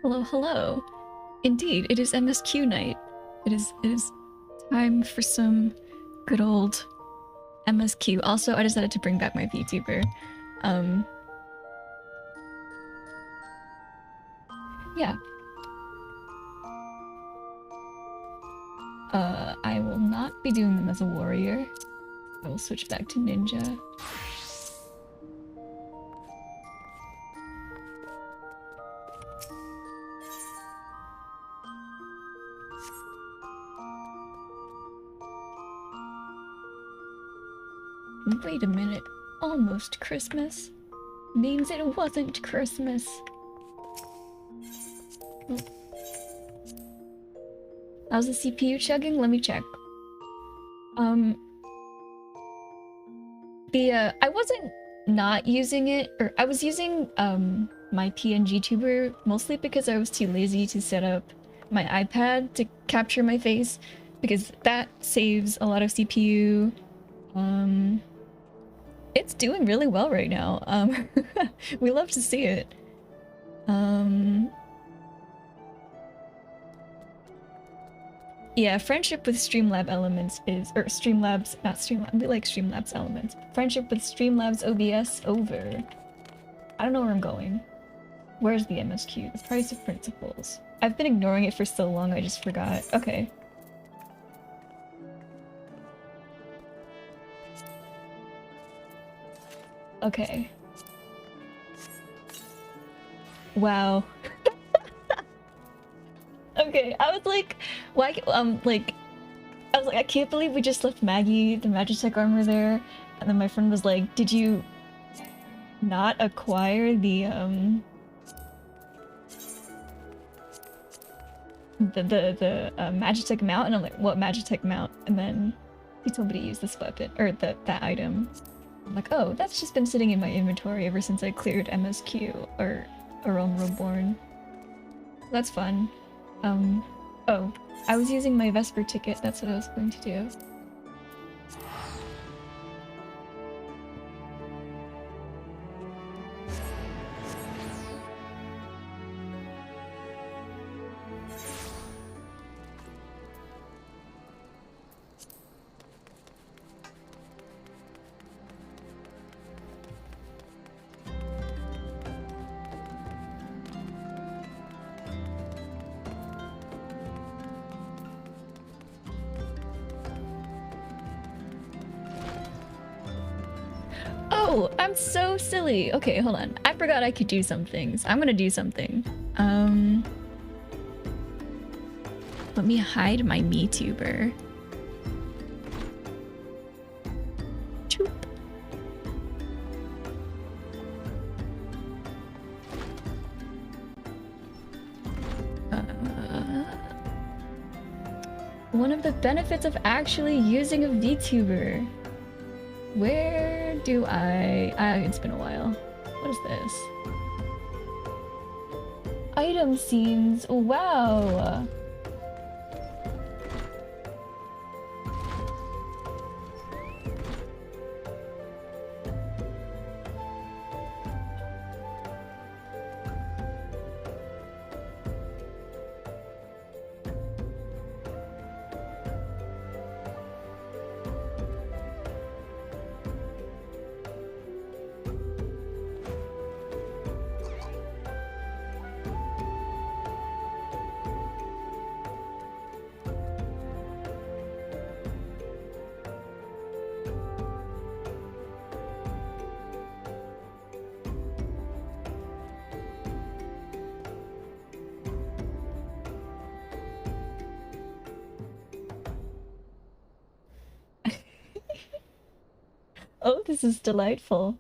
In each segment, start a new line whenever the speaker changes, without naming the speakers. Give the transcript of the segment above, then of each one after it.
Hello, hello. Indeed, it is MSQ night. It is time for some good old MSQ. Also, I decided to bring back my VTuber. Um, yeah. I will not be doing them as a warrior. I will switch back to ninja. Wait a minute. Almost Christmas. Means it wasn't Christmas. How's the CPU chugging? Let me check. Um, I wasn't not using it, or I was using my PNG tuber mostly because I was too lazy to set up my iPad to capture my face, because that saves a lot of CPU. It's doing really well right now. We love to see it. Yeah, friendship with Streamlab Elements is, or Streamlabs, not Streamlab, we like Streamlabs Elements. Friendship with Streamlabs OBS over. I don't know where I'm going. Where's the MSQ? The price of principles. I've been ignoring it for so long, I just forgot. Okay. Okay. Wow. Okay, I was like, why, I was like, I can't believe we just left Maggie, the Magitech armor there. And then my friend was like, did you not acquire the Magitech mount? And I'm like, what Magitech mount? And then he told me to use this weapon, or that item. I'm like, oh, that's just been sitting in my inventory ever since I cleared MSQ, or Realm Reborn. That's fun. Oh, I was using my Vesper ticket, that's what I was going to do. Oh, I'm so silly. Okay, hold on. I forgot I could do some things. I'm gonna do something. Let me hide my MeTuber. Choop. One of the benefits of actually using a VTuber. Where do it's been a while. What is this? Item scenes. Wow. Oh, this is delightful.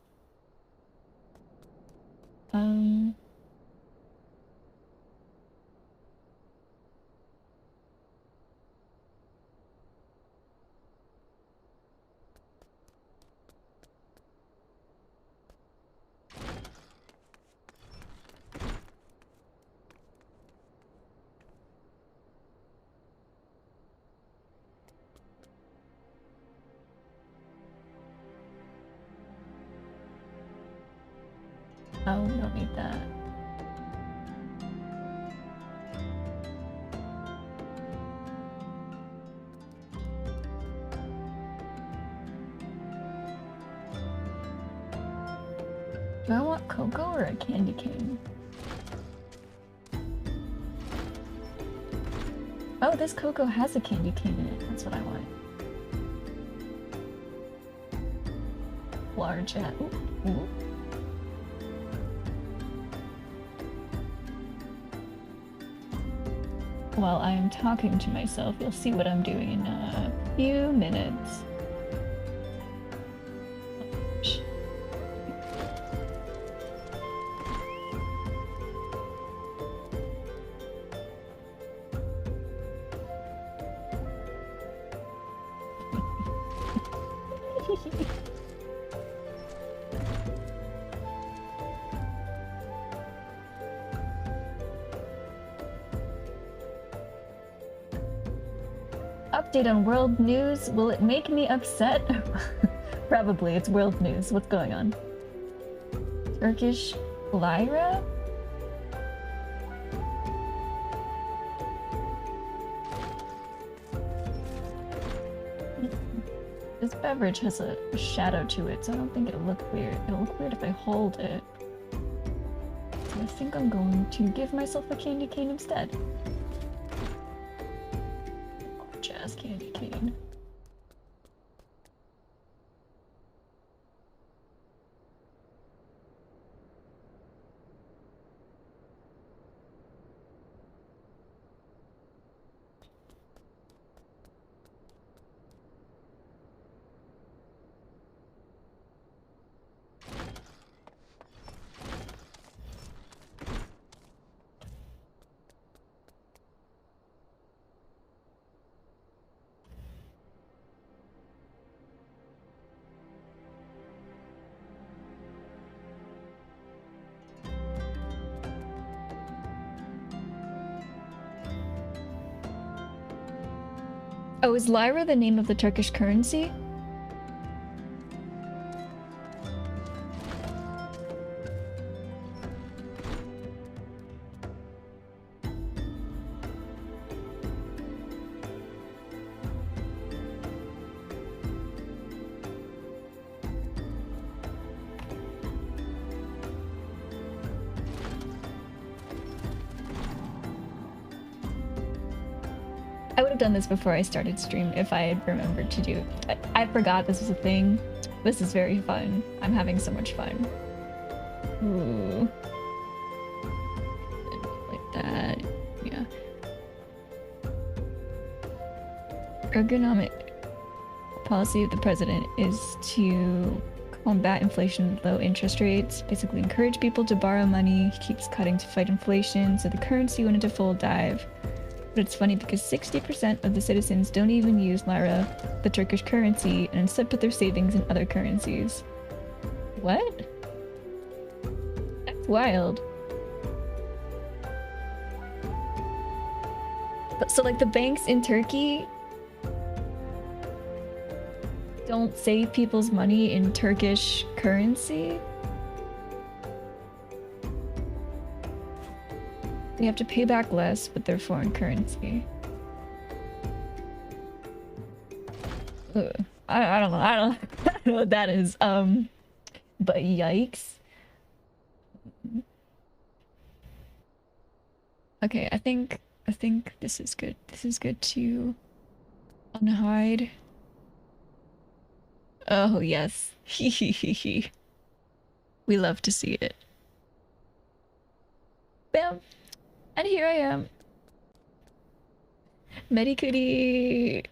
Oh, we don't need that. Do I want cocoa or a candy cane? Oh, this cocoa has a candy cane in it. That's what I want. Large at. Ooh, ooh. While I am talking to myself, you'll see what I'm doing in a few minutes. Update on world news. Will it make me upset? Probably. It's world news. What's going on? Turkish lira? This beverage has a shadow to it, so I don't think it'll look weird. It'll look weird if I hold it. So I think I'm going to give myself a candy cane instead. Jazz candy cane. Oh, is lira the name of the Turkish currency? I would have done this before I started stream if I had remembered to do it. I forgot this was a thing. This is very fun. I'm having so much fun. Ooh. Like that. Yeah. Ergonomic policy of the president is to combat inflation with low interest rates, basically encourage people to borrow money. He keeps cutting to fight inflation, so the currency went into full dive. But it's funny because 60% of the citizens don't even use lira, the Turkish currency, and instead put their savings in other currencies. What? That's wild. But so like the banks in Turkey don't save people's money in Turkish currency? They have to pay back less with their foreign currency. Ugh. I don't know. I don't know what that is. But yikes. Okay, I think this is good. This is good to unhide. Oh yes. He. We love to see it. Bam. And here I am. Medicudi.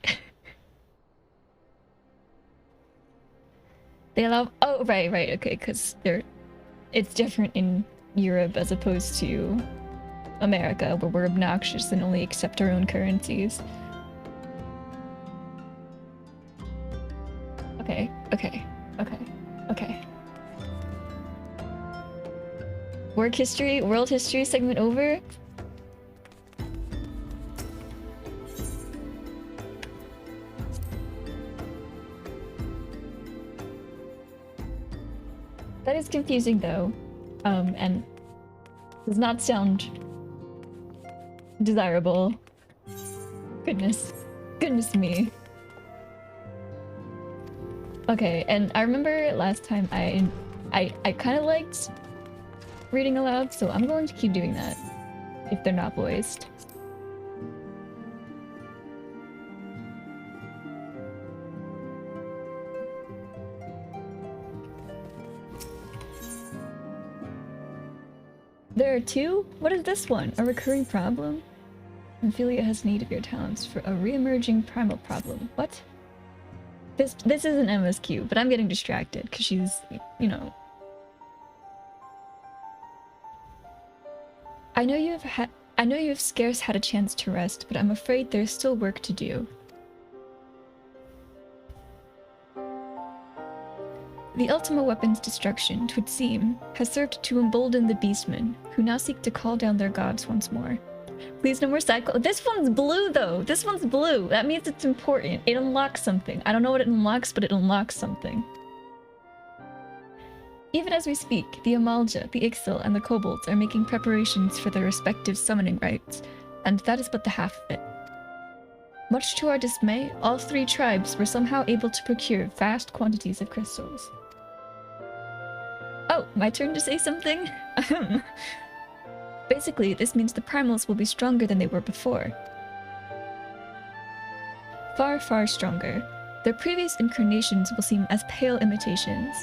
They allow. Oh, right. Okay, because it's different in Europe as opposed to America, where we're obnoxious and only accept our own currencies. Okay. World history segment over. That is confusing though, and does not sound desirable. Goodness me. Okay, and I remember last time I I kind of liked reading aloud, so I'm going to keep doing that if they're not voiced. There are two? What is this one? A recurring problem? Ophelia has need of your talents for a re-emerging primal problem. What? This is an MSQ, but I'm getting distracted because she's, you know. I know you have scarce had a chance to rest, but I'm afraid there's still work to do. The Ultima weapon's destruction, 'twould seem, has served to embolden the beastmen, who now seek to call down their gods once more. Please no more cycle. This one's blue though! This one's blue! That means it's important. It unlocks something. I don't know what it unlocks, but it unlocks something. Even as we speak, the Amalja, the Ixil, and the Kobolds are making preparations for their respective summoning rites, and that is but the half of it. Much to our dismay, all three tribes were somehow able to procure vast quantities of crystals. Oh, my turn to say something? Basically, this means the primals will be stronger than they were before. Far, far stronger. Their previous incarnations will seem as pale imitations.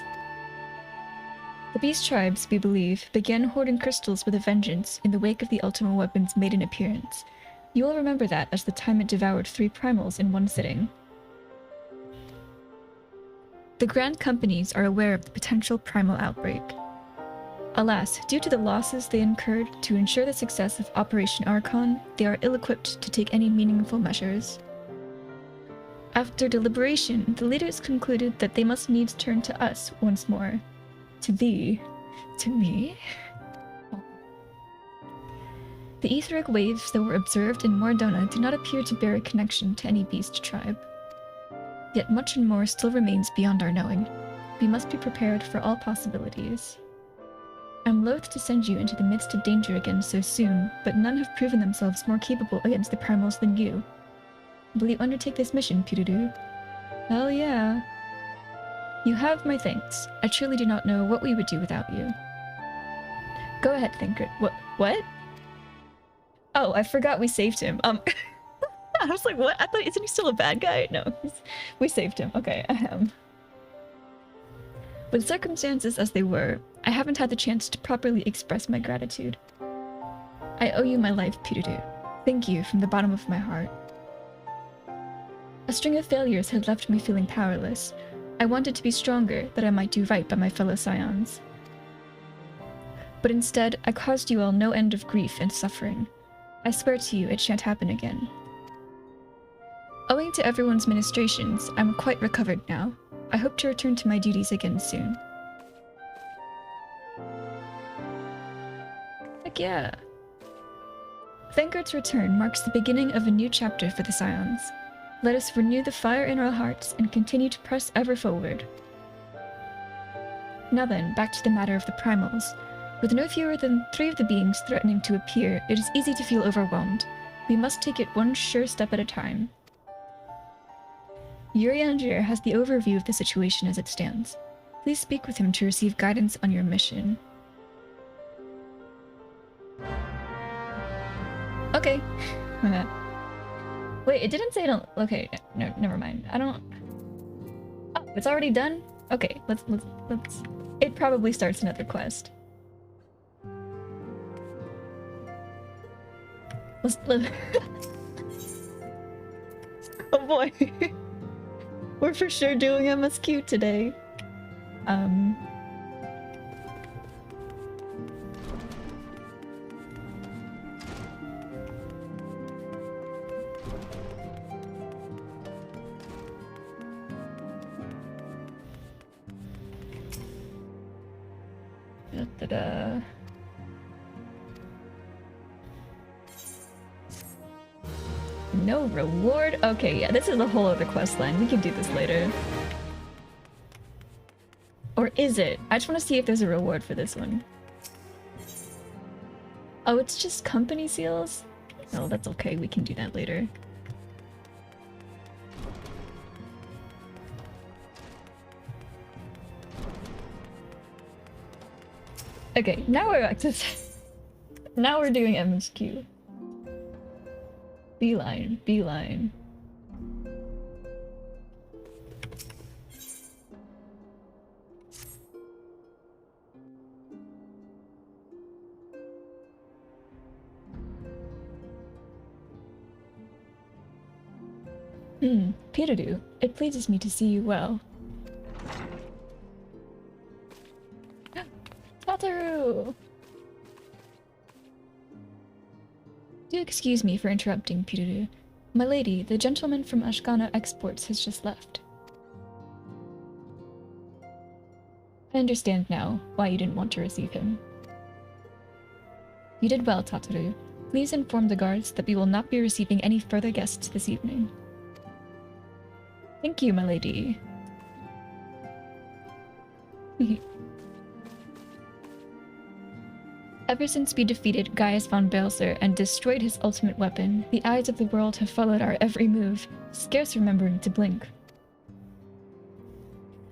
The beast tribes, we believe, began hoarding crystals with a vengeance in the wake of the Ultima weapon's maiden appearance. You will remember that as the time it devoured 3 primals in one sitting. The Grand Companies are aware of the potential primal outbreak. Alas, due to the losses they incurred to ensure the success of Operation Archon, they are ill-equipped to take any meaningful measures. After deliberation, the leaders concluded that they must needs turn to us once more. To thee. To me? The etheric waves that were observed in Mordona do not appear to bear a connection to any beast tribe. Yet much and more still remains beyond our knowing. We must be prepared for all possibilities. I'm loath to send you into the midst of danger again so soon, but none have proven themselves more capable against the primals than you. Will you undertake this mission, Pirudu? Hell yeah. You have my thanks. I truly do not know what we would do without you. Go ahead, Thinker. What? Oh, I forgot we saved him. I was like, what? I thought, isn't he still a bad guy? No, we saved him. Okay, With circumstances as they were, I haven't had the chance to properly express my gratitude. I owe you my life, Pirudu. Thank you from the bottom of my heart. A string of failures had left me feeling powerless. I wanted to be stronger, that I might do right by my fellow scions. But instead, I caused you all no end of grief and suffering. I swear to you it shan't happen again. Owing to everyone's ministrations, I'm quite recovered now. I hope to return to my duties again soon. Heck yeah. Vanguard's return marks the beginning of a new chapter for the Scions. Let us renew the fire in our hearts and continue to press ever forward. Now then, back to the matter of the primals. With no fewer than 3 of the beings threatening to appear, it is easy to feel overwhelmed. We must take it one sure step at a time. Urianger has the overview of the situation as it stands. Please speak with him to receive guidance on your mission. Okay. Wait, it didn't say don't. Okay, no, never mind. I don't. Oh, it's already done? Okay, let's. It probably starts another quest. Let's. Oh boy. We're for sure doing MSQ today. Da-da-da. No reward? Okay, yeah, this is a whole other quest line. We can do this later. Or is it? I just want to see if there's a reward for this one. Oh, it's just company seals? No, that's okay. We can do that later. Okay, now we're back to now we're doing MSQ. Beeline, beeline. Peter, it pleases me to see you well. Satoru! Do excuse me for interrupting, Peter. My lady, the gentleman from Ashkana Exports has just left. I understand now why you didn't want to receive him. You did well, Tataru. Please inform the guards that we will not be receiving any further guests this evening. Thank you, my lady. Ever since we defeated Gaius von Balser and destroyed his ultimate weapon, the eyes of the world have followed our every move, scarce remembering to blink.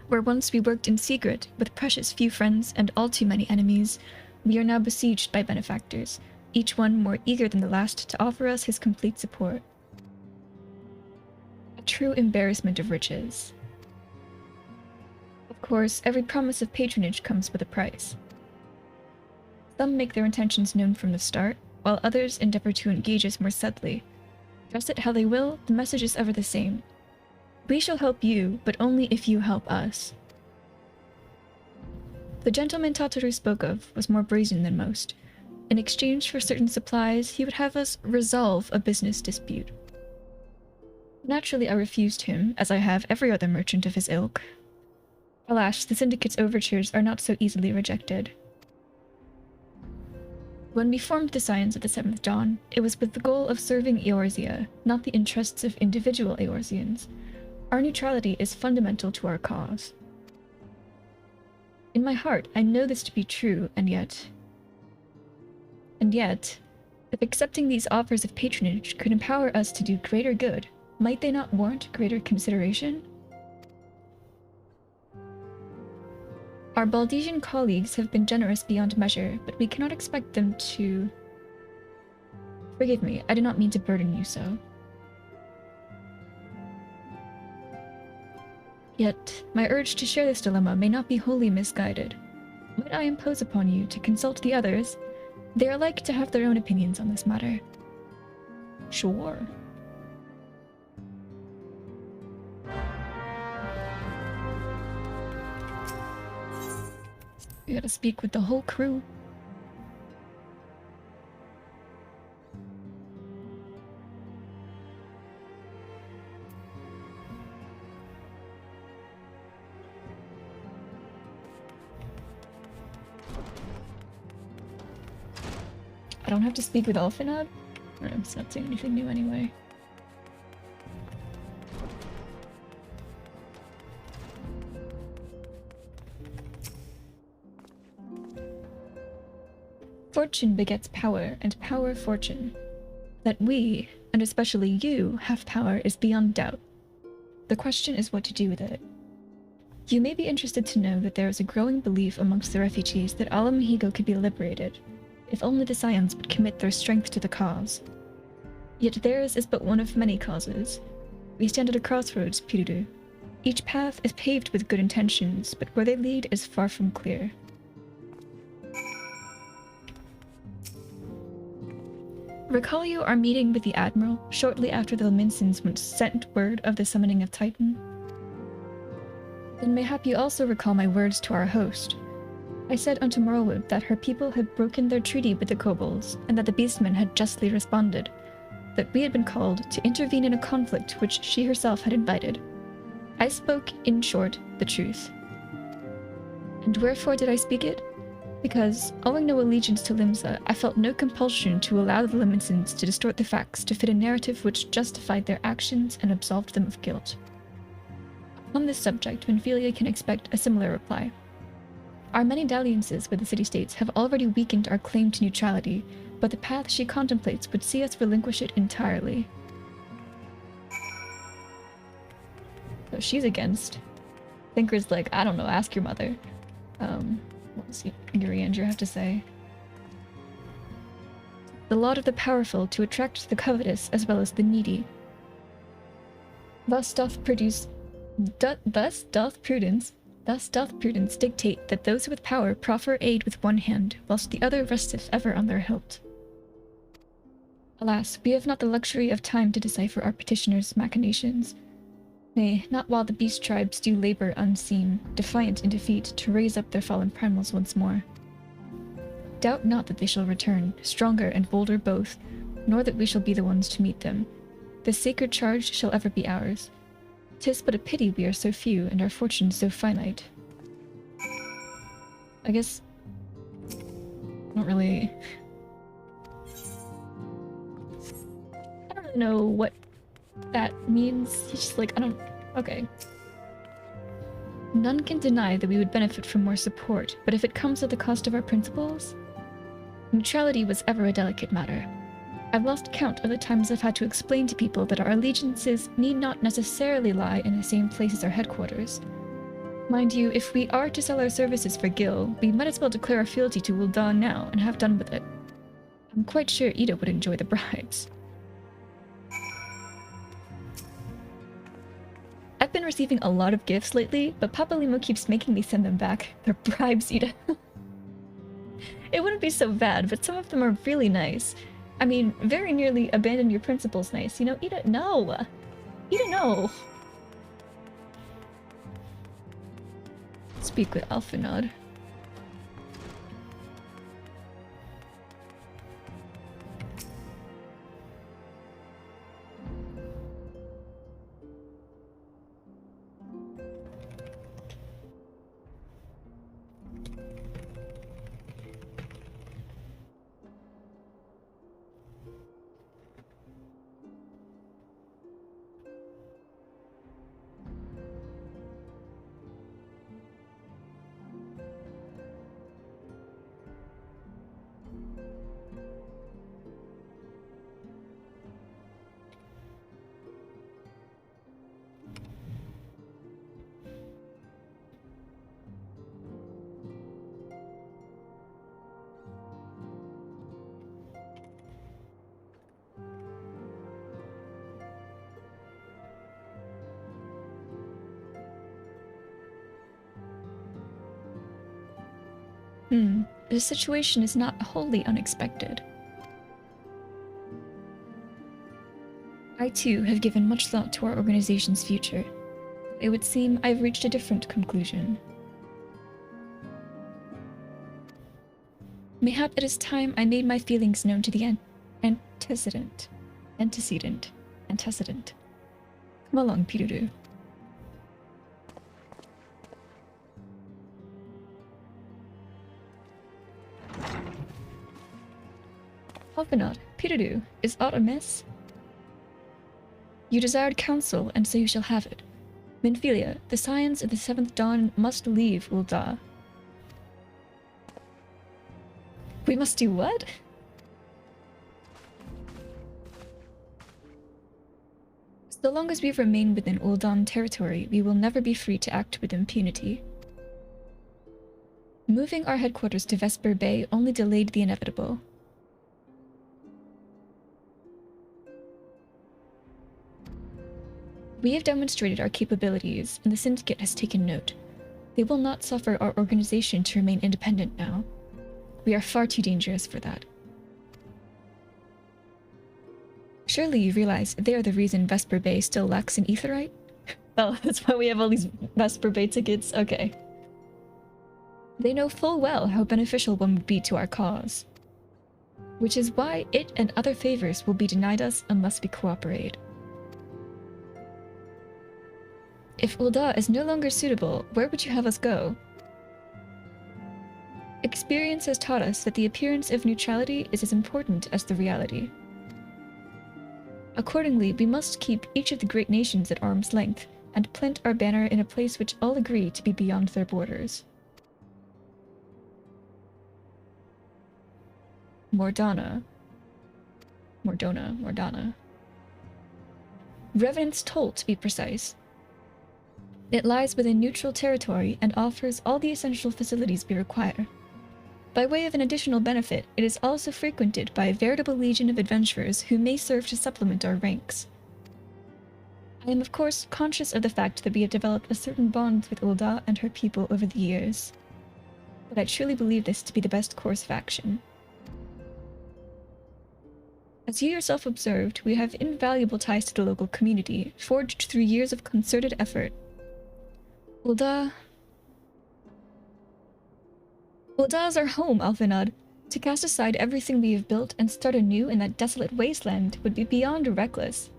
Where once we worked in secret, with precious few friends and all too many enemies, we are now besieged by benefactors, each one more eager than the last to offer us his complete support. A true embarrassment of riches. Of course, every promise of patronage comes with a price. Some make their intentions known from the start, while others endeavor to engage us more subtly. Dress it how they will, the message is ever the same. We shall help you, but only if you help us. The gentleman Tataru spoke of was more brazen than most. In exchange for certain supplies, he would have us resolve a business dispute. Naturally, I refused him, as I have every other merchant of his ilk. Alas, the Syndicate's overtures are not so easily rejected. When we formed the Scions of the Seventh Dawn, it was with the goal of serving Eorzea, not the interests of individual Eorzeans. Our neutrality is fundamental to our cause. In my heart, I know this to be true, and yet, if accepting these offers of patronage could empower us to do greater good, might they not warrant greater consideration? Our Baldesian colleagues have been generous beyond measure, but we cannot expect them to... Forgive me, I did not mean to burden you so. Yet, my urge to share this dilemma may not be wholly misguided. Might I impose upon you to consult the others? They are like to have their own opinions on this matter. Sure. We gotta speak with the whole crew. I don't have to speak with Elfinad? I'm not saying anything new anyway. Fortune begets power, and power fortune. That we, and especially you, have power is beyond doubt. The question is what to do with it. You may be interested to know that there is a growing belief amongst the refugees that Ala Mhigo could be liberated, if only the Scions would commit their strength to the cause. Yet theirs is but one of many causes. We stand at a crossroads, Pirudu. Each path is paved with good intentions, but where they lead is far from clear. Recall you our meeting with the Admiral shortly after the Laminsons sent word of the summoning of Titan? Then mayhap you also recall my words to our host. I said unto Morrowood that her people had broken their treaty with the kobolds, and that the beastmen had justly responded, that we had been called to intervene in a conflict which she herself had invited. I spoke, in short, the truth. And wherefore did I speak it? Because, owing no allegiance to Limsa, I felt no compulsion to allow the Liminsons to distort the facts to fit a narrative which justified their actions and absolved them of guilt. On this subject, Minfilia can expect a similar reply. Our many dalliances with the city-states have already weakened our claim to neutrality, but the path she contemplates would see us relinquish it entirely. So she's against. Thinker's like, I don't know, ask your mother. What does Urianger have to say? The lot of the powerful to attract the covetous as well as the needy. Thus doth prudence dictate that those with power proffer aid with one hand, whilst the other resteth ever on their hilt. Alas, we have not the luxury of time to decipher our petitioners' machinations. Nay, not while the beast tribes do labor unseen, defiant in defeat, to raise up their fallen primals once more. Doubt not that they shall return, stronger and bolder both, nor that we shall be the ones to meet them. The sacred charge shall ever be ours. 'Tis but a pity we are so few, and our fortunes so finite. I guess... I don't really know what that means. He's just like, I don't... Okay. None can deny that we would benefit from more support, but if it comes at the cost of our principles... Neutrality was ever a delicate matter. I've lost count of the times I've had to explain to people that our allegiances need not necessarily lie in the same place as our headquarters. Mind you, if we are to sell our services for Gil, we might as well declare our fealty to Ul'dah now and have done with it. I'm quite sure Ida would enjoy the bribes. I've been receiving a lot of gifts lately, but Papa Limo keeps making me send them back. They're bribes, Ida. It wouldn't be so bad, but some of them are really nice. I mean, very nearly abandon your principles nice. You know, Ida, no! Ida, no! Speak with Alphanod. The situation is not wholly unexpected. I too have given much thought to our organization's future. It would seem I've reached a different conclusion. Mayhap it is time I made my feelings known to the antecedent. Come along, Piruru. Alphanod, Piruru, is aught amiss? You desired counsel, and so you shall have it. Minfilia, the Scions of the Seventh Dawn must leave Ul'dah. We must do what? So long as we remain within Ul'dah territory, we will never be free to act with impunity. Moving our headquarters to Vesper Bay only delayed the inevitable. We have demonstrated our capabilities, and the Syndicate has taken note. They will not suffer our organization to remain independent now. We are far too dangerous for that. Surely you realize they are the reason Vesper Bay still lacks an aetherite? Oh, that's why we have all these Vesper Bay tickets? Okay. They know full well how beneficial one would be to our cause. Which is why it and other favors will be denied us unless we cooperate. If Ul'dah is no longer suitable, where would you have us go? Experience has taught us that the appearance of neutrality is as important as the reality. Accordingly, we must keep each of the great nations at arm's length, and plant our banner in a place which all agree to be beyond their borders. Mordana. Revenant's Toll, to be precise. It lies within neutral territory and offers all the essential facilities we require. By way of an additional benefit, it is also frequented by a veritable legion of adventurers who may serve to supplement our ranks. I am of course conscious of the fact that we have developed a certain bond with Ul'dah and her people over the years, but I truly believe this to be the best course of action. As you yourself observed, we have invaluable ties to the local community, forged through years of concerted effort. Ul'dah is our home, Alphenad. To cast aside everything we have built and start anew in that desolate wasteland would be beyond reckless.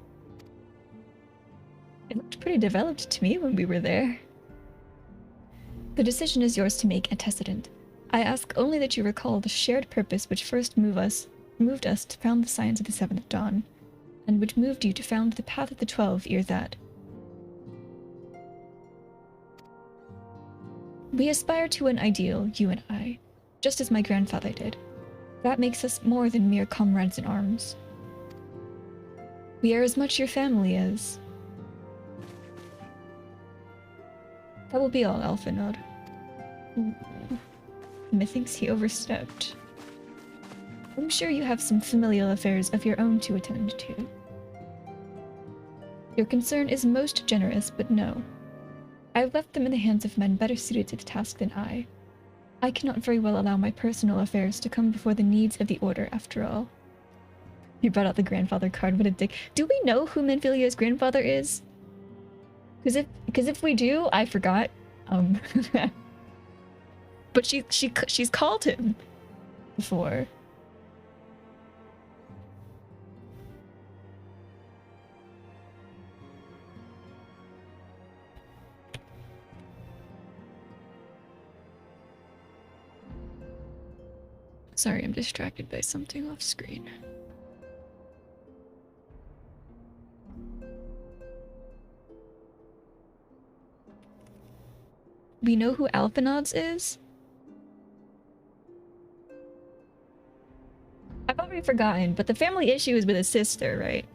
It looked pretty developed to me when we were there. The decision is yours to make, antecedent. I ask only that you recall the shared purpose which first moved us to found the Science of the Seventh Dawn, and which moved you to found the Path of the 12 ere that. We aspire to an ideal, you and I, just as my grandfather did. That makes us more than mere comrades in arms. We are as much your family as... That will be all, Alphenod. Methinks he overstepped. I'm sure you have some familial affairs of your own to attend to. Your concern is most generous, but no. I have left them in the hands of men better suited to the task than I. I cannot very well allow my personal affairs to come before the needs of the Order, after all. He brought out the grandfather card. What a dick. Do we know who Menphilia's grandfather is? Because if we do, I forgot. But she's called him before. Sorry, I'm distracted by something off screen. We know who Alphinods is? I've already forgotten, but the family issue is with his sister, right?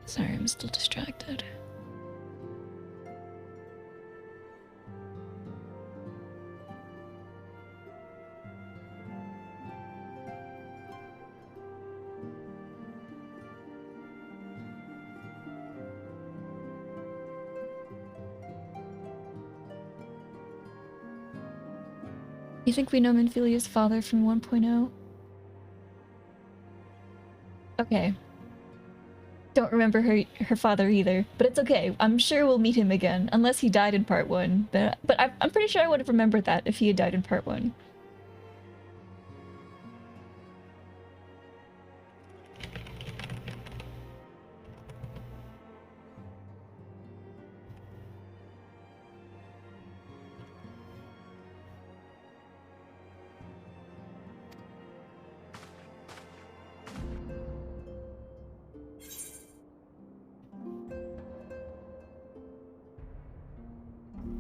Sorry, I'm still distracted. You think we know Menphilia's father from 1.0? Okay. Don't remember her father either, but it's okay. I'm sure we'll meet him again, unless he died in part 1. But I'm pretty sure I would have remembered that if he had died in part 1.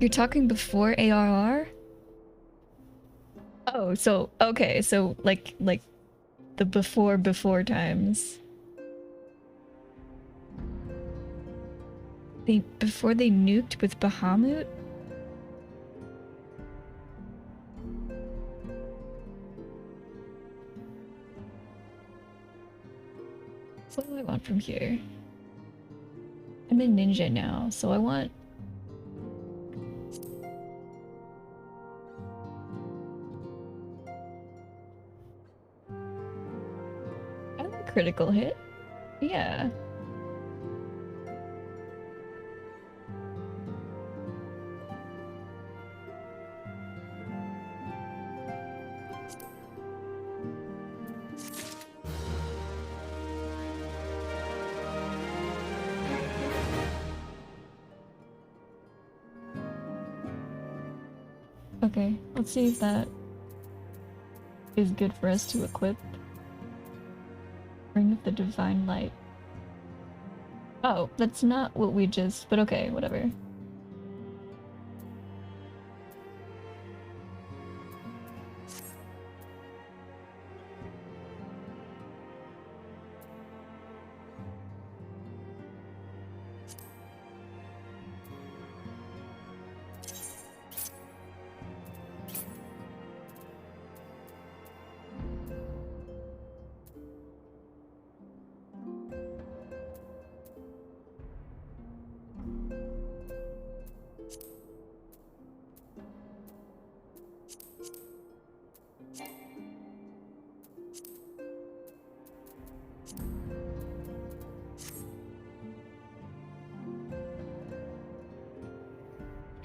You're talking before ARR? Oh, so okay, so like the before times. Before they nuked with Bahamut? So what do I want from here? I'm a ninja now, so I want... I want a critical hit. Yeah. Okay, let's see if that... is good for us to equip. Ring of the Divine Light. Oh, that's not what we just... but okay, whatever.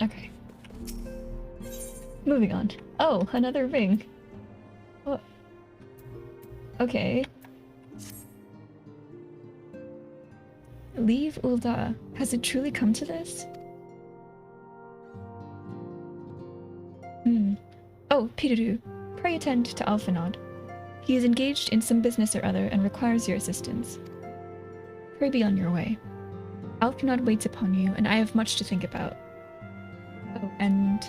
Okay. Moving on. Oh, another ring. What? Okay. Leave Ulda. Has it truly come to this? Oh, Piru. Pray attend to Alphanod. He is engaged in some business or other and requires your assistance. Pray be on your way. Alphanod waits upon you, and I have much to think about. Oh, and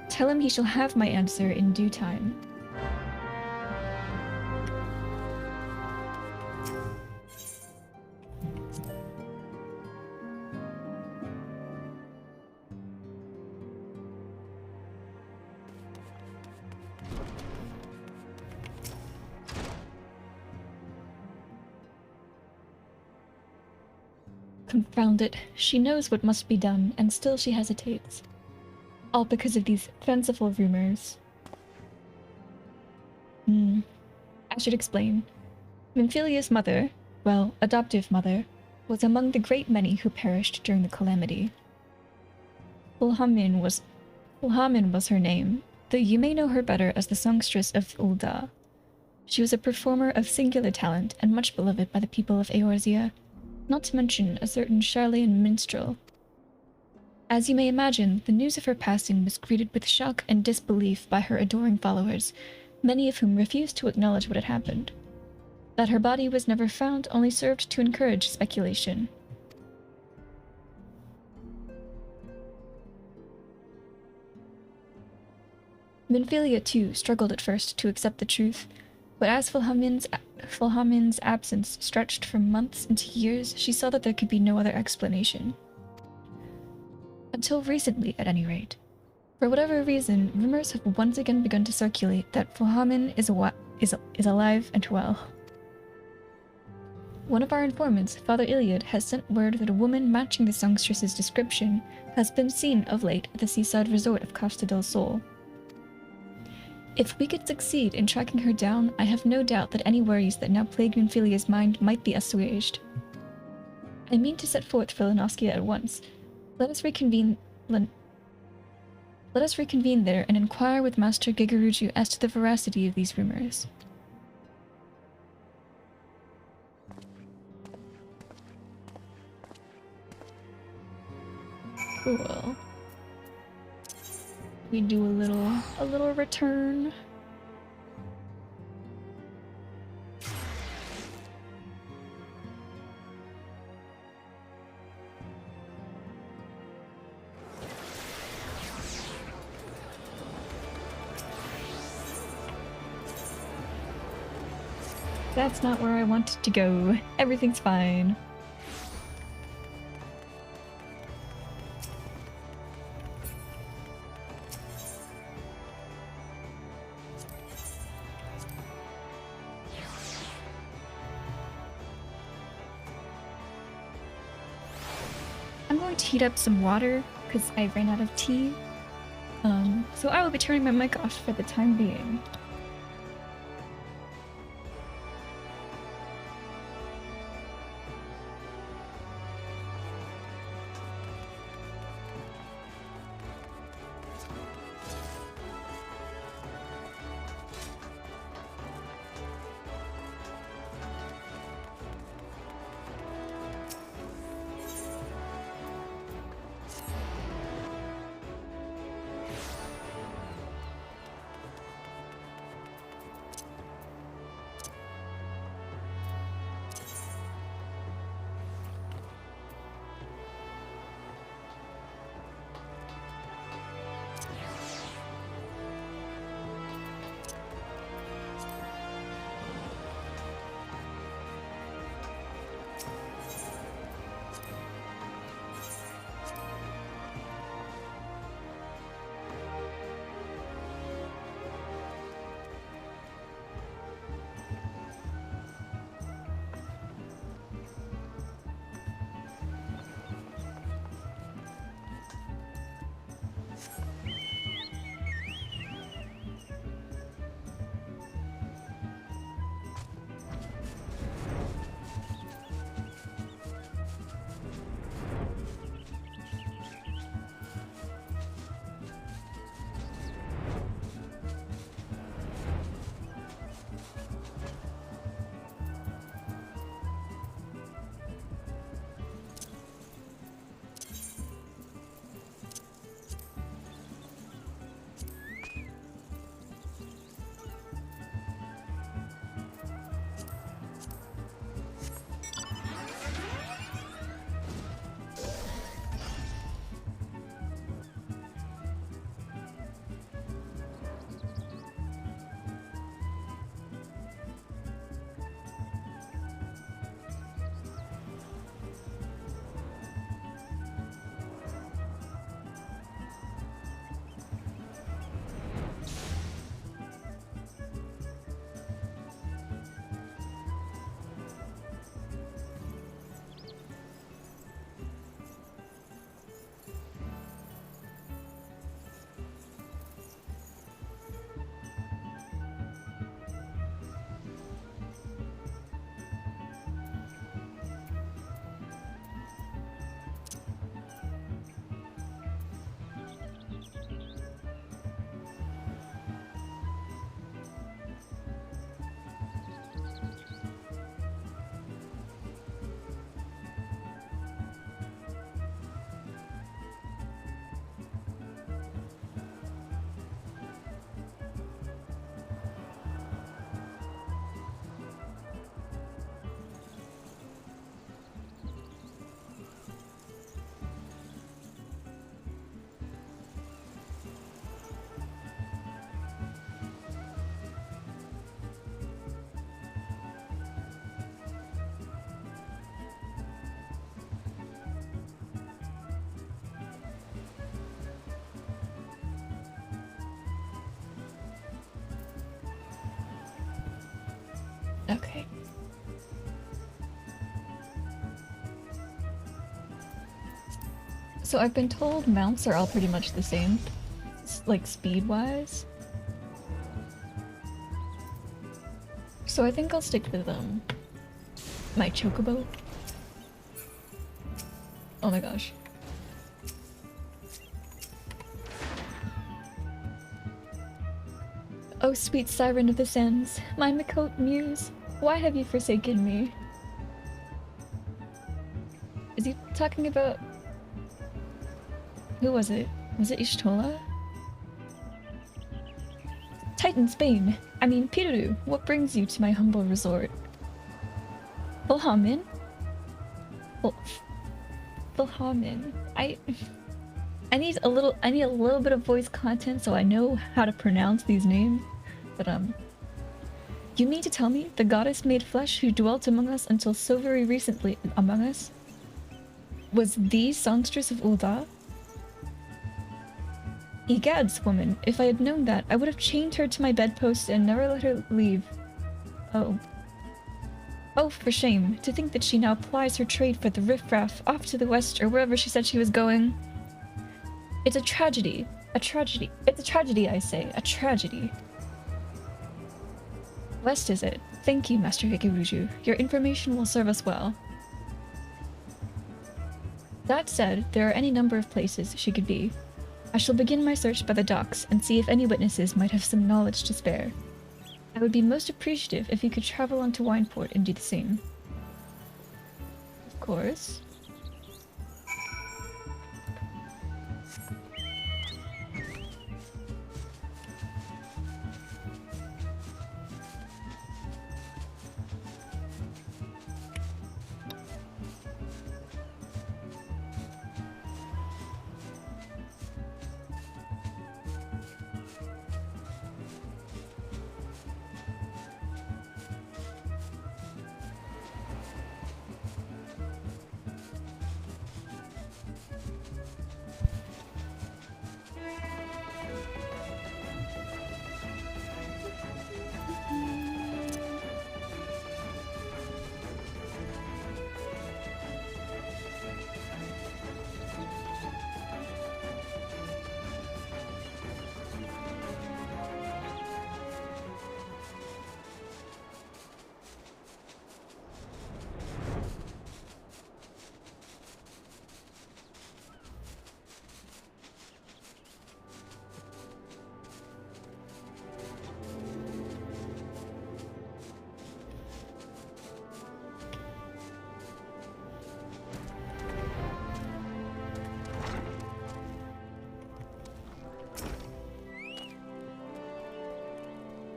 tell him he shall have my answer in due time. Confound it. She knows what must be done, and still she hesitates. All because of these fanciful rumors. I should explain. Minphilia's mother, well, adoptive mother, was among the great many who perished during the calamity. Fulhamin was her name, though you may know her better as the songstress of Ulda. She was a performer of singular talent and much beloved by the people of Eorzea, not to mention a certain Charlayan minstrel. As you may imagine, the news of her passing was greeted with shock and disbelief by her adoring followers, many of whom refused to acknowledge what had happened. That her body was never found only served to encourage speculation. Minphilia, too, struggled at first to accept the truth, but as Fulhamin's absence stretched from months into years, she saw that there could be no other explanation. Until recently, at any rate. For whatever reason, rumors have once again begun to circulate that Fulhamin is alive and well. One of our informants, Father Iliad, has sent word that a woman matching the songstress's description has been seen of late at the seaside resort of Costa del Sol. If we could succeed in tracking her down, I have no doubt that any worries that now plague Minphilia's mind might be assuaged. I mean to set forth for Lenoskia at once. Let us reconvene there and inquire with Master Gigaruju as to the veracity of these rumors. Cool. We do a little return. That's not where I wanted to go. Everything's fine. I'm going to heat up some water because I ran out of tea. So I will be turning my mic off for the time being. Okay. So I've been told mounts are all pretty much the same, like speed-wise. So I think I'll stick with my chocobo. Oh my gosh. Oh sweet siren of the sands, my Mikote muse, why have you forsaken me? Is he talking about... Who was it? Was it Ishtola? Titan's Bane! I mean, Piruru, what brings you to my humble resort? Fulhamin? Fulhamin. I need a little bit of voice content so I know how to pronounce these names. But you mean to tell me the goddess made flesh who dwelt among us until so very recently among us was the songstress of Ul'dah? Egads, woman, if I had known that, I would have chained her to my bedpost and never let her leave. Oh. Oh, for shame, to think that she now plies her trade for the riffraff off to the west or wherever she said she was going. It's a tragedy. A tragedy. It's a tragedy, I say. A tragedy. West is it? Thank you, Master Hikeruju. Your information will serve us well. That said, there are any number of places she could be. I shall begin my search by the docks and see if any witnesses might have some knowledge to spare. I would be most appreciative if you could travel onto Wineport and do the same. Of course.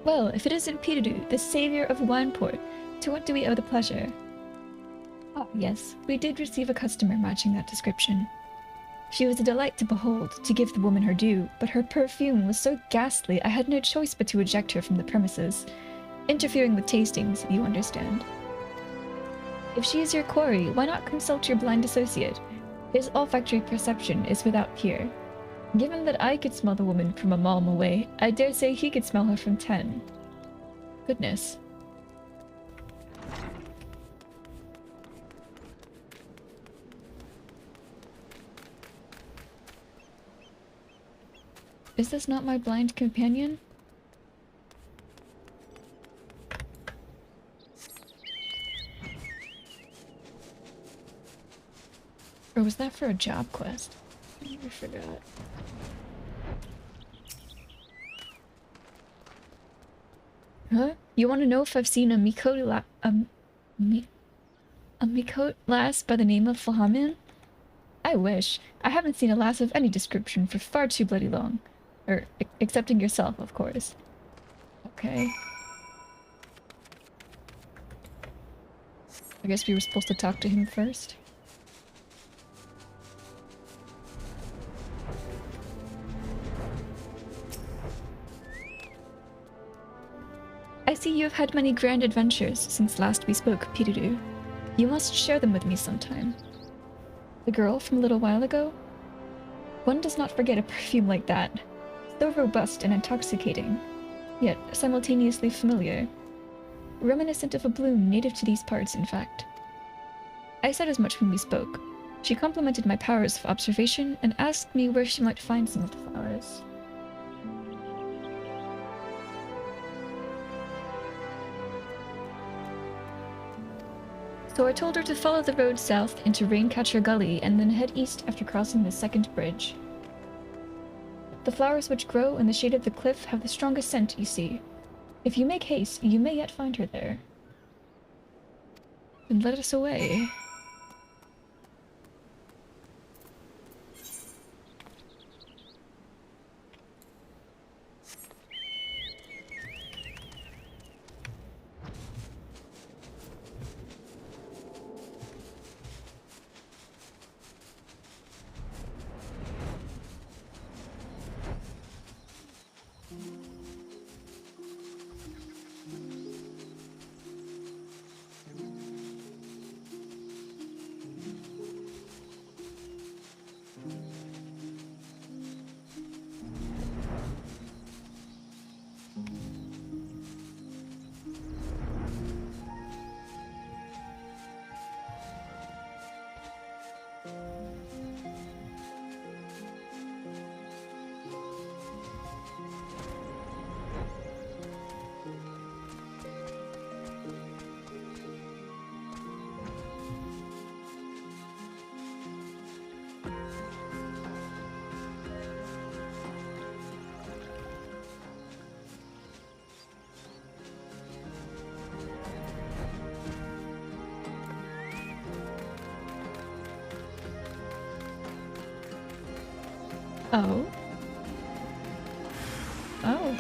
Well, if it isn't Piruru, the savior of Wineport, to what do we owe the pleasure? Ah, yes, we did receive a customer matching that description. She was a delight to behold, to give the woman her due, but her perfume was so ghastly I had no choice but to eject her from the premises, interfering with tastings, you understand. If she is your quarry, why not consult your blind associate? His olfactory perception is without peer. Given that I could smell the woman from a malm away, I dare say he could smell her from 10. Goodness. Is this not my blind companion? Or was that for a job quest? I forgot. Huh? You want to know if I've seen a Mikote lass by the name of Fulhamin? I wish. I haven't seen a lass of any description for far too bloody long. Excepting yourself, of course. Okay. I guess we were supposed to talk to him first. I see you have had many grand adventures since last we spoke, Piruru. You must share them with me sometime. The girl from a little while ago? One does not forget a perfume like that. So robust and intoxicating, yet simultaneously familiar. reminiscent of a bloom native to these parts, in fact. I said as much when we spoke. She complimented my powers of observation and asked me where she might find some of the flowers. So I told her to follow the road south into Raincatcher Gully and then head east after crossing the second bridge. The flowers which grow in the shade of the cliff have the strongest scent, you see. If you make haste, you may yet find her there. Then let us away. Oh. Oh.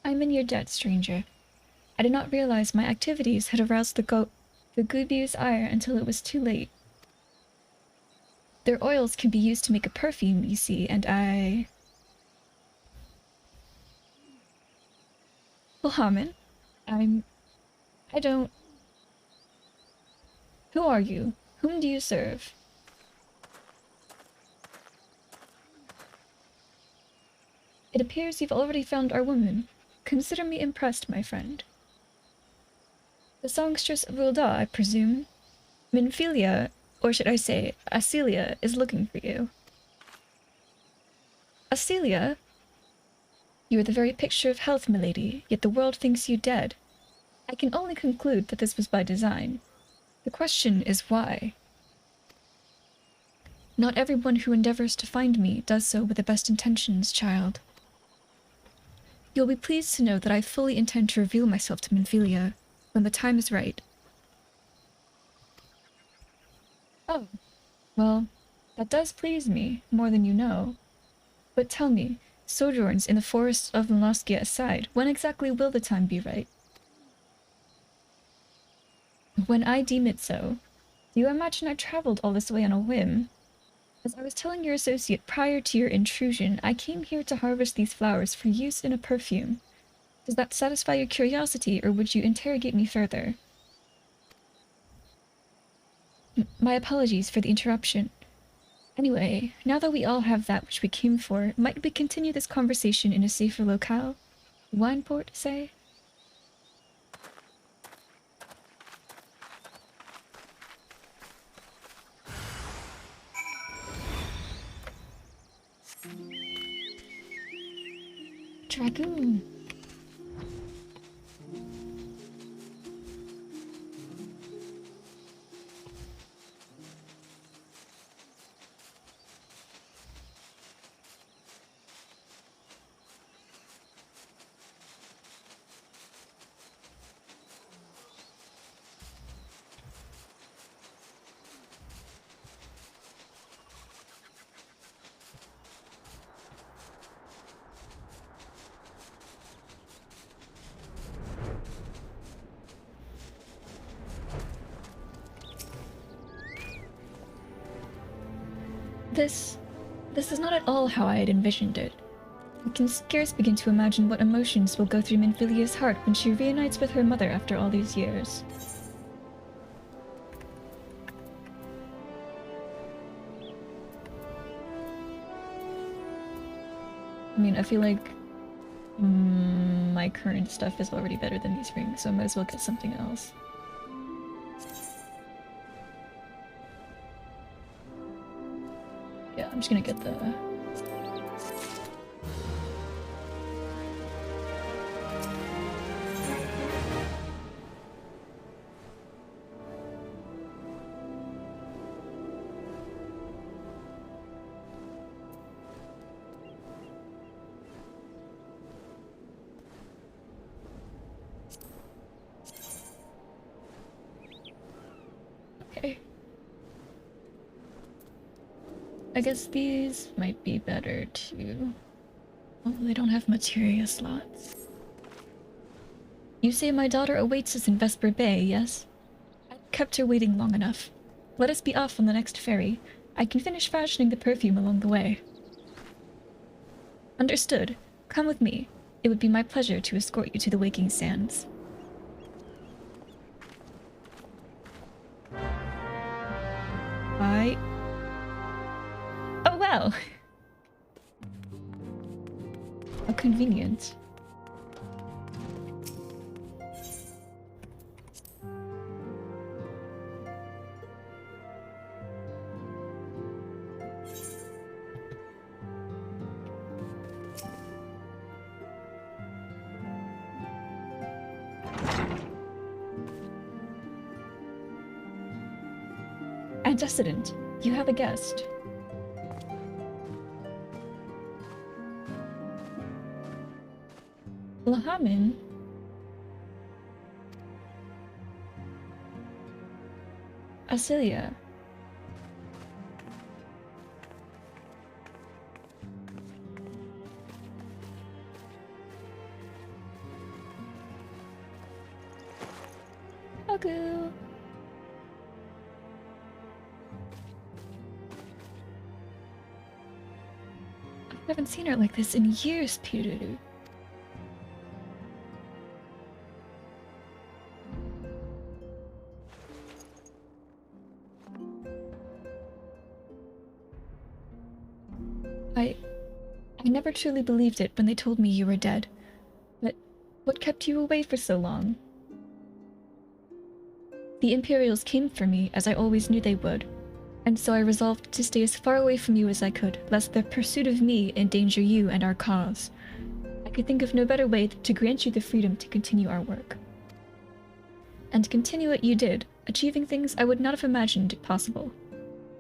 I'm in your debt, stranger. I did not realize my activities had aroused the Gubiu's ire until it was too late. Their oils can be used to make a perfume, you see, and I... Well, Harmon, I don't... Who are you? Whom do you serve? It appears you've already found our woman. Consider me impressed, my friend. The songstress Rulda, I presume. Minfilia, or should I say, Acelia, is looking for you. Acelia? You are the very picture of health, milady, yet the world thinks you dead. I can only conclude that this was by design. The question is why? Not everyone who endeavors to find me does so with the best intentions, child. You'll be pleased to know that I fully intend to reveal myself to Minfilia when the time is right. Oh, well, that does please me, more than you know. But tell me, sojourns in the forests of Mloskia aside, when exactly will the time be right? When I deem it so. Do you imagine I traveled all this way on a whim? As I was telling your associate prior to your intrusion, I came here to harvest these flowers for use in a perfume. Does that satisfy your curiosity, or would you interrogate me further? My apologies for the interruption. Anyway, now that we all have that which we came for, might we continue this conversation in a safer locale? Wineport, say? Dragoon. This This is not at all how I had envisioned it. I can scarce begin to imagine what emotions will go through Minfilia's heart when she reunites with her mother after all these years. I mean, I feel like my current stuff is already better than these rings, so I might as well get something else. Yeah, I'm just gonna get the... Okay. I guess these might be better too. Although they don't have materia slots. You say my daughter awaits us in Vesper Bay, yes? I've kept her waiting long enough. Let us be off on the next ferry. I can finish fashioning the perfume along the way. Understood. Come with me. It would be my pleasure to escort you to the Waking Sands. Oh, well. How convenient. Antecedent, you have a guest. Lahamin? Asilia. Hagu. I haven't seen her like this in years, Piruru. I never truly believed it when they told me you were dead. But what kept you away for so long? The Imperials came for me, as I always knew they would, and so I resolved to stay as far away from you as I could, lest their pursuit of me endanger you and our cause. I could think of no better way to grant you the freedom to continue our work. And continue it you did, achieving things I would not have imagined possible.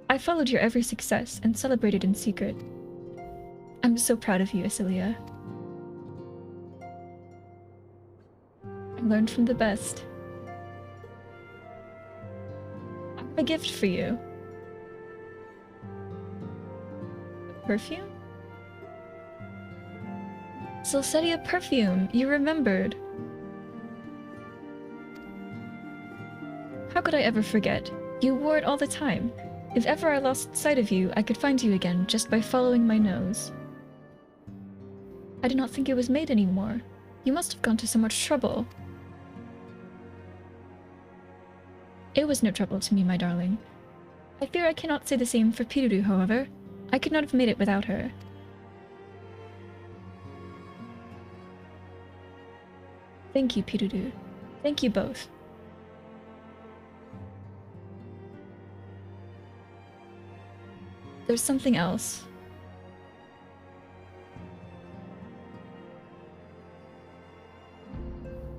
I followed your every success and celebrated in secret. I'm so proud of you, Asilia. I learned from the best. I have a gift for you. Perfume? Celestia perfume, you remembered. How could I ever forget? You wore it all the time. If ever I lost sight of you, I could find you again just by following my nose. I did not think it was made anymore. You must have gone to so much trouble. It was no trouble to me, my darling. I fear I cannot say the same for Piruru, however. I could not have made it without her. Thank you, Piruru. Thank you both. There's something else.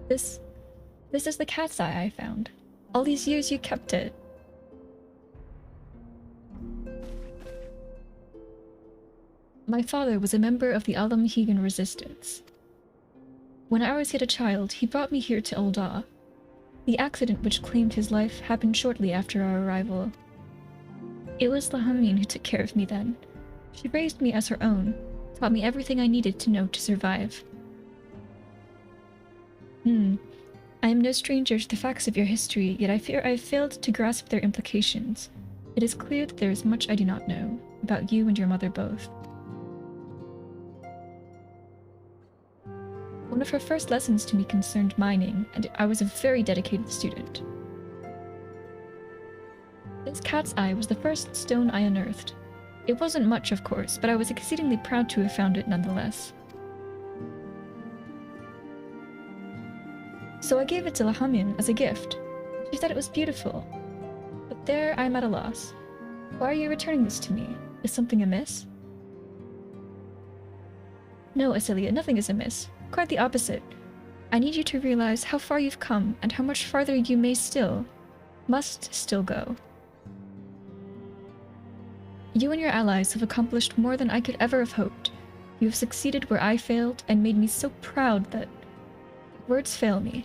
This is the cat's eye I found. All these years you kept it. My father was a member of the Alamhegan resistance. When I was yet a child, he brought me here to Ul'dah. The accident which claimed his life happened shortly after our arrival. It was Lahamin who took care of me then. She raised me as her own, taught me everything I needed to know to survive. I am no stranger to the facts of your history, yet I fear I have failed to grasp their implications. It is clear that there is much I do not know. about you and your mother both. One of her first lessons to me concerned mining, and I was a very dedicated student. This cat's eye was the first stone I unearthed. It wasn't much, of course, but I was exceedingly proud to have found it nonetheless. So I gave it to Lahamyan as a gift. She said it was beautiful. But there I'm at a loss. Why are you returning this to me? Is something amiss? No, Asilia, nothing is amiss. Quite the opposite. I need you to realize how far you've come and how much farther you must still go. You and your allies have accomplished more than I could ever have hoped. You have succeeded where I failed and made me so proud that words fail me.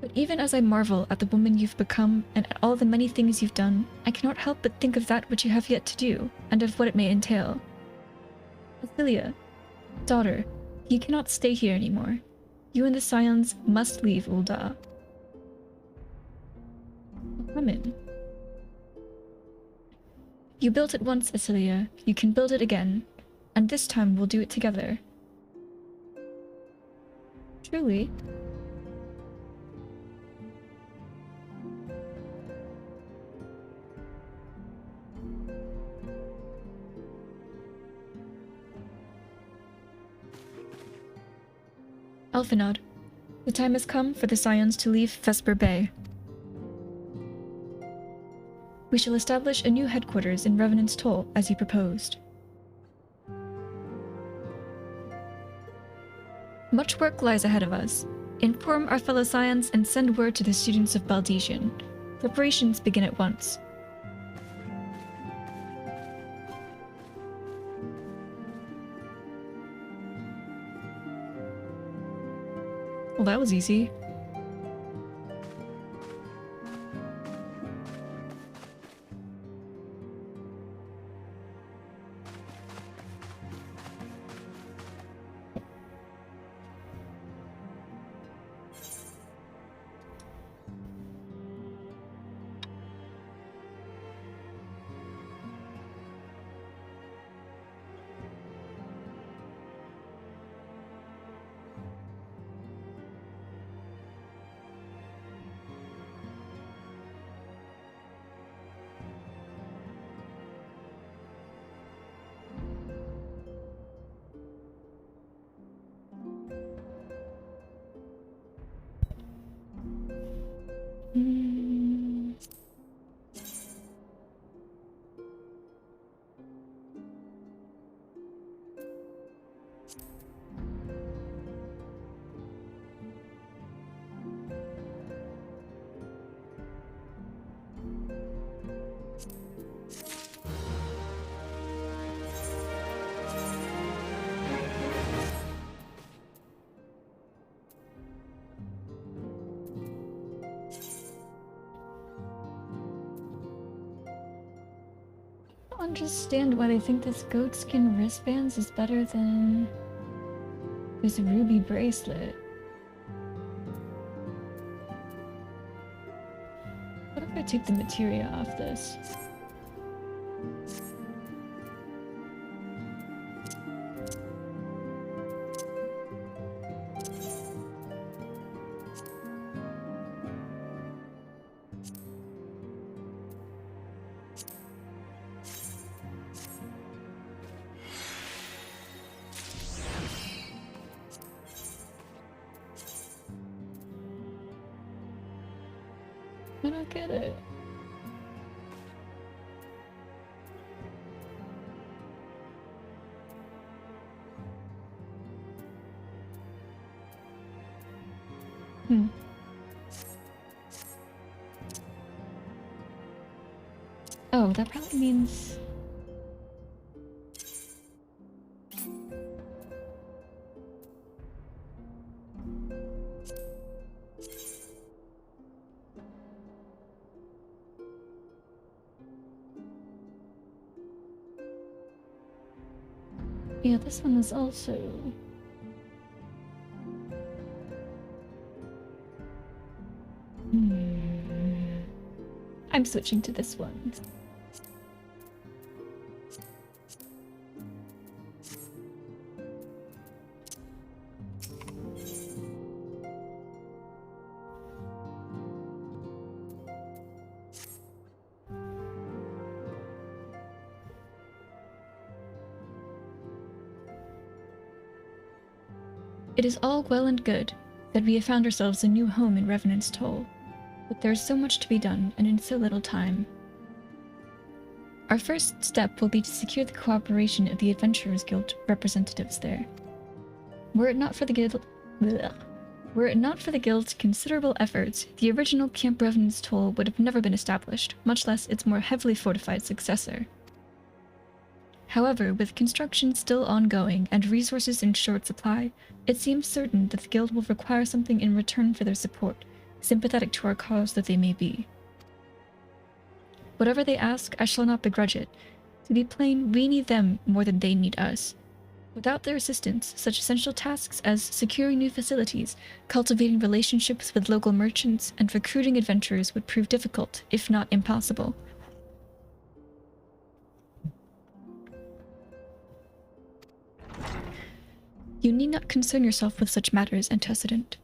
But even as I marvel at the woman you've become and at all the many things you've done, I cannot help but think of that which you have yet to do, and of what it may entail. Asilia, daughter, you cannot stay here anymore. You and the Scions must leave Ul'dah. Come in. You built it once, Asilia. You can build it again. And this time we'll do it together. Truly. Alphanod, the time has come for the Scions to leave Vesper Bay. We shall establish a new headquarters in Revenant's Toll, as you proposed. Much work lies ahead of us. Inform our fellow Scions and send word to the students of Baldesian. Preparations begin at once. Well, that was easy. Understand why they think this goatskin wristbands is better than this ruby bracelet. What if I take the materia off this? I don't get it. Oh, that probably means... Yeah, this one is also... I'm switching to this one. It is all well and good that we have found ourselves a new home in Revenant's Toll, but there is so much to be done, and in so little time. Our first step will be to secure the cooperation of the Adventurers Guild representatives there. Were it not for the Guild's considerable efforts, the original Camp Revenant's Toll would have never been established, much less its more heavily fortified successor. However, with construction still ongoing and resources in short supply, it seems certain that the Guild will require something in return for their support, sympathetic to our cause that they may be. Whatever they ask, I shall not begrudge it. To be plain, we need them more than they need us. Without their assistance, such essential tasks as securing new facilities, cultivating relationships with local merchants, and recruiting adventurers would prove difficult, if not impossible. You need not concern yourself with such matters, Antecedent.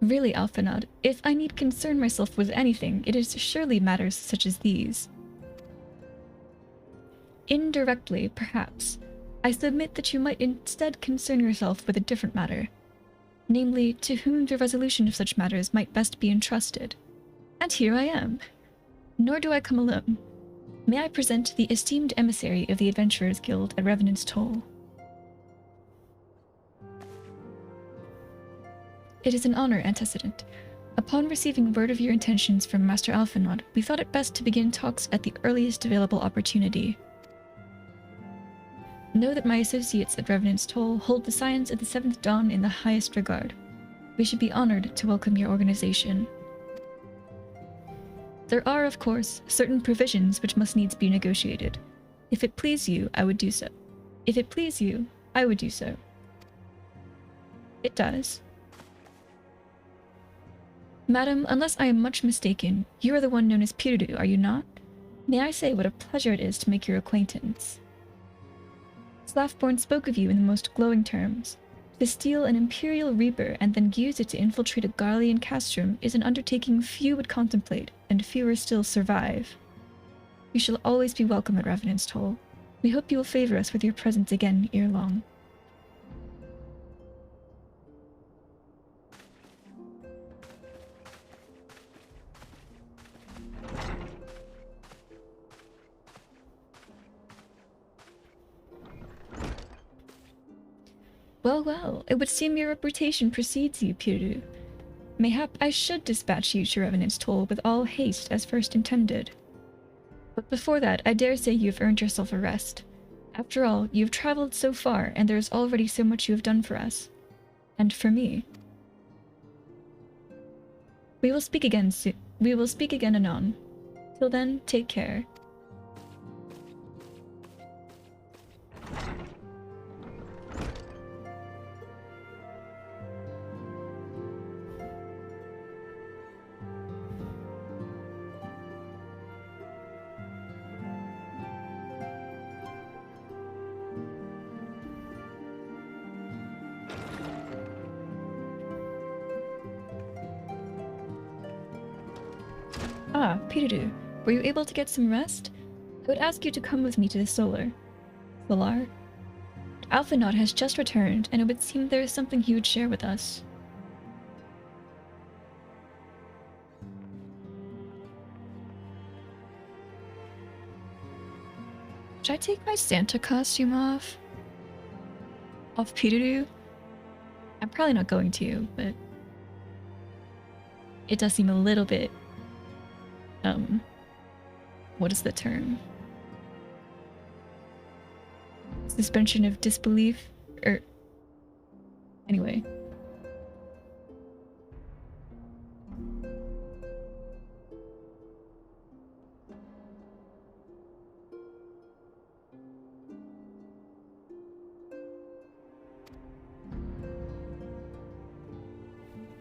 Really, Alphanod, if I need concern myself with anything, it is surely matters such as these. Indirectly, perhaps, I submit that you might instead concern yourself with a different matter, namely, to whom the resolution of such matters might best be entrusted. And here I am. Nor do I come alone. May I present the esteemed emissary of the Adventurers Guild at Revenant's Toll. It is an honor, Antecedent. Upon receiving word of your intentions from Master Alphanod, we thought it best to begin talks at the earliest available opportunity. Know that my associates at Revenant's Toll hold the Scions of the Seventh Dawn in the highest regard. We should be honored to welcome your organization. There are, of course, certain provisions which must needs be negotiated. If it please you, I would do so. If it please you, I would do so. It does. Madam, unless I am much mistaken, you are the one known as Pirudu, are you not? May I say what a pleasure it is to make your acquaintance? Slaffborn spoke of you in the most glowing terms. To steal an Imperial Reaper and then use it to infiltrate a Garlean castrum is an undertaking few would contemplate, and fewer still survive. You shall always be welcome at Revenant's Toll. We hope you will favor us with your presence again ere long. Well, well, it would seem your reputation precedes you, Piru. Mayhap I should dispatch you to Revenant's Toll with all haste as first intended. But before that, I dare say you have earned yourself a rest. After all, you have traveled so far, and there is already so much you have done for us. And for me. We will speak again soon. We will speak again anon. Till then, take care. Ah, Pirudu, were you able to get some rest? I would ask you to come with me to the Solar. Alphanod has just returned, and it would seem there is something he would share with us. Should I take my Santa costume off? Off Pirudu? I'm probably not going to, but it does seem a little bit what is the term? Suspension of disbelief? Anyway.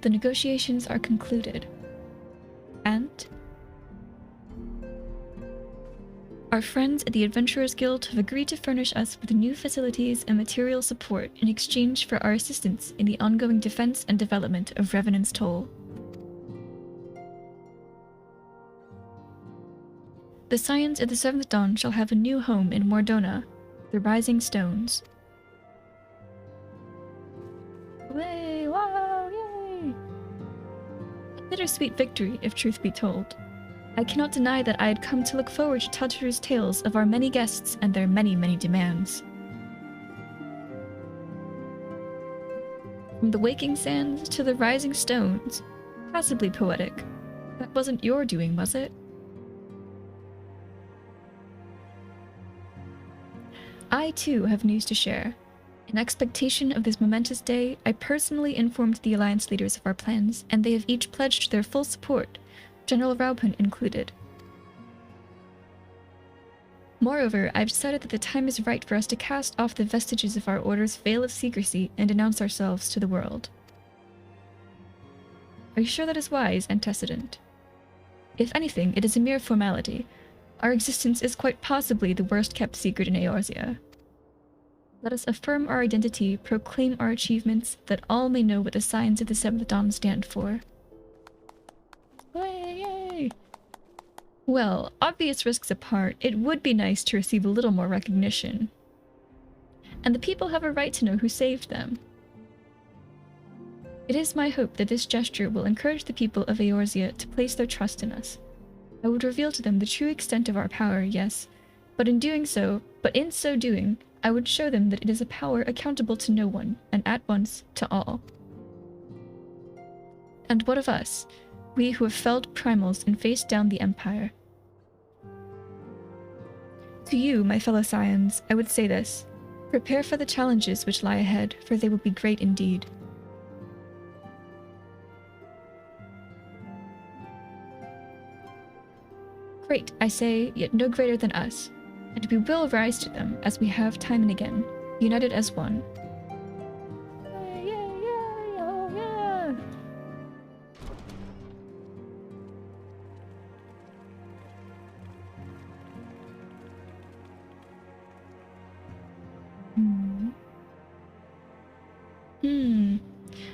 The negotiations are concluded. And our friends at the Adventurers Guild have agreed to furnish us with new facilities and material support in exchange for our assistance in the ongoing defense and development of Revenant's Toll. The Scions of the Seventh Dawn shall have a new home in Mordona, the Rising Stones. Way, wow, yay! A bittersweet victory, if truth be told. I cannot deny that I had come to look forward to Tatru's tales of our many guests and their many, many demands. From the waking sands to the rising stones. Passably poetic. That wasn't your doing, was it? I, too, have news to share. In expectation of this momentous day, I personally informed the Alliance leaders of our plans, and they have each pledged their full support, General Raupun included. Moreover, I've decided that the time is right for us to cast off the vestiges of our order's veil of secrecy and announce ourselves to the world. Are you sure that is wise, Antecedent? If anything, it is a mere formality. Our existence is quite possibly the worst-kept secret in Eorzea. Let us affirm our identity, proclaim our achievements, that all may know what the Scions of the Seventh Dawn stand for. Yay! Well, obvious risks apart, it would be nice to receive a little more recognition. And the people have a right to know who saved them. It is my hope that this gesture will encourage the people of Eorzea to place their trust in us. I would reveal to them the true extent of our power, yes, but in so doing, I would show them that it is a power accountable to no one, and at once to all. And what of us, we who have felled primals and faced down the Empire? To you, my fellow Scions, I would say this. Prepare for the challenges which lie ahead, for they will be great indeed. Great, I say, yet no greater than us. And we will rise to them, as we have time and again, united as one. Yeah, yeah, yeah, oh, yeah.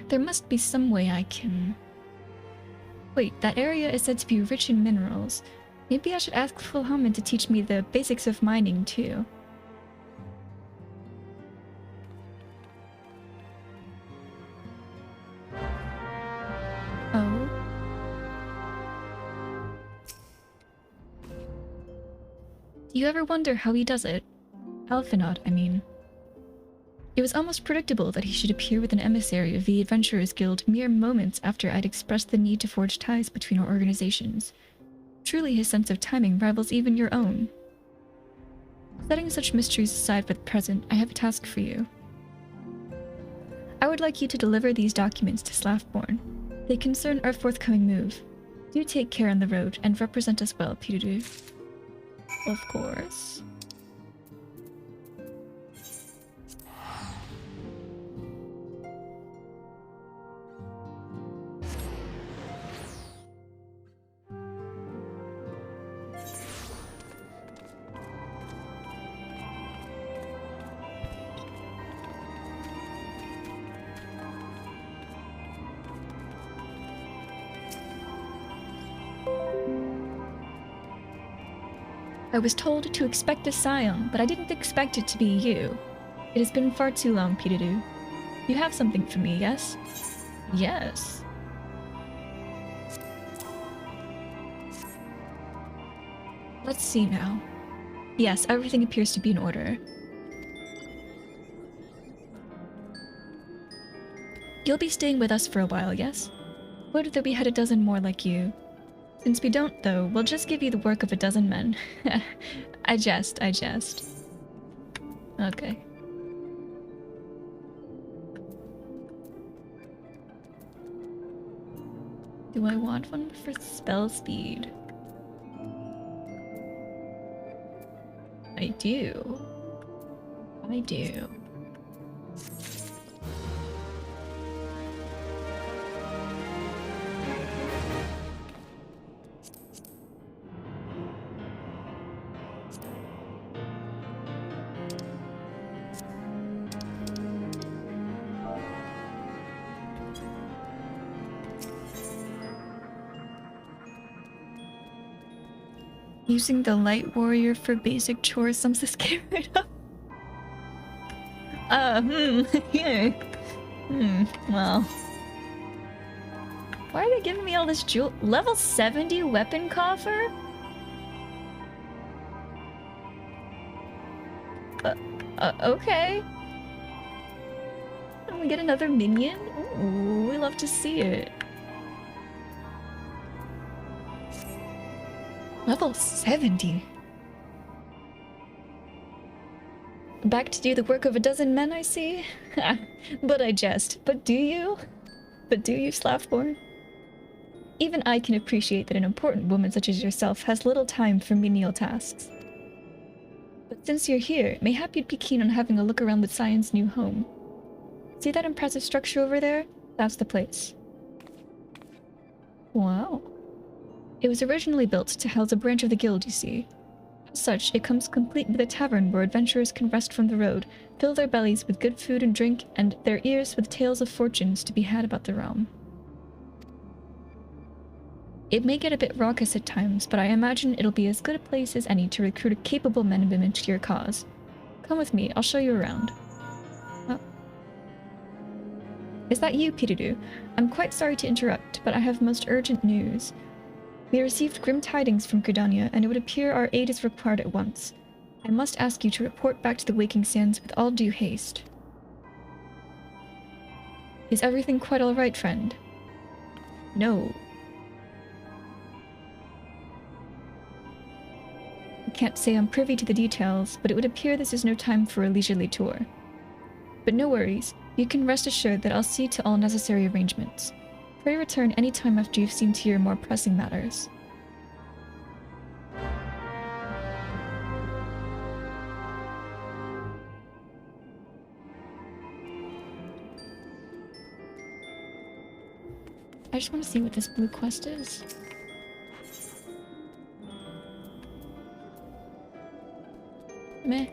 There must be some way I can... Wait, that area is said to be rich in minerals. Maybe I should ask Philhamen to teach me the basics of mining, too. Oh? Do you ever wonder how he does it? Alphinaud, I mean. It was almost predictable that he should appear with an emissary of the Adventurers Guild mere moments after I'd expressed the need to forge ties between our organizations. Truly his sense of timing rivals even your own. Setting such mysteries aside for the present, I have a task for you. I would like you to deliver these documents to Slaftborn. They concern our forthcoming move. Do take care on the road, and represent us well, Peter. Of course. I was told to expect a scion, but I didn't expect it to be you. It has been far too long, Peter. You have something for me, yes? Yes. Let's see now. Yes, everything appears to be in order. You'll be staying with us for a while, yes? Would that we had a dozen more like you. Since we don't, though, we'll just give you the work of a dozen men. I jest. Okay. Do I want one for spell speed? I do. Using the light warrior for basic chores, I'm so scared right now. Yeah. Well. Why are they giving me all this jewel? Level 70 weapon coffer? Okay. Can we get another minion? Ooh, we love to see it. Level 70. Back to do the work of a dozen men, I see. But I jest. But do you? But do you, Slaffborn? Even I can appreciate that an important woman such as yourself has little time for menial tasks. But since you're here, mayhap you'd be keen on having a look around the Scion's new home. See that impressive structure over there? That's the place. Wow. It was originally built to house a branch of the guild, you see. As such, it comes complete with a tavern where adventurers can rest from the road, fill their bellies with good food and drink, and their ears with tales of fortunes to be had about the realm. It may get a bit raucous at times, but I imagine it'll be as good a place as any to recruit capable men and women to your cause. Come with me, I'll show you around. Oh. Is that you, Pidudu? I'm quite sorry to interrupt, but I have most urgent news. We received grim tidings from Gridania, and it would appear our aid is required at once. I must ask you to report back to the Waking Sands with all due haste. Is everything quite all right, friend? No. I can't say I'm privy to the details, but it would appear this is no time for a leisurely tour. But no worries, you can rest assured that I'll see to all necessary arrangements. Pray return any time after you've seen to your more pressing matters. I just want to see what this blue quest is. Meh.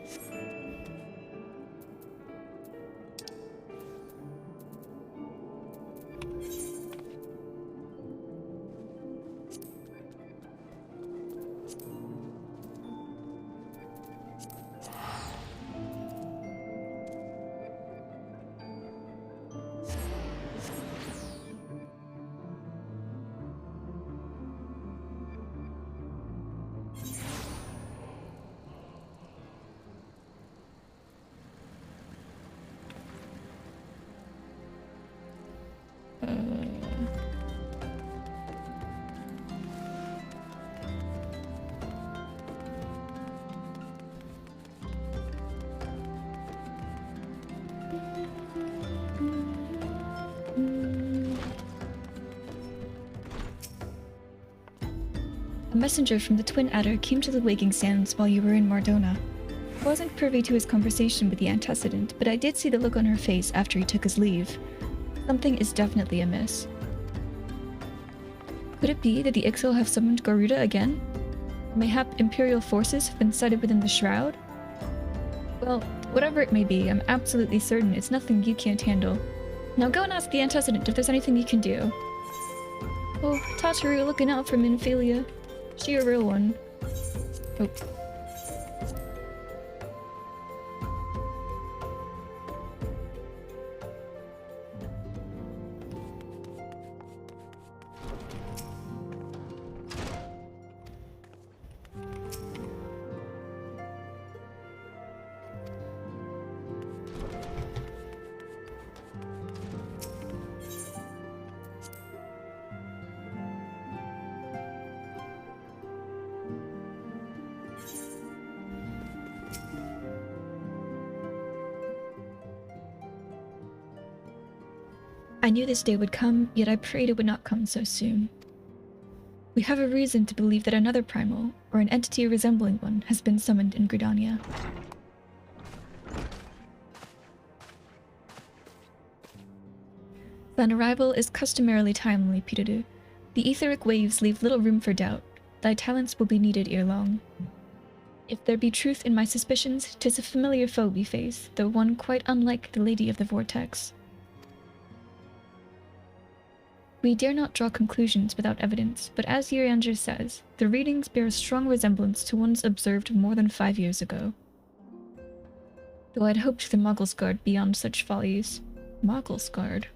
A messenger from the Twin Adder came to the Waking Sands while you were in Mardona. I wasn't privy to his conversation with the antecedent, but I did see the look on her face after he took his leave. Something is definitely amiss. Could it be that the Ixal have summoned Garuda again? Mayhap Imperial forces have been sighted within the Shroud? Well, whatever it may be, I'm absolutely certain it's nothing you can't handle. Now go and ask the antecedent if there's anything you can do. Oh, Tataru looking out for Minphilia. She a real one. Oh. I knew this day would come, yet I prayed it would not come so soon. We have a reason to believe that another primal, or an entity resembling one, has been summoned in Gridania. An arrival is customarily timely, Pidudu. The etheric waves leave little room for doubt. Thy talents will be needed ere long. If there be truth in my suspicions, 'tis a familiar foe we face, though one quite unlike the Lady of the Vortex. We dare not draw conclusions without evidence, but as Urianger says, the readings bear a strong resemblance to ones observed more than 5 years ago. Though I'd hoped the Muggles Guard beyond such follies. Muggles Guard?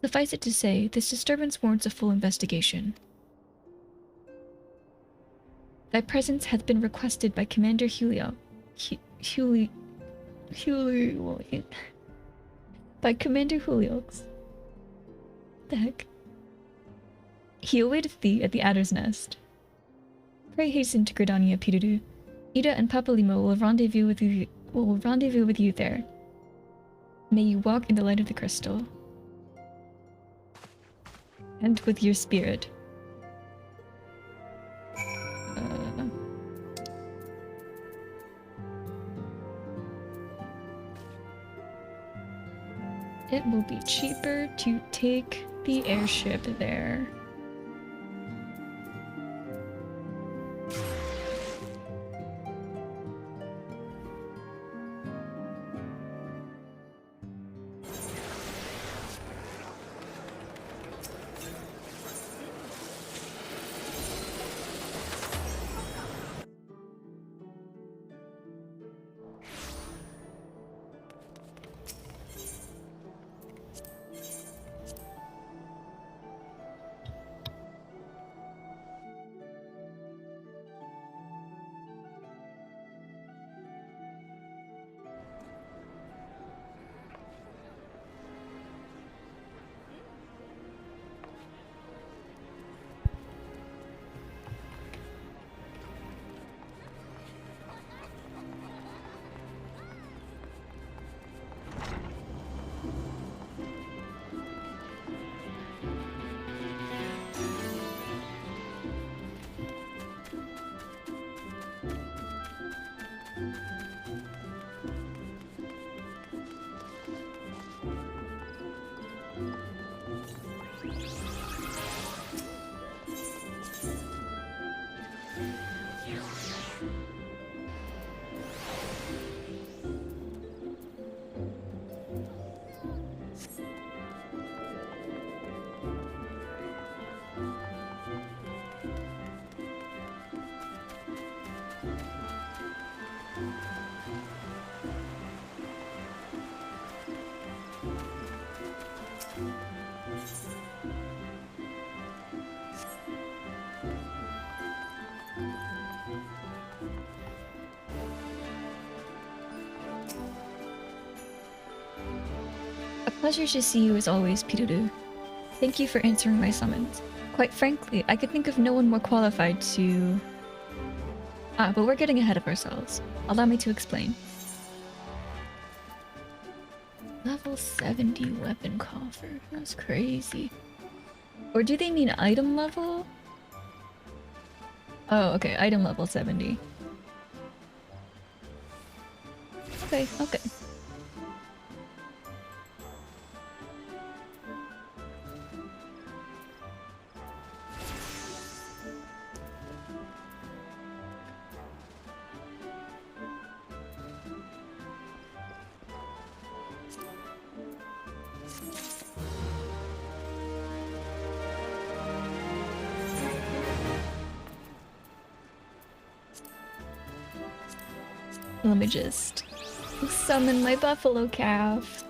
Suffice it to say, this disturbance warrants a full investigation. Thy presence hath been requested by Commander by Commander Juliox. The heck? He awaiteth thee at the Adder's Nest. Pray hasten to Gridania, Pidudu. Ida and Papalimo will rendezvous with you there. May you walk in the light of the crystal. And with your spirit. It will be cheaper to take the airship there. Pleasure to see you as always, Pidudu. Thank you for answering my summons. Quite frankly, I could think of no one more qualified to... but we're getting ahead of ourselves. Allow me to explain. Level 70 weapon coffer. That's crazy. Or do they mean item level? Oh, okay, item level 70. Okay, okay. Let me just summon my buffalo calf.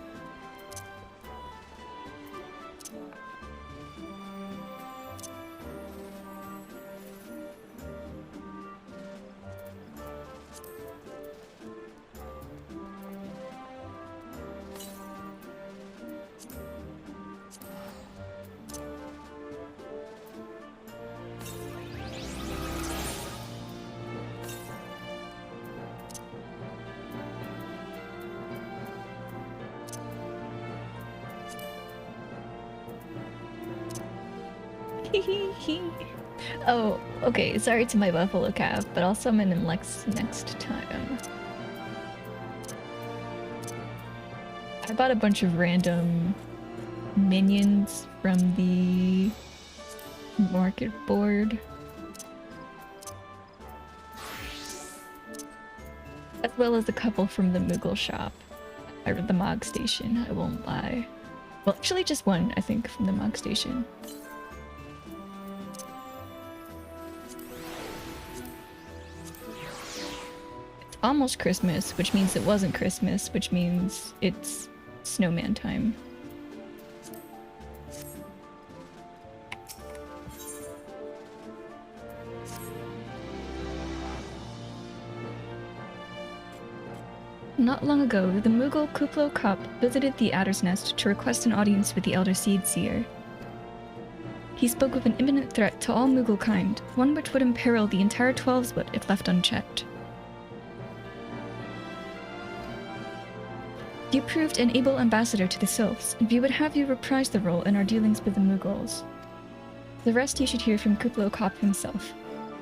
Oh, okay, sorry to my buffalo calf, but I'll summon him next time. I bought a bunch of random minions from the market board. As well as a couple from the Moogle shop. Or the Mog station, I won't lie. Well, actually just one, I think, from the Mog Station. It's almost Christmas, which means it wasn't Christmas, which means it's snowman time. Not long ago, the Moogle Kuplo Kop visited the Adder's Nest to request an audience with the Elder Seed Seer. He spoke of an imminent threat to all Moogle kind, one which would imperil the entire 12-split if left unchecked. You proved an able ambassador to the Sylphs, and we would have you reprise the role in our dealings with the Moogles. The rest you should hear from Kuplo Kop himself.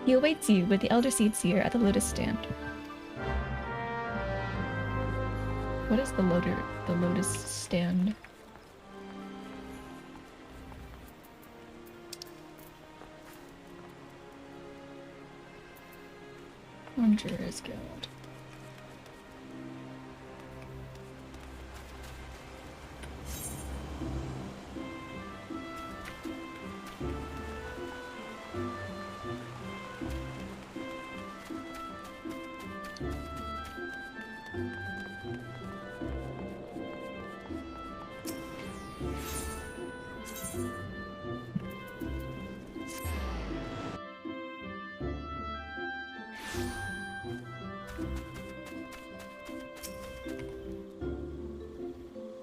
He awaits you with the Elder Seed Seer at the Lotus Stand. What is the Lotus Stand? Conjurer's Guild.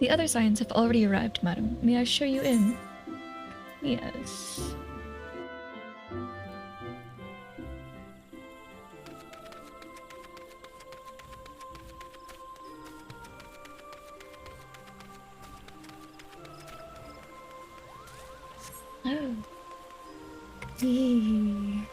The other Scions have already arrived, madam. May I show you in? Yes. Oh. Eee.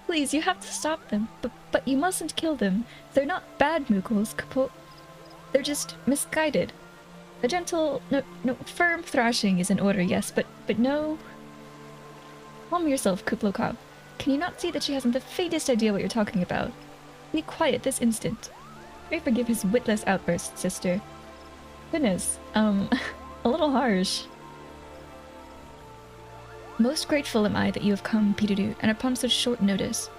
Please, you have to stop them, but you mustn't kill them. They're not bad Moogles, they're just misguided. A gentle, no, firm thrashing is in order, yes, but no. Calm yourself, Kuplo Kop. Can you not see that she hasn't the faintest idea what you're talking about? Be quiet this instant. Pray forgive his witless outburst, sister. Goodness, a little harsh. Most grateful am I that you have come, Pidudu, and upon such short notice.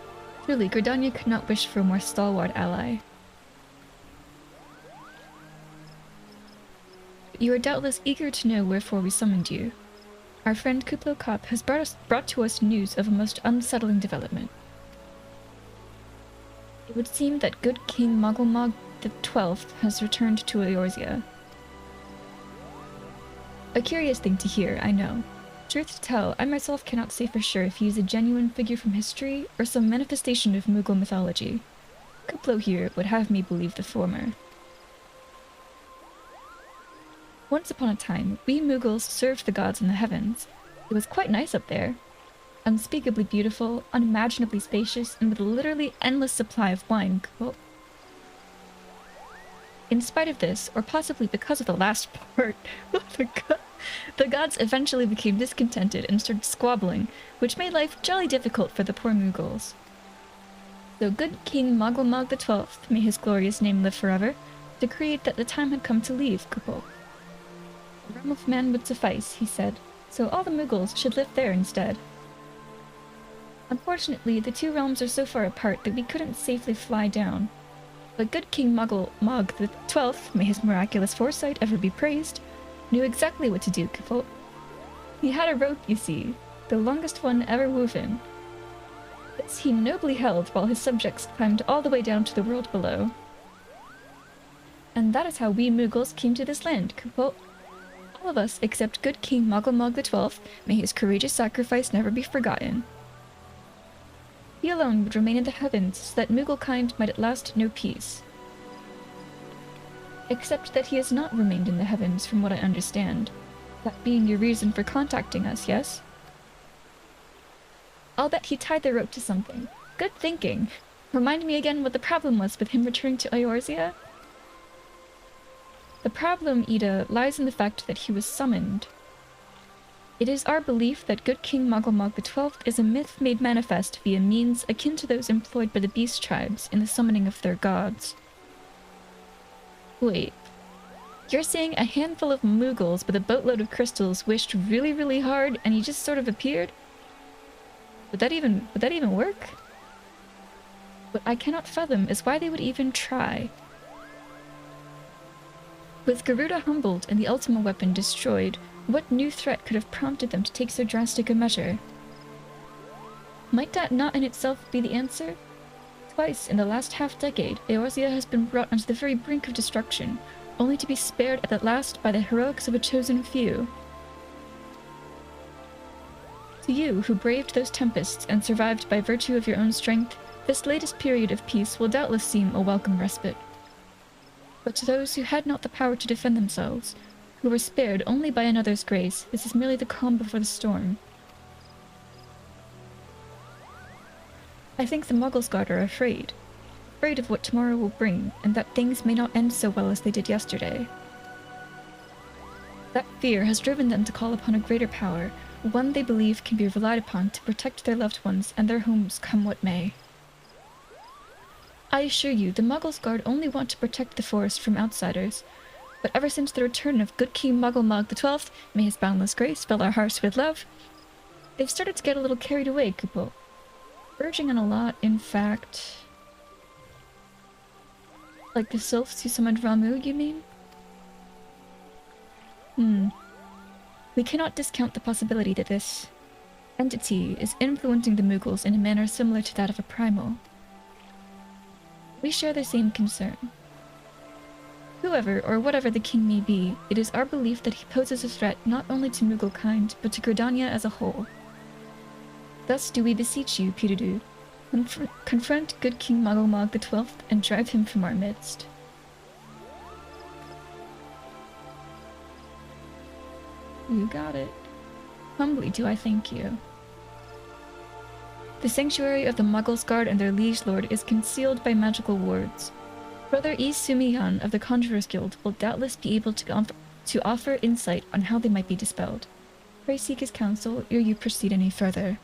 Truly, Gridania could not wish for a more stalwart ally. You are doubtless eager to know wherefore we summoned you. Our friend Kuplo Kop has brought to us news of a most unsettling development. It would seem that good King Mogglmog the 12th has returned to Eorzea. A curious thing to hear, I know. Truth to tell, I myself cannot say for sure if he is a genuine figure from history or some manifestation of Moogle mythology. Kuplo here would have me believe the former. Once upon a time, we Moogles served the gods in the heavens. It was quite nice up there. Unspeakably beautiful, unimaginably spacious, and with a literally endless supply of wine. In spite of this, or possibly because of the last part, the gods eventually became discontented and started squabbling, which made life jolly difficult for the poor Moogles. So good King Mogglmog the 12th, may his glorious name live forever, decreed that the time had come to leave Kuplo. The realm of man would suffice, he said, so all the Moogles should live there instead. Unfortunately, the two realms are so far apart that we couldn't safely fly down. But good King Mogglmog the 12th, may his miraculous foresight ever be praised, knew exactly what to do, Kuplo. He had a rope, you see, the longest one ever woven. This he nobly held while his subjects climbed all the way down to the world below. And that is how we Moogles came to this land, Kuplo. All of us except good King Mogglmog the 12th, may his courageous sacrifice never be forgotten. He alone would remain in the heavens so that Moogle kind might at last know peace. Except that he has not remained in the heavens from what I understand. That being your reason for contacting us, yes? I'll bet he tied the rope to something. Good thinking. Remind me again what the problem was with him returning to Eorzea? The problem, Ida, lies in the fact that he was summoned. It is our belief that good King Mogglemog XII is a myth made manifest via means akin to those employed by the beast tribes in the summoning of their gods. Wait. You're saying a handful of Moogles with a boatload of crystals wished really, really hard and he just sort of appeared? Would that even work? What I cannot fathom is why they would even try. With Garuda humbled and the Ultima weapon destroyed, what new threat could have prompted them to take so drastic a measure? Might that not in itself be the answer? Twice in the last half-decade, Eorzea has been brought onto the very brink of destruction, only to be spared at the last by the heroics of a chosen few. To you, who braved those tempests and survived by virtue of your own strength, this latest period of peace will doubtless seem a welcome respite. But to those who had not the power to defend themselves, who were spared only by another's grace, this is merely the calm before the storm. I think the Mogglesguard are afraid of what tomorrow will bring, and that things may not end so well as they did yesterday. That fear has driven them to call upon a greater power, one they believe can be relied upon to protect their loved ones and their homes come what may. I assure you, the Mogglesguard only want to protect the forest from outsiders, but ever since the return of good King Mogglemog XII, may his boundless grace fill our hearts with love, they've started to get a little carried away, Kupo. Verging on a lot, in fact. Like the sylphs who summoned Ramu, you mean? We cannot discount the possibility that this entity is influencing the Moogles in a manner similar to that of a primal. We share the same concern. Whoever or whatever the king may be, it is our belief that he poses a threat not only to Mooglekind, but to Gridania as a whole. Thus do we beseech you, Pirudu, confront good King Mogglemog XII and drive him from our midst. You got it. Humbly do I thank you. The sanctuary of the Mogglesguard and their liege lord is concealed by magical wards. Brother E. Sumiyan of the Conjurers Guild will doubtless be able to offer insight on how they might be dispelled. Pray seek his counsel ere you proceed any further.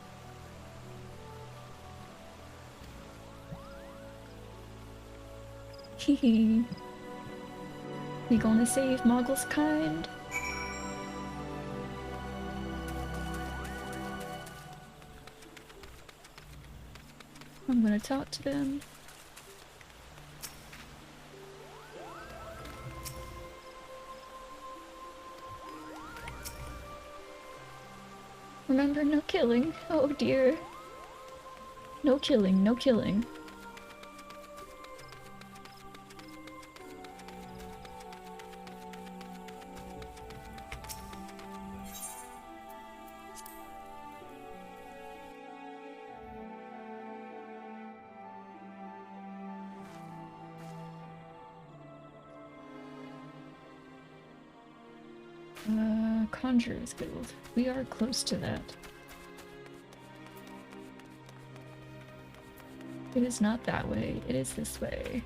Hehe. We gonna save Moggle's kind? I'm gonna talk to them. Remember, no killing. Oh dear. No killing, no killing. Conjurers Guild. We are close to that. It is not that way. It is this way.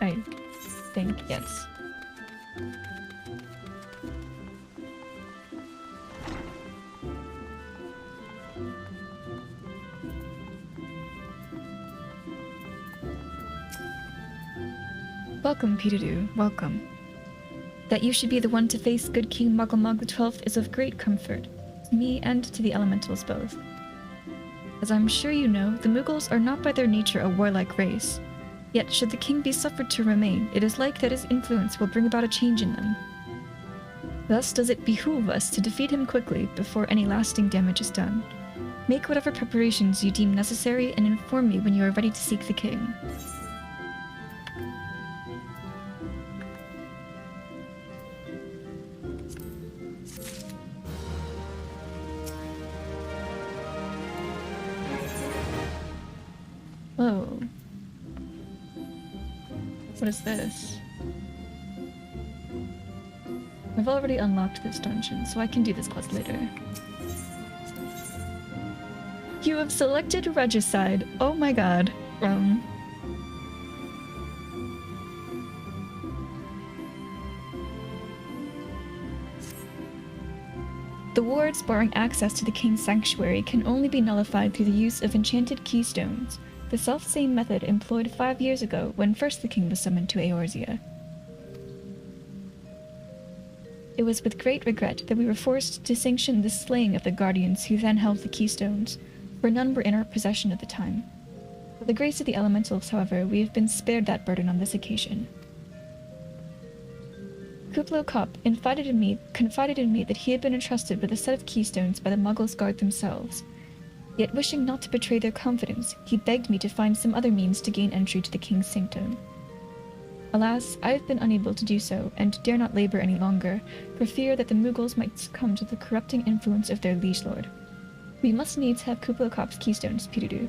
I think, yes. Welcome, Pirudu, welcome. That you should be the one to face good King Mogglemog XII is of great comfort, to me and to the elementals both. As I'm sure you know, the Moogles are not by their nature a warlike race. Yet should the king be suffered to remain, it is like that his influence will bring about a change in them. Thus does it behoove us to defeat him quickly before any lasting damage is done. Make whatever preparations you deem necessary and inform me when you are ready to seek the king. Whoa. What is this? I've already unlocked this dungeon, so I can do this quest later. You have selected Regicide. Oh my god. throne. The wards barring access to the king's sanctuary can only be nullified through the use of enchanted keystones, the self-same method employed 5 years ago when first the king was summoned to Eorzea. It was with great regret that we were forced to sanction the slaying of the guardians who then held the keystones, for none were in our possession at the time. By the grace of the elementals, however, we have been spared that burden on this occasion. Kuplo Kop confided in me that he had been entrusted with a set of keystones by the Muggles Guard themselves. Yet wishing not to betray their confidence, he begged me to find some other means to gain entry to the king's sanctum. Alas, I have been unable to do so, and dare not labor any longer, for fear that the Muggles might succumb to the corrupting influence of their liege lord. We must needs have Kuplo Kop's keystones, Pirudu.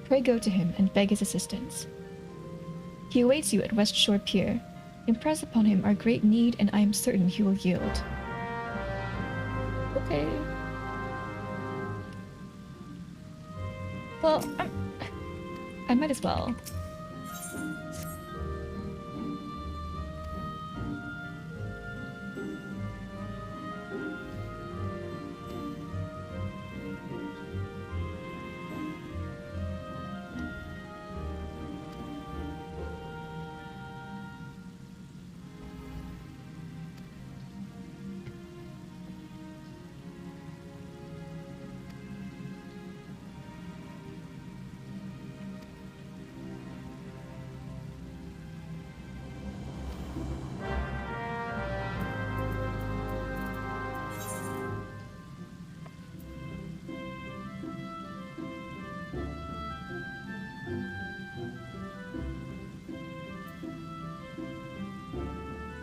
Pray go to him and beg his assistance. He awaits you at West Shore Pier. Impress upon him our great need, and I am certain he will yield. Okay. Well, I might as well.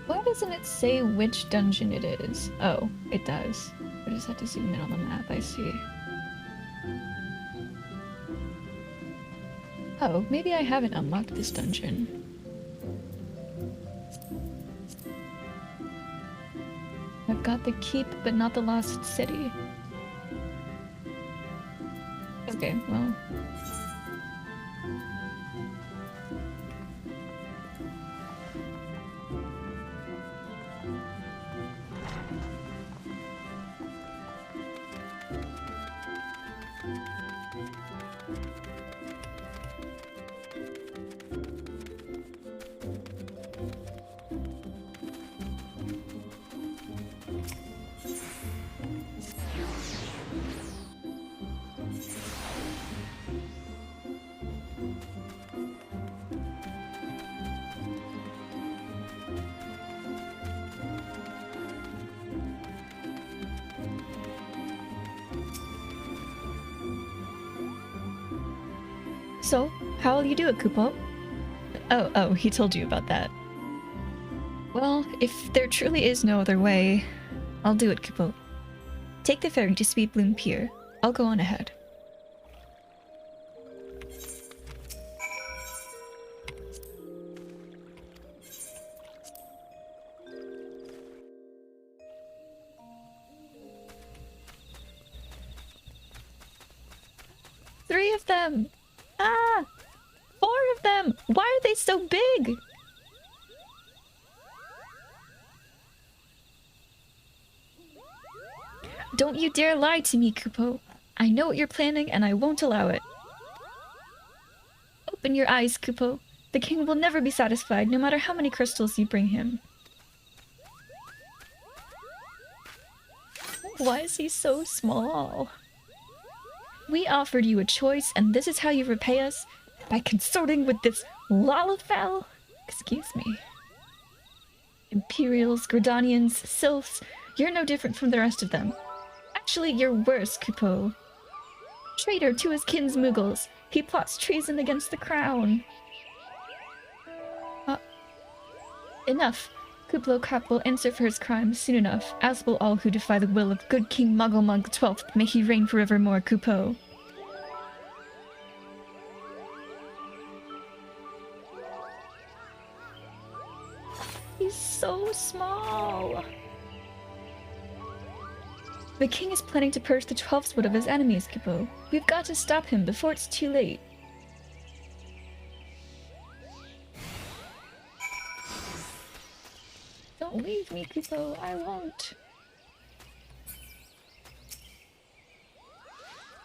Why doesn't it say which dungeon it is? Oh, it does. I just have to zoom in on the map, I see. Oh, maybe I haven't unlocked this dungeon. I've got the keep, but not the lost city. Okay, well... So, how will you do it, Kupo? Oh, he told you about that. Well, if there truly is no other way, I'll do it, Kupo. Take the ferry to Sweet Bloom Pier. I'll go on ahead. Three of them! Ah! 4 of them! Why are they so big? Don't you dare lie to me, Kupo. I know what you're planning, and I won't allow it. Open your eyes, Kupo. The king will never be satisfied, no matter how many crystals you bring him. Why is he so small? We offered you a choice, and this is how you repay us? By consorting with this Lalafell? Excuse me. Imperials, Gridanians, Sylphs, you're no different from the rest of them. Actually, you're worse, Kupo. Traitor to his kin's Muggles. He plots treason against the crown. Enough. Kuplo Kop will answer for his crimes soon enough, as will all who defy the will of good King Mugglemug XII. May he reign forevermore, Kupo. He's so small. The king is planning to purge the 12th Wood of his enemies, Kupo. We've got to stop him before it's too late. Leave me, Kupo. I won't.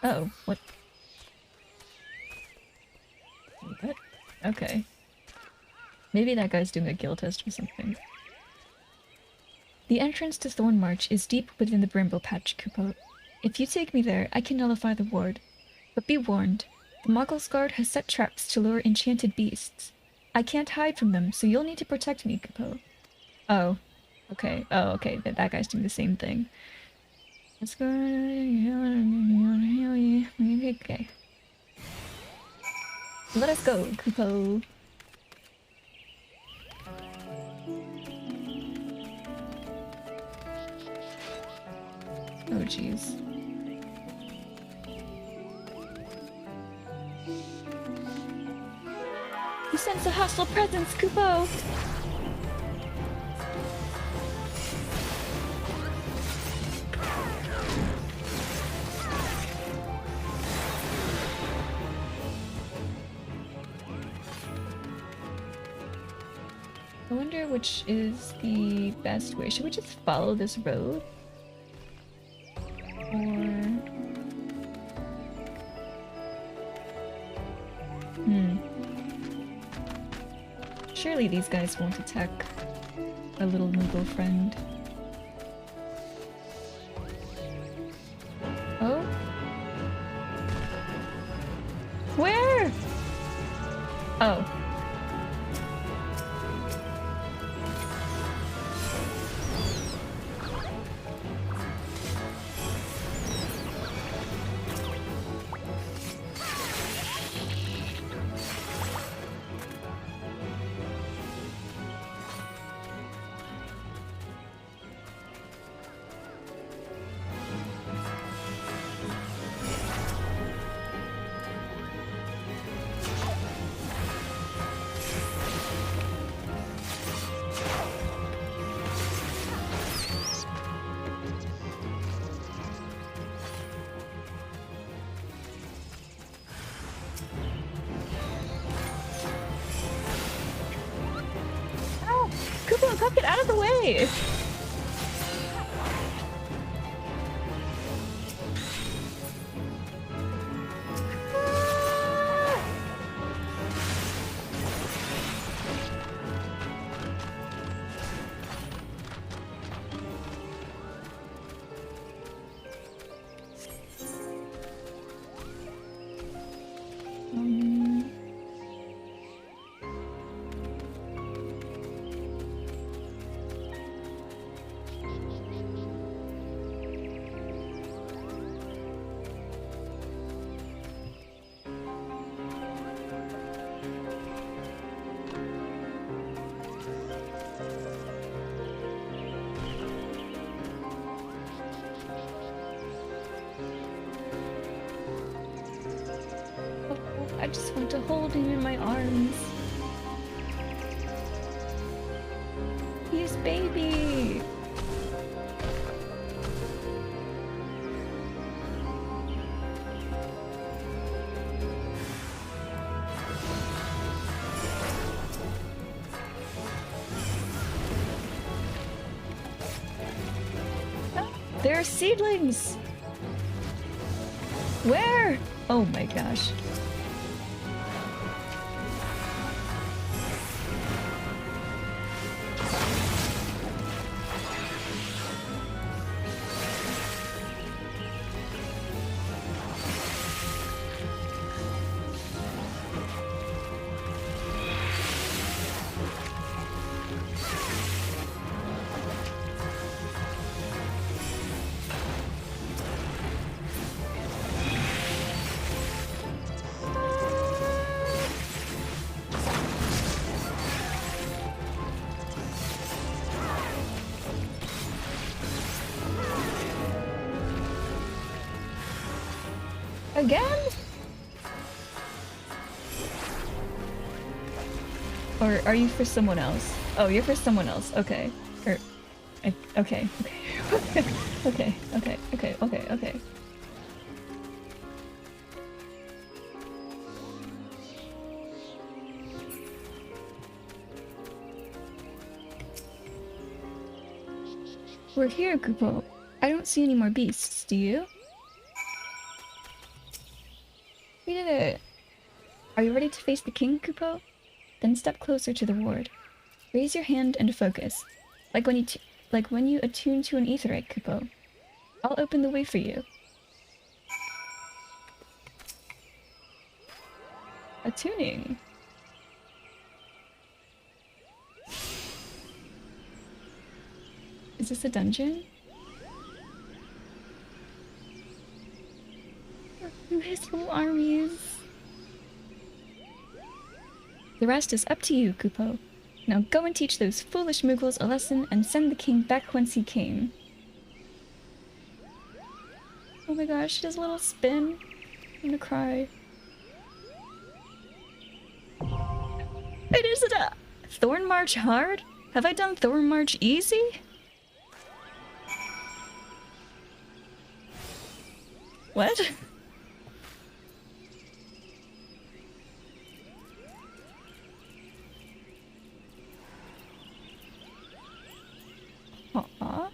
Oh, what? What? Okay. Maybe that guy's doing a guild test or something. The entrance to Thorn March is deep within the Brimble Patch, Kupo. If you take me there, I can nullify the ward. But be warned, the Muggle's Guard has set traps to lure enchanted beasts. I can't hide from them, so you'll need to protect me, Kupo. Oh. Okay. Oh, okay. That guy's doing the same thing. Let's go. Okay. Let us go, Kupo. Oh, jeez. You sense a hostile presence, Kupo! I wonder which is the best way. Should we just follow this road? Or... Surely these guys won't attack our little Moogle friend. Oh? Where? Oh. Kupo, get out of the way! I just want to hold him in my arms. He's baby. There are seedlings. Where? Oh my gosh. Again? Or are you for someone else? Oh, you're for someone else. Okay. Okay. Okay. We're here, Kupo. I don't see any more beasts, do you? We did it! Are you ready to face the king, Kupo? Then step closer to the ward. Raise your hand and focus. Like when you attune to an aetheryte, Kupo. I'll open the way for you. Attuning. Is this a dungeon? His little armies. The rest is up to you, Kupo. Now go and teach those foolish Mughals a lesson and send the king back whence he came. Oh my gosh, she does a little spin. I'm gonna cry. Wait, is it a Thorn March hard? Have I done Thorn March easy? What? Aw.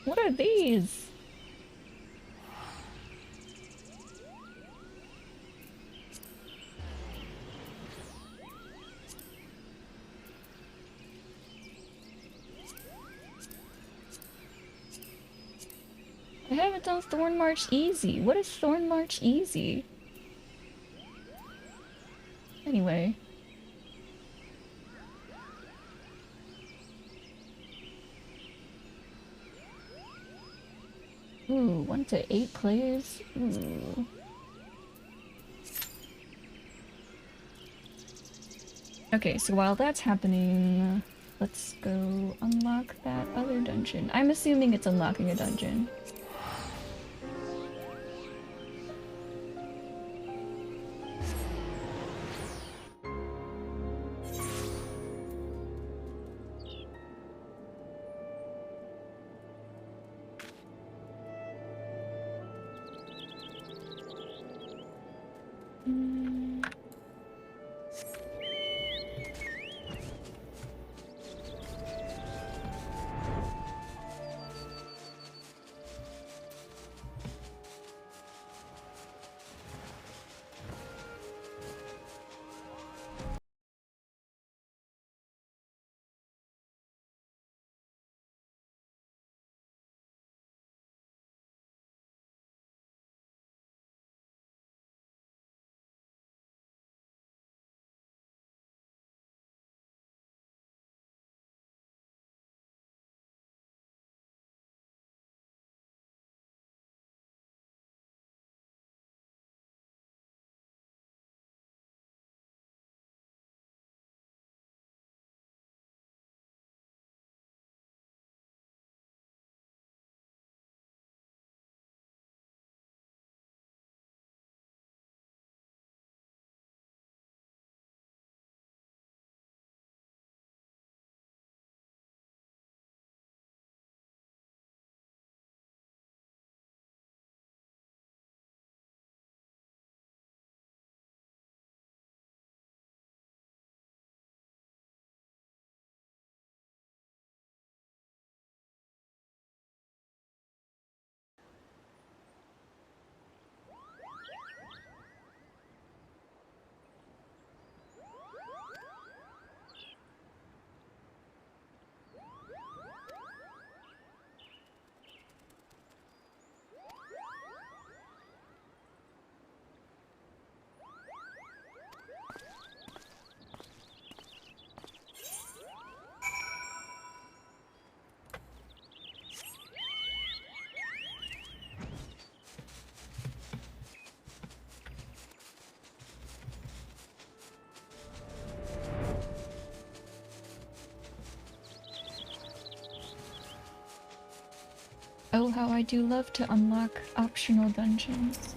What are these? I haven't done Thorn March easy. What is Thorn March easy? Anyway. Ooh, 1 to 8 players? Ooh. Okay, so while that's happening, let's go unlock that other dungeon. I'm assuming it's unlocking a dungeon. Oh, how I do love to unlock optional dungeons.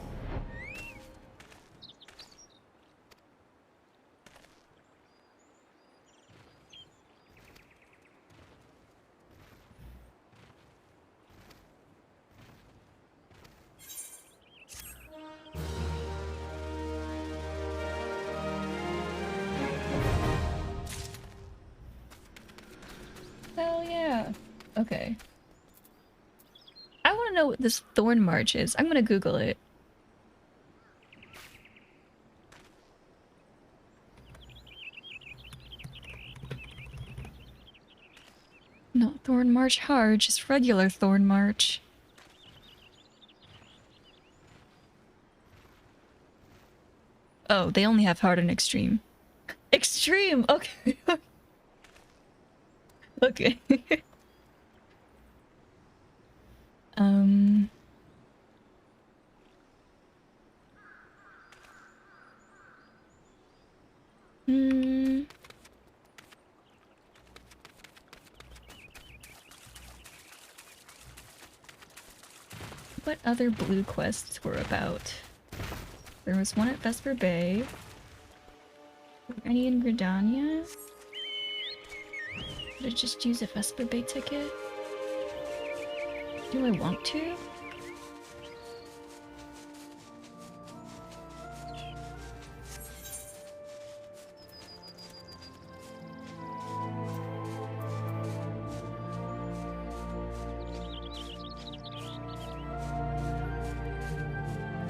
know what this thorn march is. I'm gonna Google it. Not Thorn March hard, just regular Thorn March. Oh, they only have hard and extreme. Extreme! Okay. Okay. um... Hmm... What other blue quests were about? There was one at Vesper Bay. Any in Gridania? Did I just use a Vesper Bay ticket? Do I want to?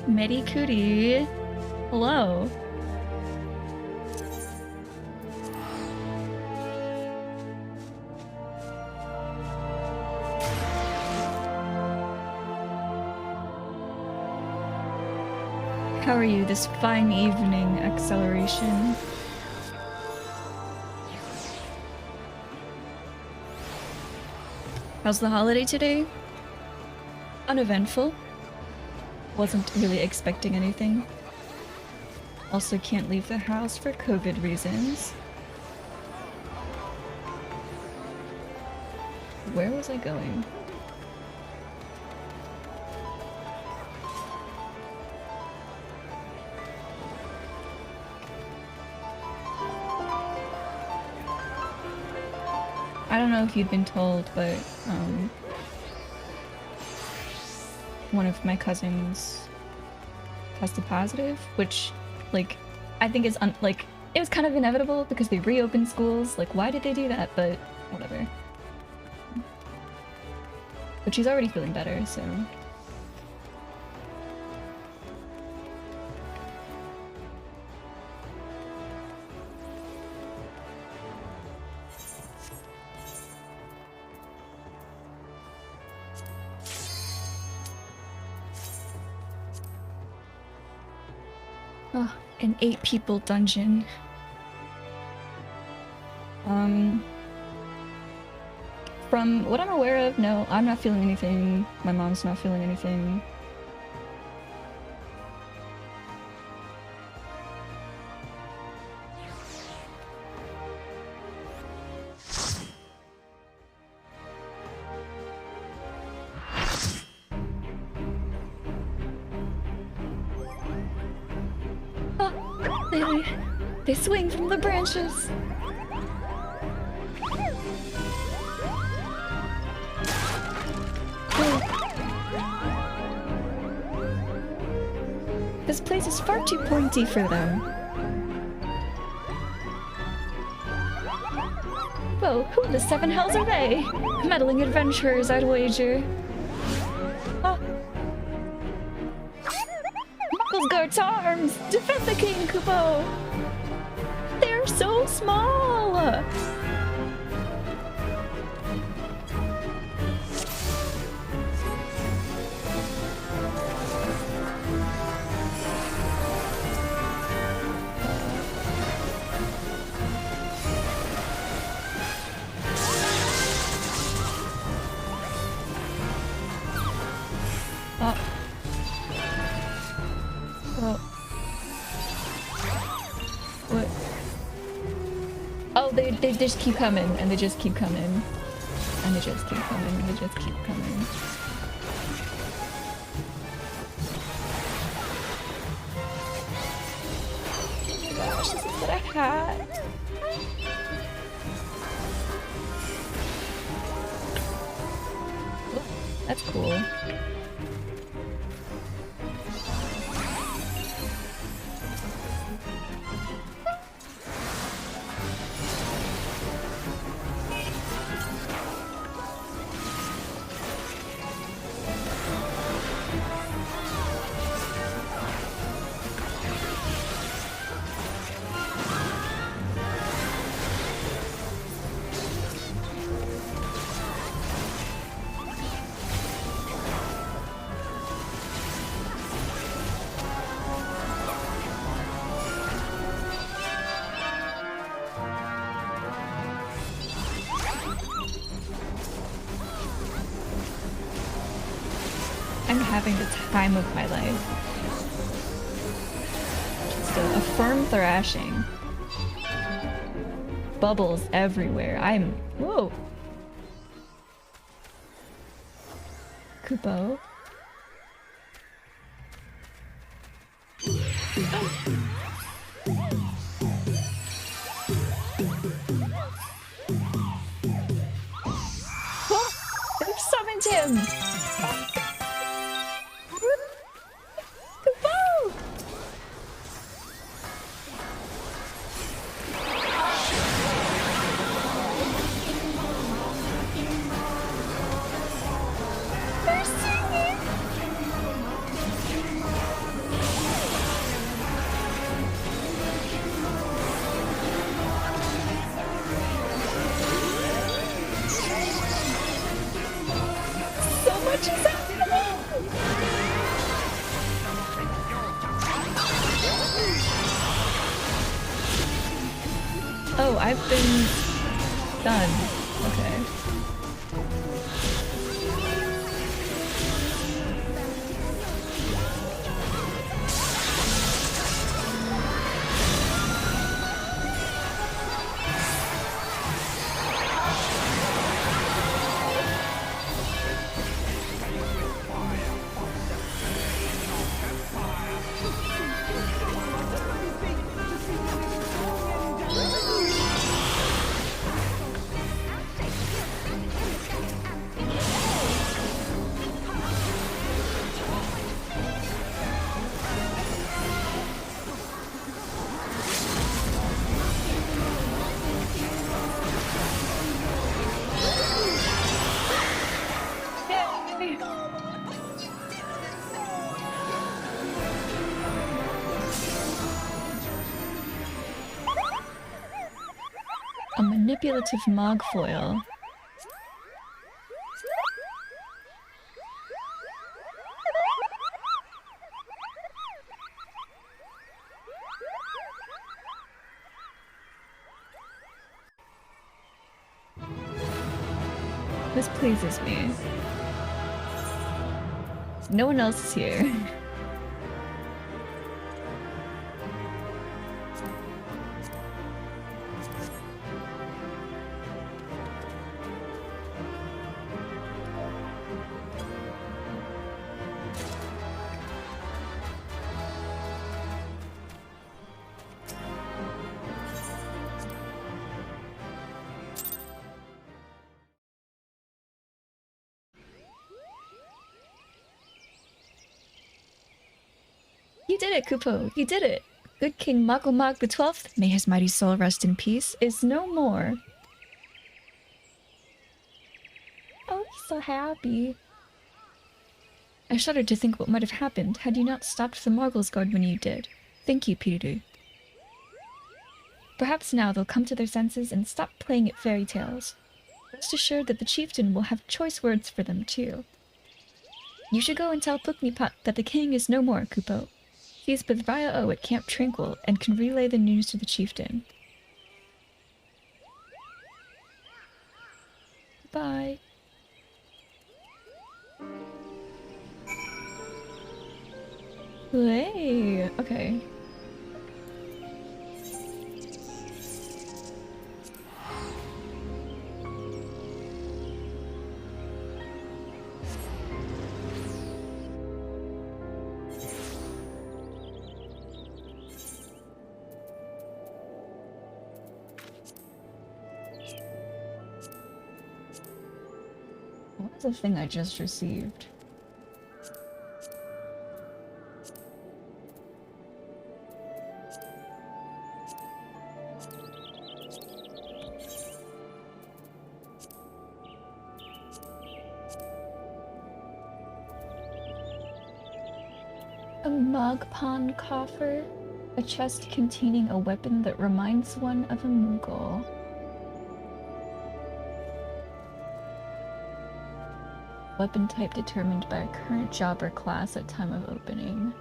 Medicudi. Hello. How are you this fine evening, Acceleration? How's the holiday today? Uneventful. Wasn't really expecting anything. Also can't leave the house for COVID reasons. Where was I going? I don't know if you've been told, but one of my cousins tested positive, which, like, I think is like, it was kind of inevitable because they reopened schools. Like, why did they do that? But whatever. But she's already feeling better, so. Oh, an 8-people dungeon. From what I'm aware of, no, I'm not feeling anything. My mom's not feeling anything. Oh, they swing from the branches. This place is far too pointy for them. Whoa, who the seven hells are they? Meddling adventurers, I'd wager. Oh. Guards arms! Defend the king, Kupo! They're so small! What? Oh, they just keep coming, and they just keep coming. And they just keep coming, and they just keep coming. Oh my gosh, this is what I had. Oh, that's cool. having the time of my life. Just a firm thrashing. Bubbles everywhere. Whoa! Kupo. Oh, they've summoned him! Kupo! They're singing! So much is happening! Oh, I've been done. Okay. Yay! A manipulative mogfoil. This pleases me. No one else is here. You did it, Kupo! You did it! Good King Magomag the 12th, may his mighty soul rest in peace, is no more. Oh, he's so happy. I shuddered to think what might have happened had you not stopped the Morgul's guard when you did. Thank you, Piru. Perhaps now they'll come to their senses and stop playing at fairy tales. Rest assured that the chieftain will have choice words for them, too. You should go and tell Puknipat that the king is no more, Kupo. He is with Raya-O at Camp Tranquil and can relay the news to the chieftain. Bye. Hey, okay. What was the thing I just received? A Mogpon coffer? A chest containing a weapon that reminds one of a Moogle. Weapon type determined by a current job or class at time of opening.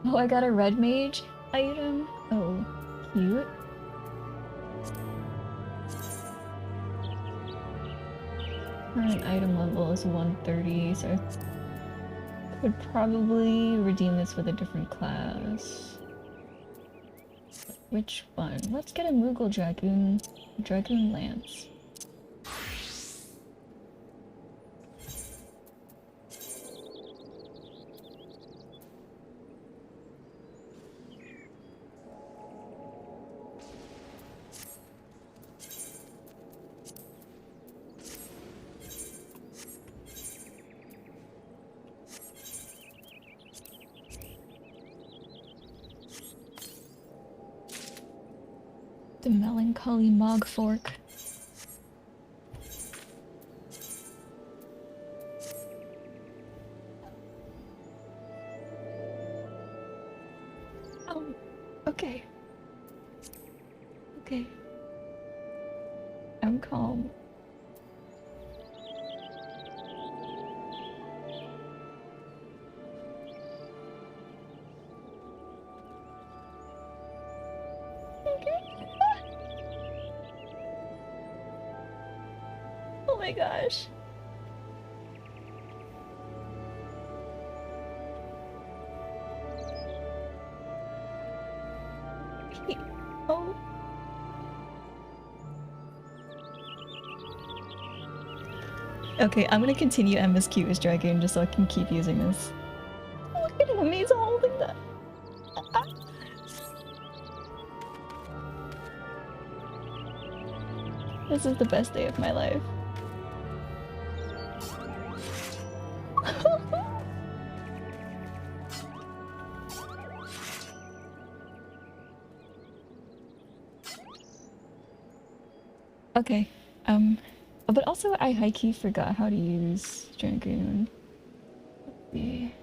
Oh, I got a red mage item? Oh, cute. Current item level is 130, so I could probably redeem this with a different class. Which one? Let's get a Moogle Dragoon Lance. The Melancholy Mogfork. Oh, okay. Okay. I'm calm. Oh my gosh. Oh. Okay, I'm gonna continue MSQ as Dragoon just so I can keep using this. Look at him, he's holding that. This is the best day of my life. Okay, but also I high-key forgot how to use Dragoon. Let's see.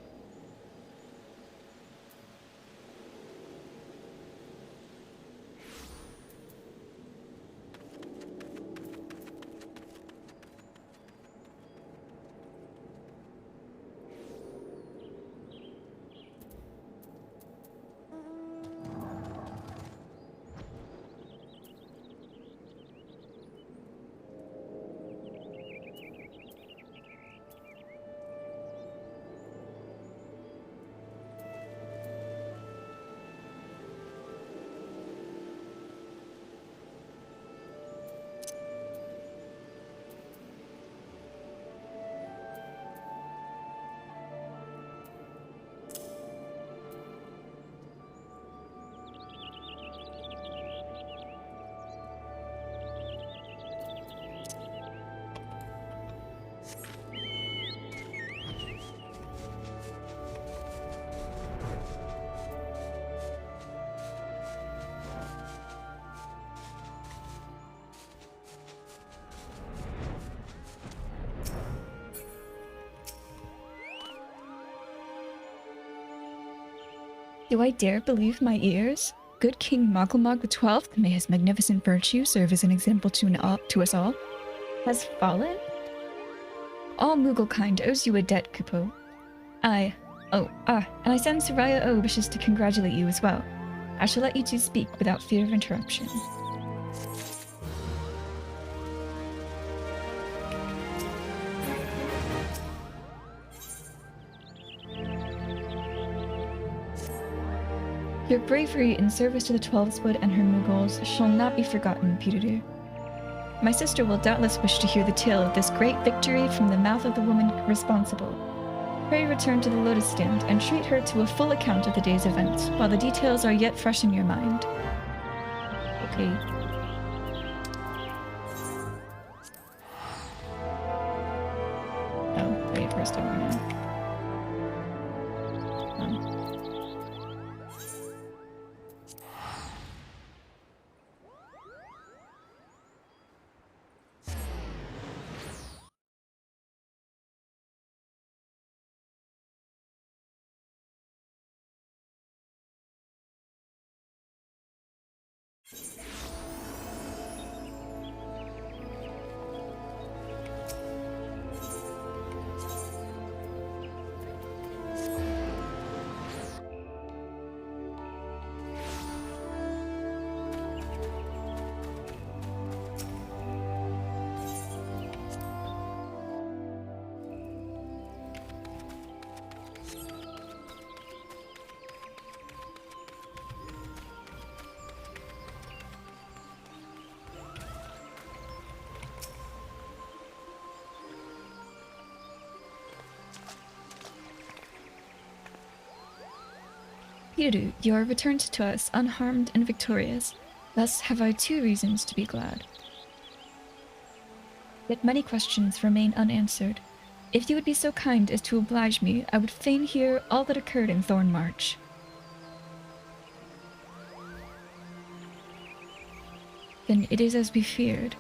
Do I dare believe my ears? Good King Moglemog the 12th, may his magnificent virtue serve as an example to us all, has fallen? All Moogle kind owes you a debt, Kupo. And I send Soraya O wishes to congratulate you as well. I shall let you two speak without fear of interruption. Your bravery in service to the Twelveswood and her Moogles shall not be forgotten, Peter. My sister will doubtless wish to hear the tale of this great victory from the mouth of the woman responsible. Pray return to the Lotus Stand and treat her to a full account of the day's events, while the details are yet fresh in your mind. Okay. Oh, wait, first over now. Hiru, you are returned to us unharmed and victorious. Thus have I 2 reasons to be glad. Yet many questions remain unanswered. If you would be so kind as to oblige me, I would fain hear all that occurred in Thorn March. Then it is as we feared.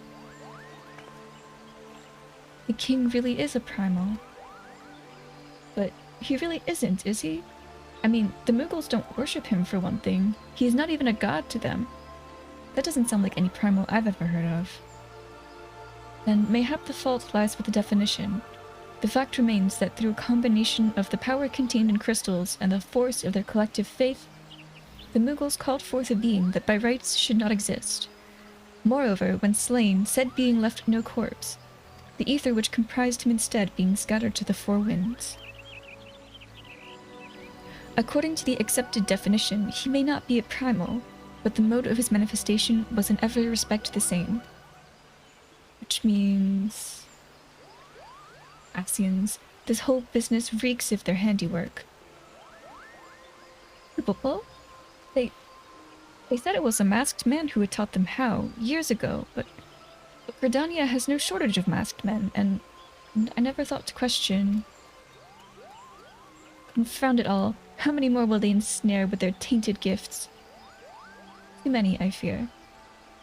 The king really is a primal. But he really isn't, is he? I mean, the Mughals don't worship him for one thing. He is not even a god to them. That doesn't sound like any primal I've ever heard of. Then mayhap the fault lies with the definition. The fact remains that through a combination of the power contained in crystals and the force of their collective faith, the Mughals called forth a being that by rights should not exist. Moreover, when slain, said being left no corpse, the ether which comprised him instead being scattered to the 4 winds. According to the accepted definition, he may not be a primal, but the mode of his manifestation was in every respect the same. Which means... Asians, this whole business reeks of their handiwork. Popo? They said it was a masked man who had taught them how, years ago, but Gridania has no shortage of masked men, and I never thought to question... Confound it all, how many more will they ensnare with their tainted gifts? Too many, I fear.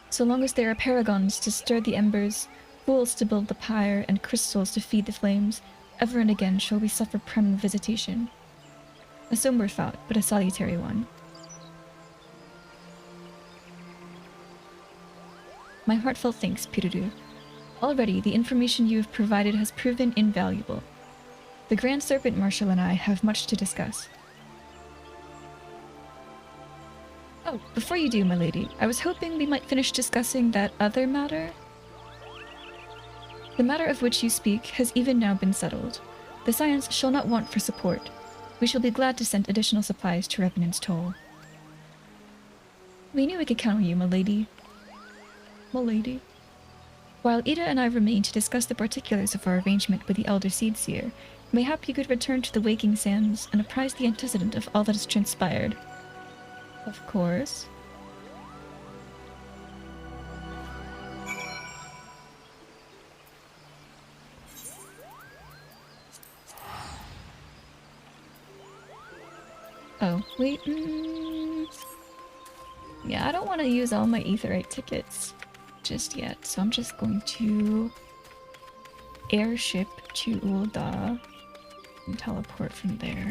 So long as there are paragons to stir the embers, fools to build the pyre, and crystals to feed the flames, ever and again shall we suffer primal visitation. A somber thought, but a salutary one. My heartfelt thanks, Piruru. Already, the information you have provided has proven invaluable. The Grand Serpent Marshal and I have much to discuss. Oh, before you do, my lady, I was hoping we might finish discussing that other matter. The matter of which you speak has even now been settled. The Scions shall not want for support. We shall be glad to send additional supplies to Revenant's Toll. We knew we could count on you, my lady. My lady. While Ida and I remain to discuss the particulars of our arrangement with the Elder Seedseer, mayhap you could return to the Waking Sands and apprise the antecedent of all that has transpired. Of course. Oh, wait. Yeah, I don't want to use all my Aetheryte tickets just yet, so I'm just going to airship to Ul'dah and teleport from there.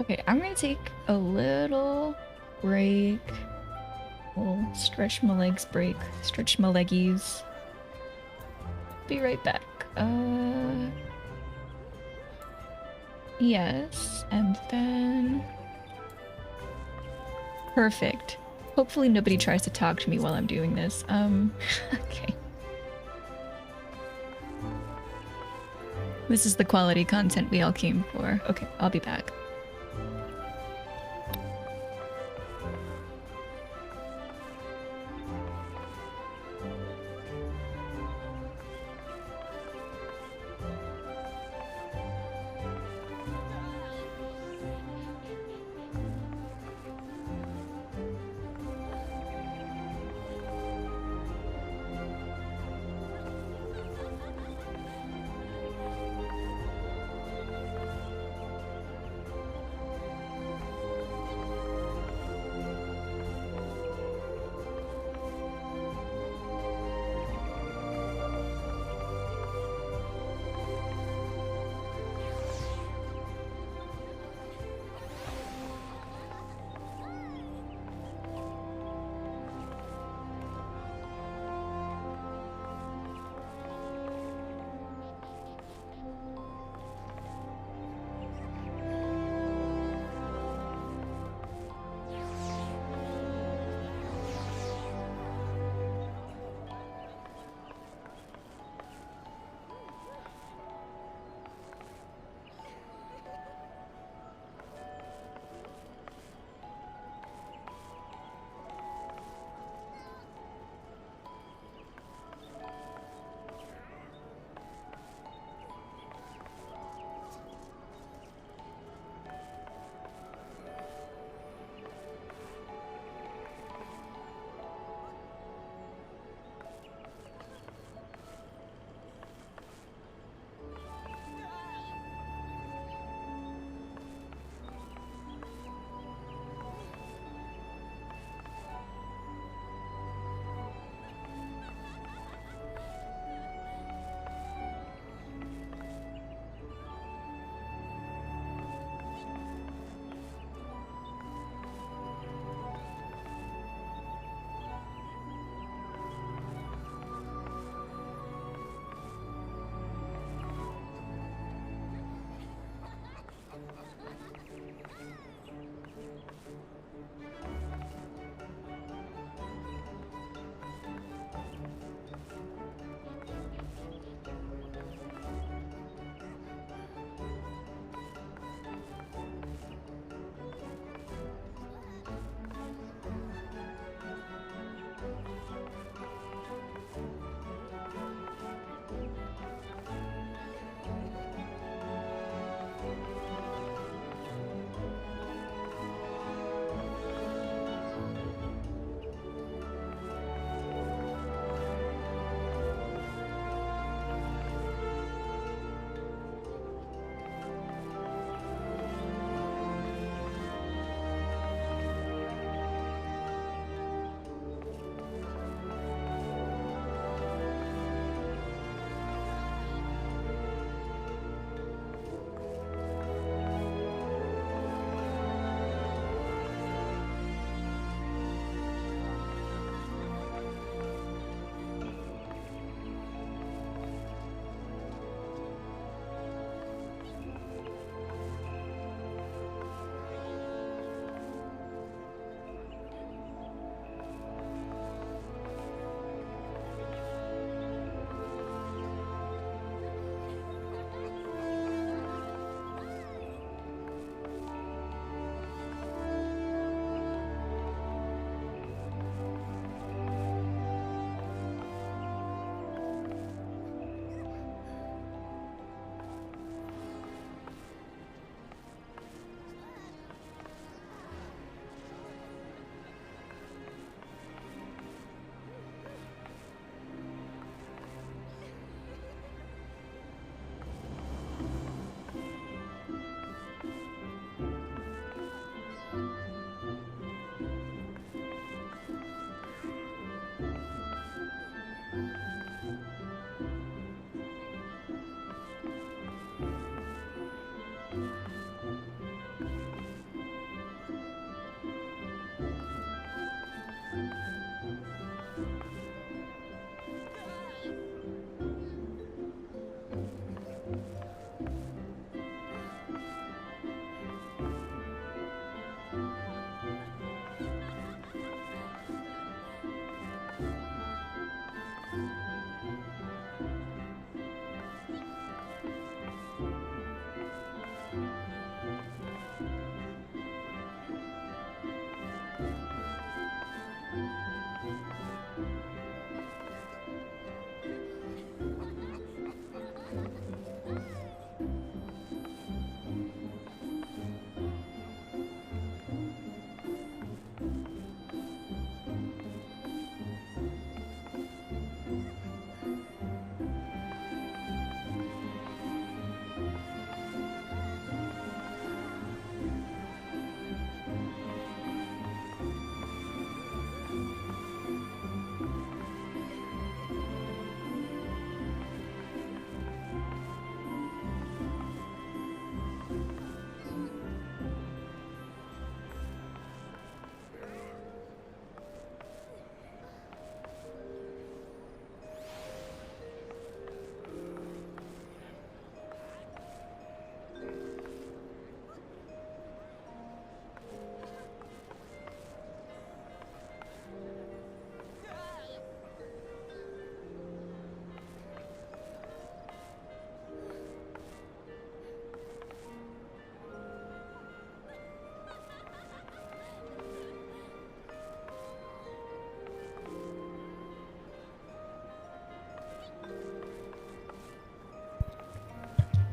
Okay, I'm gonna take a little break. We'll stretch my legs break. Stretch my leggies. Be right back. Yes, and then... Perfect. Hopefully nobody tries to talk to me while I'm doing this. Okay. This is the quality content we all came for. Okay, I'll be back.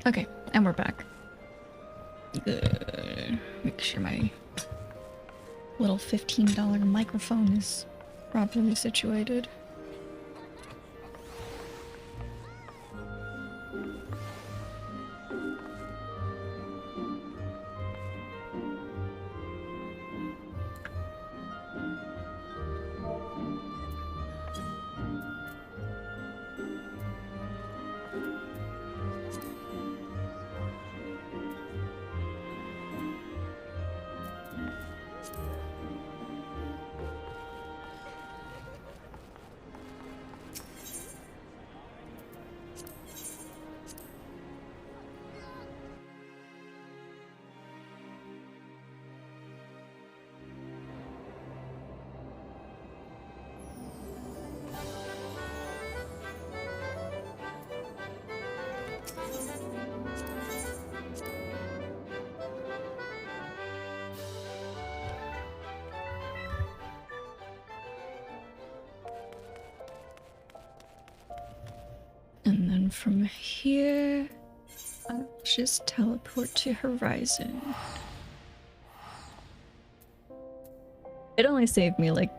Okay, and we're back. Make sure my little $15 microphone is properly situated. And then from here, I'll just teleport to Horizon. It only saved me like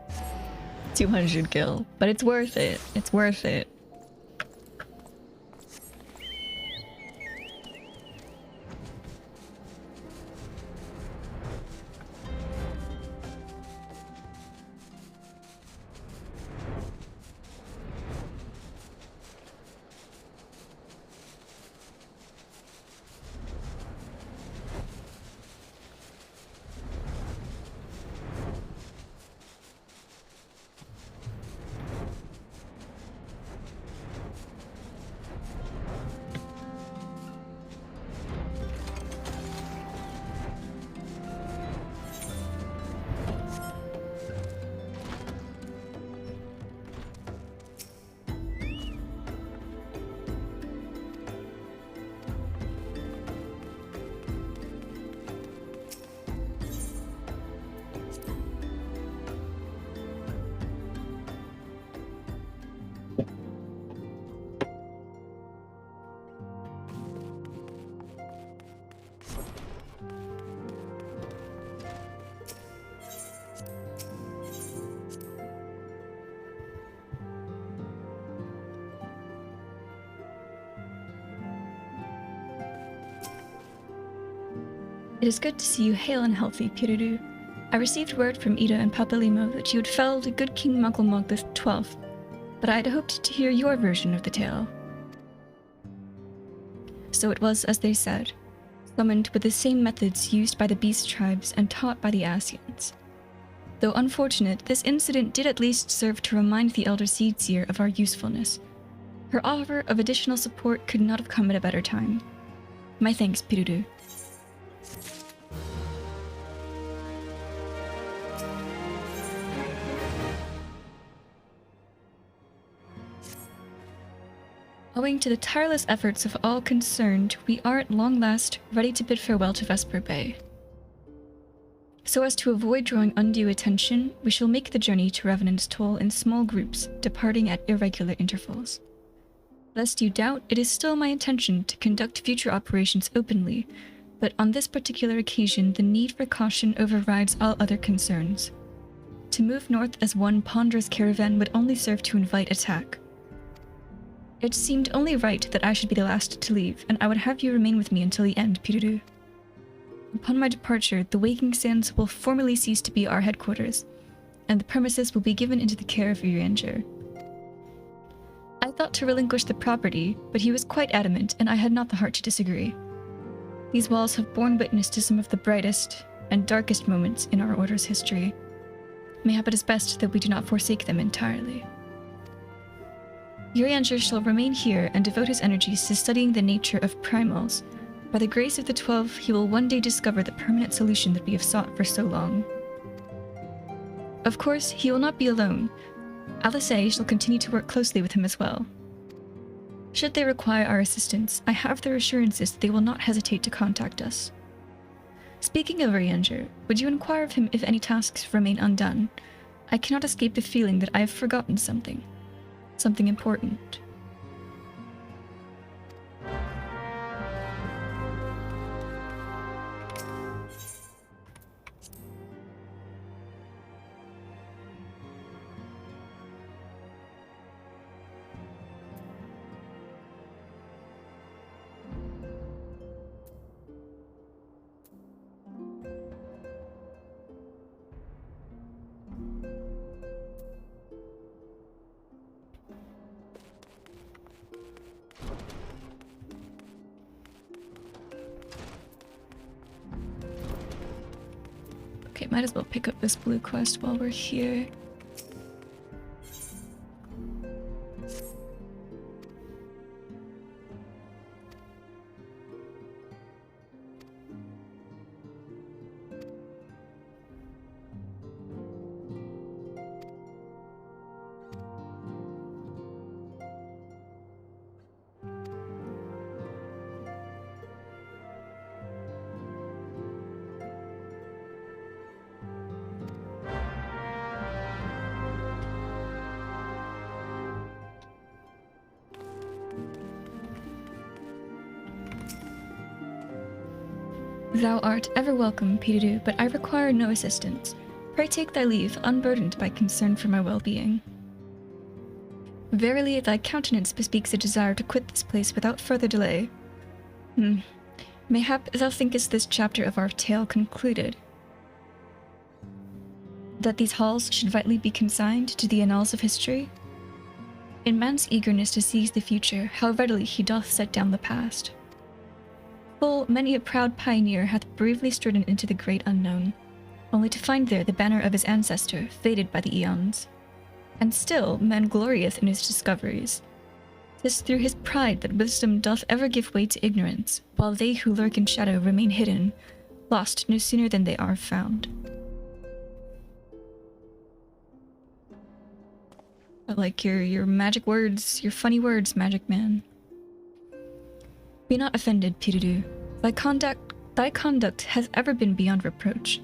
200 gil, but it's worth it. It's worth it. It is good to see you hale and healthy, Pirudu. I received word from Ida and Papalimo that you had felled good King Mugglemog the 12th, but I had hoped to hear your version of the tale. So it was as they said, summoned with the same methods used by the Beast tribes and taught by the Ascians. Though unfortunate, this incident did at least serve to remind the Elder Seedseer of our usefulness. Her offer of additional support could not have come at a better time. My thanks, Pirudu. Owing to the tireless efforts of all concerned, we are at long last ready to bid farewell to Vesper Bay. So as to avoid drawing undue attention, we shall make the journey to Revenant's Toll in small groups, departing at irregular intervals. Lest you doubt, it is still my intention to conduct future operations openly, but on this particular occasion the need for caution overrides all other concerns. To move north as one ponderous caravan would only serve to invite attack. It seemed only right that I should be the last to leave, and I would have you remain with me until the end, Pirudu. Upon my departure, the Waking Sands will formally cease to be our headquarters, and the premises will be given into the care of Urianger. I thought to relinquish the property, but he was quite adamant, and I had not the heart to disagree. These walls have borne witness to some of the brightest and darkest moments in our Order's history. Mayhap it is best that we do not forsake them entirely. Urianger shall remain here and devote his energies to studying the nature of primals. By the grace of the 12, he will one day discover the permanent solution that we have sought for so long. Of course, he will not be alone. Alice shall continue to work closely with him as well. Should they require our assistance, I have their assurances that they will not hesitate to contact us. Speaking of Urianger, would you inquire of him if any tasks remain undone? I cannot escape the feeling that I have forgotten something. Something important. Okay, might as well pick up this blue quest while we're here. Thou art ever welcome, Pirudu, but I require no assistance. Pray take thy leave, unburdened by concern for my well-being. Verily, thy countenance bespeaks a desire to quit this place without further delay. Mayhap thou thinkest this chapter of our tale concluded. That these halls should vitally be consigned to the annals of history? In man's eagerness to seize the future, how readily he doth set down the past. Full many a proud pioneer hath bravely stridden into the great unknown, only to find there the banner of his ancestor faded by the eons. And still man glorieth in his discoveries. 'Tis through his pride that wisdom doth ever give way to ignorance, while they who lurk in shadow remain hidden, lost no sooner than they are found. I like your magic words, your funny words, magic man. Be not offended, Pirudu. Thy conduct has ever been beyond reproach.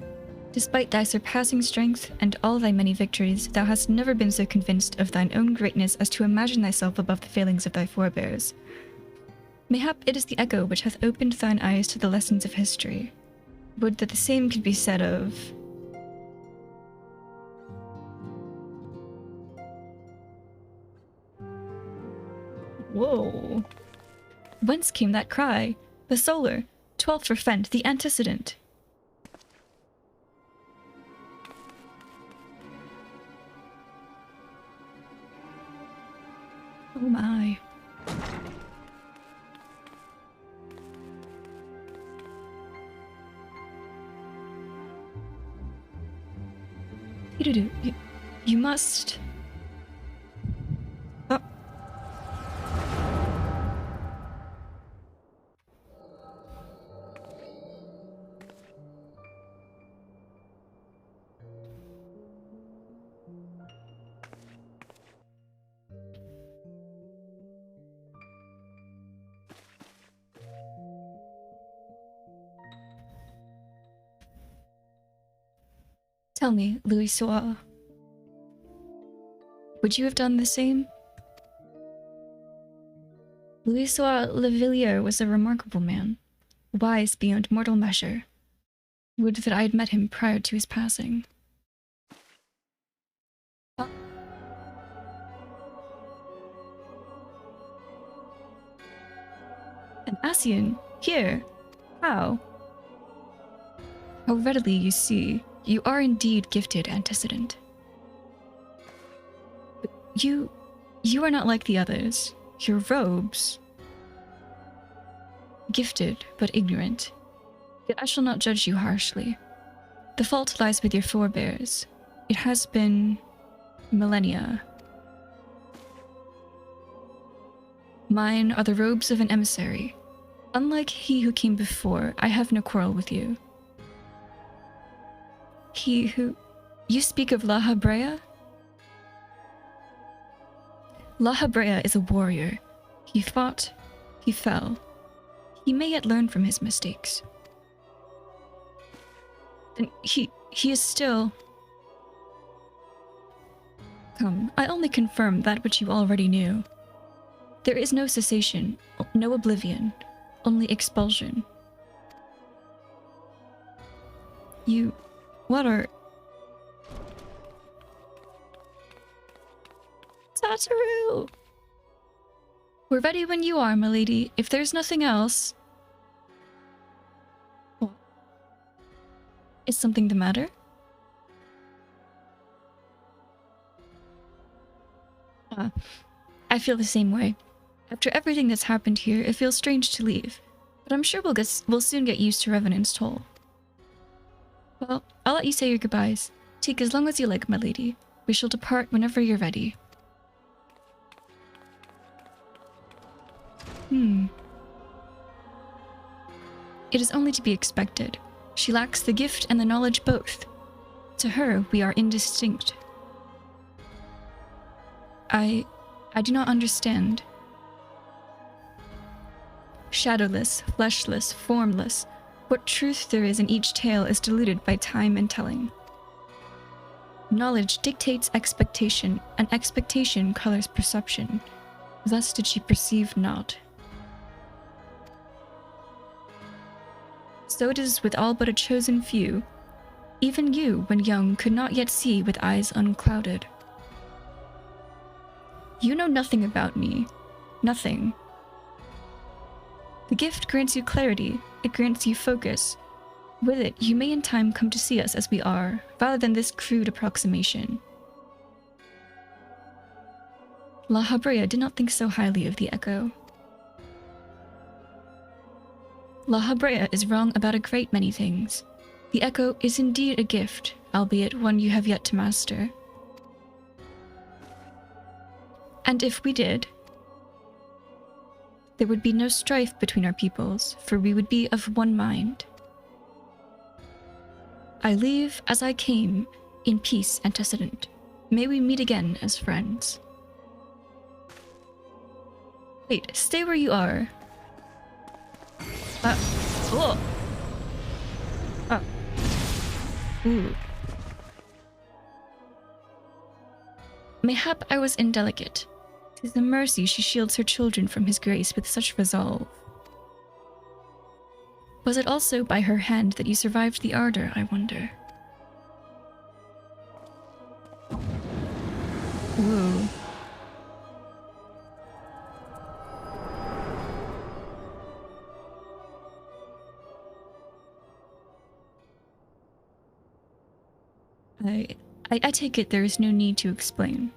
Despite thy surpassing strength and all thy many victories, thou hast never been so convinced of thine own greatness as to imagine thyself above the failings of thy forebears. Mayhap it is the echo which hath opened thine eyes to the lessons of history. Would that the same could be said of... Whoa. Whence came that cry? The solar, 12th for Fent, the antecedent. Oh my. You must... Oh. Tell me, Louis-Soir, would you have done the same? Louis-Soir Levillier was a remarkable man, wise beyond mortal measure. Would that I had met him prior to his passing. An Ascian? Here? How? How readily you see, you are indeed gifted antecedent. But you are not like the others. Your robes. Gifted, but ignorant. Yet I shall not judge you harshly. The fault lies with your forebears. It has been millennia. Mine are the robes of an emissary. Unlike he who came before, I have no quarrel with you. He who... You speak of La Habrea? La Habrea is a warrior. He fought, he fell. He may yet learn from his mistakes. Then he is still... Come, I only confirm that which you already knew. There is no cessation, no oblivion, only expulsion. You... What are... Satoru! We're ready when you are, milady. If there's nothing else... What? Is something the matter? I feel the same way. After everything that's happened here, it feels strange to leave. But I'm sure we'll soon get used to Revenant's toll. Well, I'll let you say your goodbyes. Take as long as you like, my lady. We shall depart whenever you're ready. It is only to be expected. She lacks the gift and the knowledge both. To her, we are indistinct. I do not understand. Shadowless, fleshless, formless, what truth there is in each tale is diluted by time and telling. Knowledge dictates expectation, and expectation colors perception. Thus did she perceive not. So it is with all but a chosen few. Even you, when young, could not yet see with eyes unclouded. You know nothing about me. Nothing. The gift grants you clarity. It grants you focus. With it, you may in time come to see us as we are, rather than this crude approximation. La Habrea did not think so highly of the Echo. La Habrea is wrong about a great many things. The Echo is indeed a gift, albeit one you have yet to master. And if we did, there would be no strife between our peoples, for we would be of one mind. I leave as I came, in peace antecedent. May we meet again as friends. Wait, stay where you are. Oh. Ooh. Mayhap I was indelicate. 'Tis a mercy she shields her children from his grace with such resolve. Was it also by her hand that you survived the ardor, I wonder? Ooh. I take it there is no need to explain.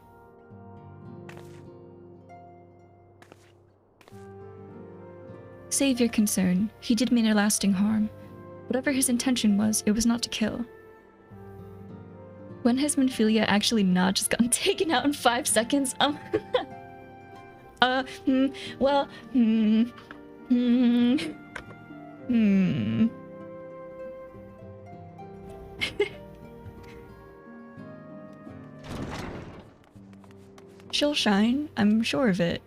Save your concern. He did me no lasting harm. Whatever his intention was, it was not to kill. When has Minfilia actually not just gotten taken out in 5 seconds? Well, She'll shine, I'm sure of it.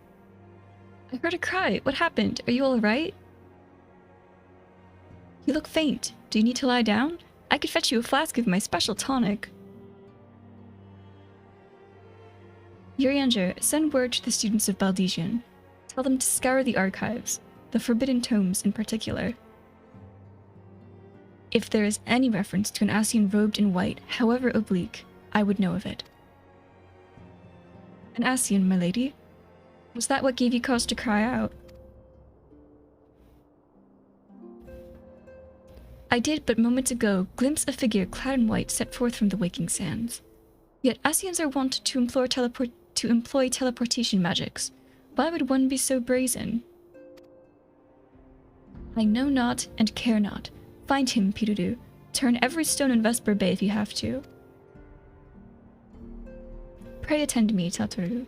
I heard a cry. What happened? Are you all right? You look faint. Do you need to lie down? I could fetch you a flask of my special tonic. Urianger, send word to the students of Baldesian. Tell them to scour the archives, the forbidden tomes in particular. If there is any reference to an Ascian robed in white, however oblique, I would know of it. An Ascian, my lady? Was that what gave you cause to cry out? I did but moments ago glimpse a figure clad in white set forth from the waking sands. Yet Ascians are wont to employ teleportation magics. Why would one be so brazen? I know not and care not. Find him, Pirudu. Turn every stone in Vesper Bay if you have to. Pray attend me, Tataru.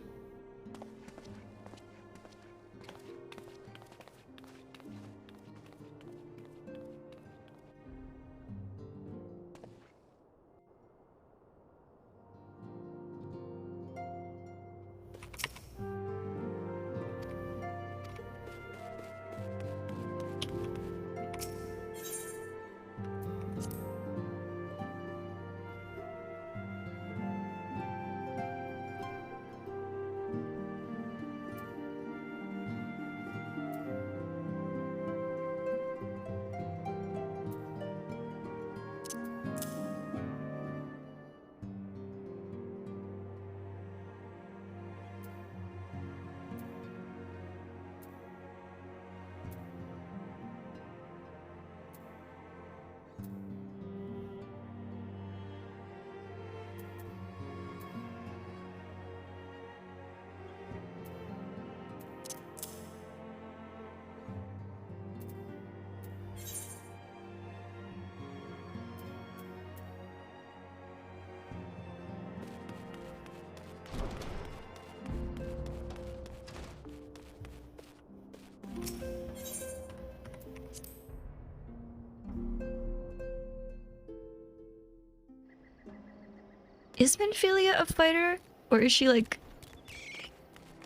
Is Minfilia a fighter? Or is she like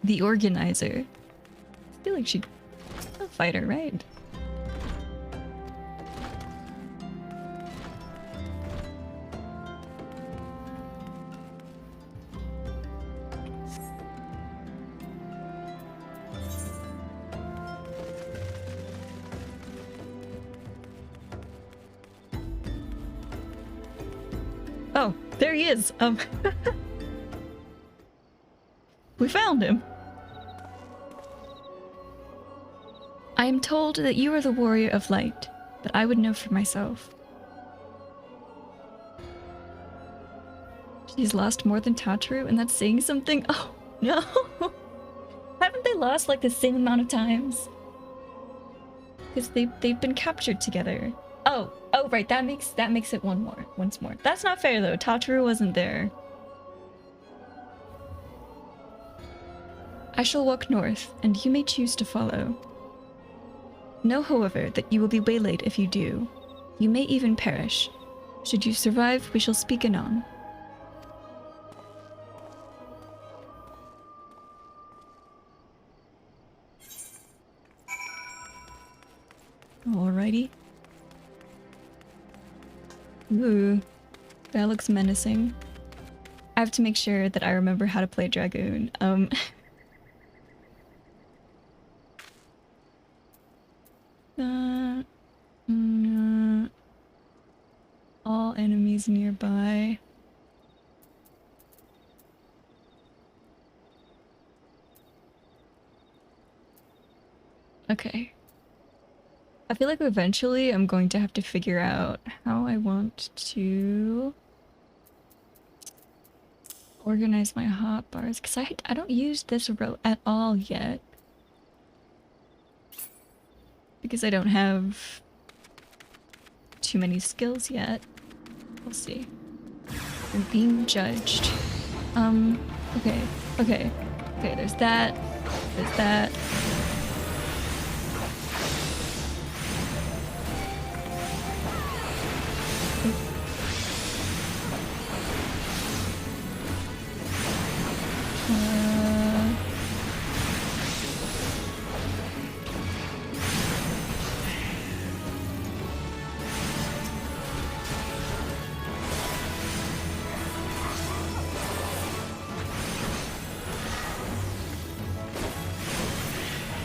the organizer? I feel like she's a fighter, right? Oh, there he is. We found him. I am told that you are the warrior of light, but I would know for myself. She's lost more than Tataru, and that's saying something? Oh, no. Haven't they lost like the same amount of times? Because they've been captured together. Oh, right, that makes it once more. That's not fair though. Tataru wasn't there. I shall walk north, and you may choose to follow. Know, however, that you will be waylaid if you do. You may even perish. Should you survive, we shall speak anon. Alrighty. Ooh, that looks menacing. I have to make sure that I remember how to play Dragoon. All enemies nearby. Okay. I feel like eventually I'm going to have to figure out how I want to organize my hotbars, because I don't use this row at all yet. because I don't have too many skills yet. We'll see. I'm being judged. Okay, okay, okay, there's that. There's that.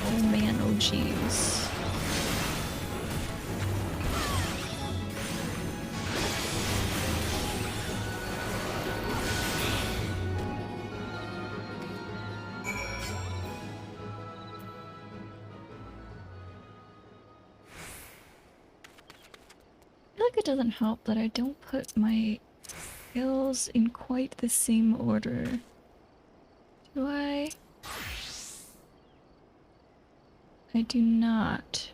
Oh man, oh jeez. I feel like it doesn't help that I don't put my skills in quite the same order. Do I? I do not.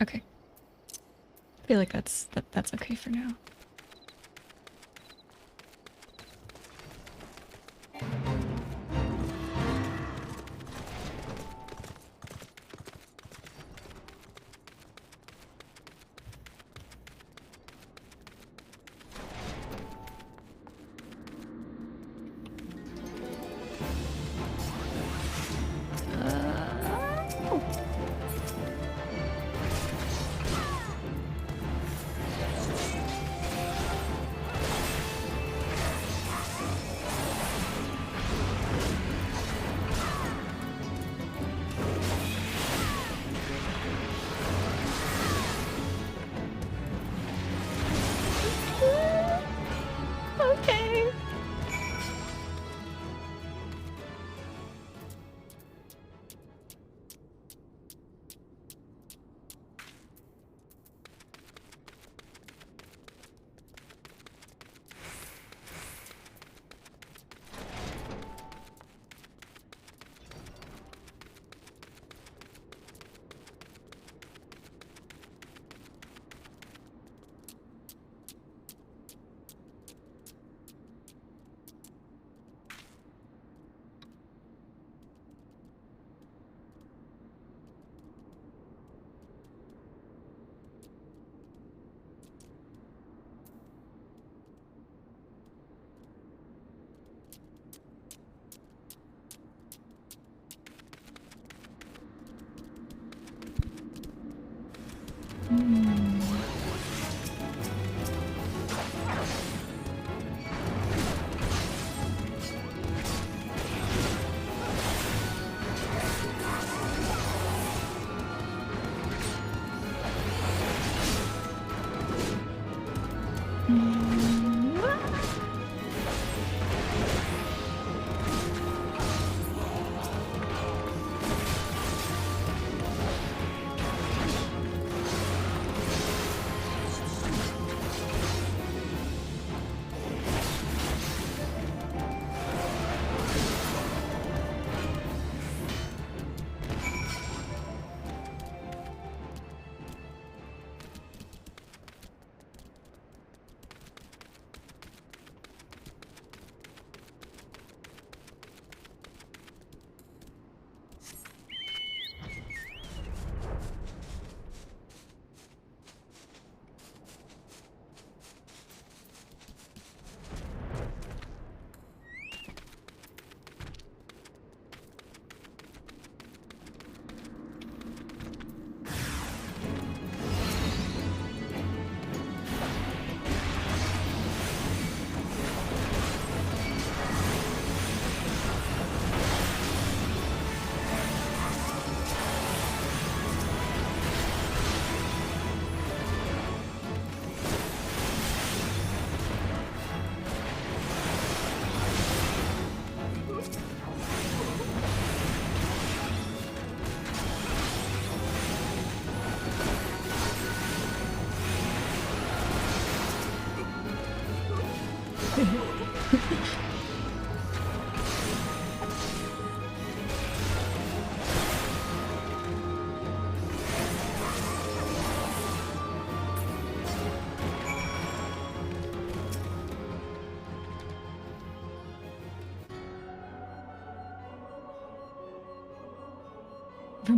Okay. I feel like that's okay for now.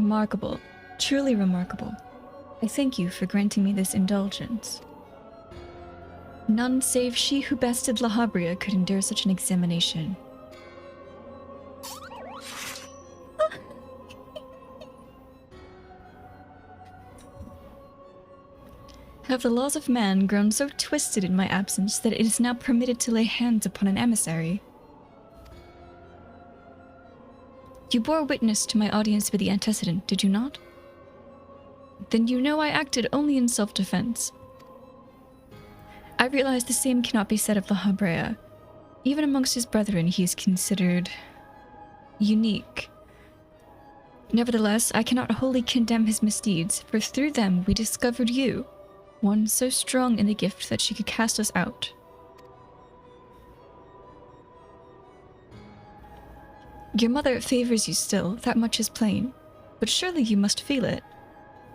Remarkable. Truly remarkable. I thank you for granting me this indulgence. None save she who bested La Habrea could endure such an examination. Have the laws of man grown so twisted in my absence that it is now permitted to lay hands upon an emissary? You bore witness to my audience with the antecedent, did you not? Then you know I acted only in self-defense. I realize the same cannot be said of La Habrea. Even amongst his brethren, he is considered unique. Nevertheless, I cannot wholly condemn his misdeeds, for through them we discovered you, one so strong in the gift that she could cast us out. Your mother favors you still, that much is plain, but surely you must feel it.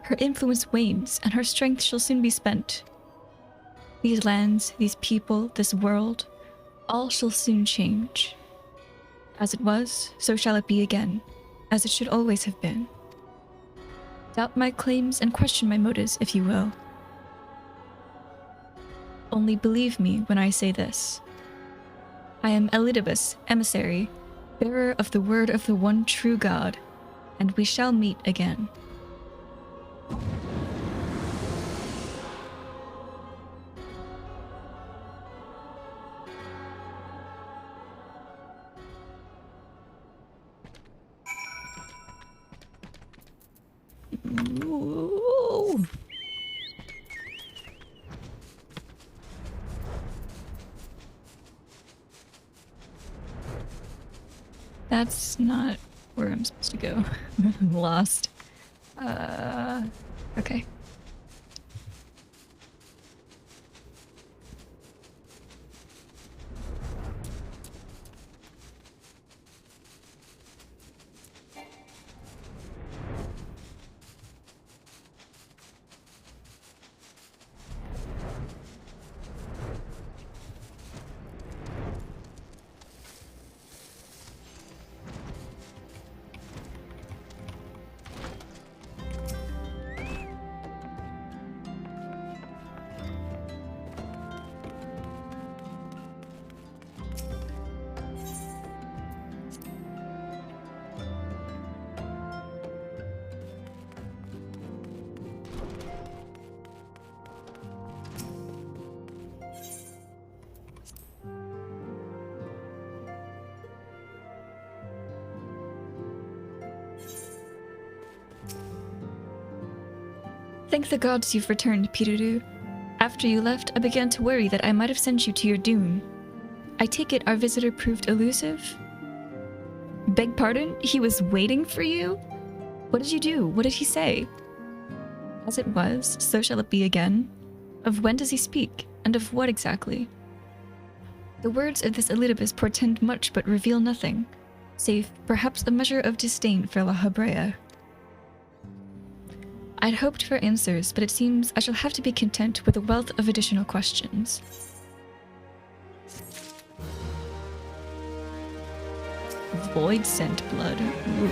Her influence wanes, and her strength shall soon be spent. These lands, these people, this world, all shall soon change. As it was, so shall it be again, as it should always have been. Doubt my claims and question my motives, if you will. Only believe me when I say this. I am Elidibus, emissary, bearer of the word of the one true God, and we shall meet again. Ooh. That's not where I'm supposed to go. I'm lost. Okay. Thank the gods you've returned, Piruru. After you left, I began to worry that I might have sent you to your doom. I take it our visitor proved elusive? Beg pardon? He was waiting for you? What did you do? What did he say? As it was, so shall it be again. Of when does he speak, and of what exactly? The words of this Elidibus portend much but reveal nothing, save perhaps a measure of disdain for La Habrea. I'd hoped for answers, but it seems I shall have to be content with a wealth of additional questions. Void scent blood. Ooh.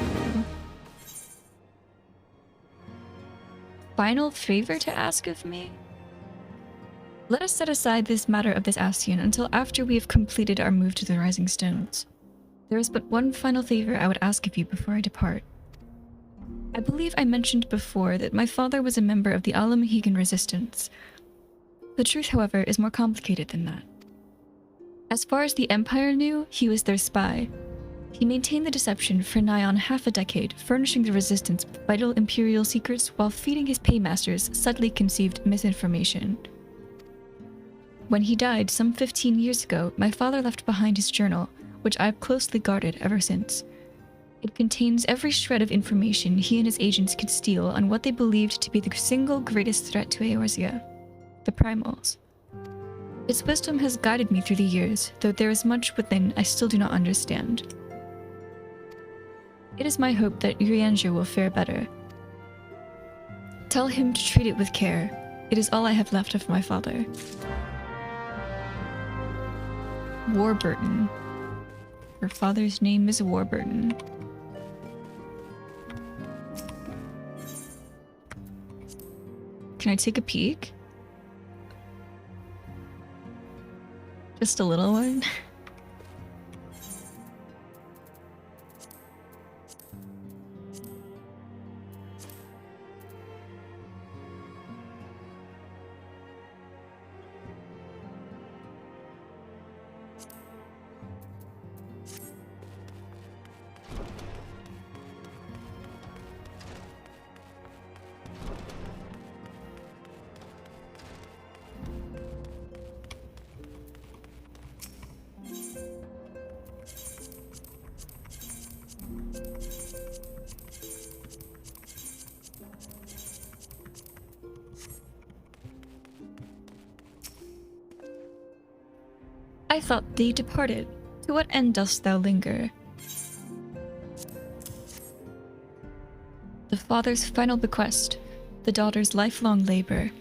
Final favor to ask of me? Let us set aside this matter of this Ascian until after we have completed our move to the Rising Stones. There is but one final favor I would ask of you before I depart. I believe I mentioned before that my father was a member of the Ala Mohican Resistance. The truth, however, is more complicated than that. As far as the Empire knew, he was their spy. He maintained the deception for nigh on half a decade, furnishing the Resistance with vital Imperial secrets while feeding his paymasters subtly conceived misinformation. When he died some 15 years ago, my father left behind his journal, which I've closely guarded ever since. It contains every shred of information he and his agents could steal on what they believed to be the single greatest threat to Eorzea, the Primals. Its wisdom has guided me through the years, though there is much within I still do not understand. It is my hope that Urianger will fare better. Tell him to treat it with care. It is all I have left of my father. Warburton. Her father's name is Warburton. Can I take a peek? Just a little one? I thought thee departed. To what end dost thou linger? The father's final bequest, the daughter's lifelong labor.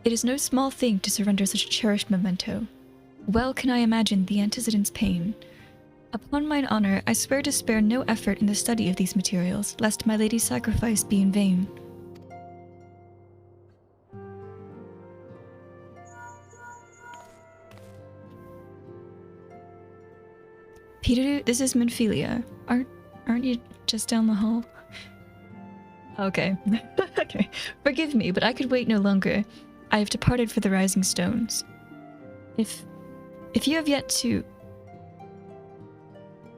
It is no small thing to surrender such a cherished memento. Well can I imagine the antecedent's pain. Upon mine honor, I swear to spare no effort in the study of these materials, lest my lady's sacrifice be in vain. Peter, this is Minphilia. Aren't you just down the hall? Okay. Okay. Forgive me, but I could wait no longer. I have departed for the Rising Stones. If you have yet to...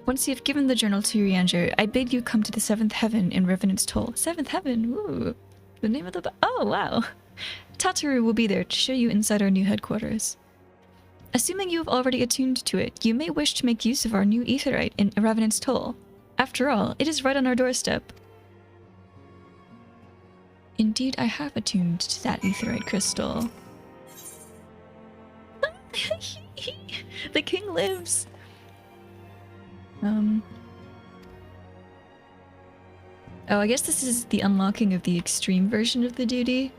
Once you have given the journal to Urianger, I bid you come to the 7th Heaven in Revenant's Toll. 7th Heaven? Ooh. The name of the... Oh, wow. Tataru will be there to show you inside our new headquarters. Assuming you have already attuned to it, you may wish to make use of our new aetherite in Revenant's Toll. After all, it is right on our doorstep. Indeed, I have attuned to that aetherite crystal. The king lives! Oh, I guess this is the unlocking of the extreme version of the duty.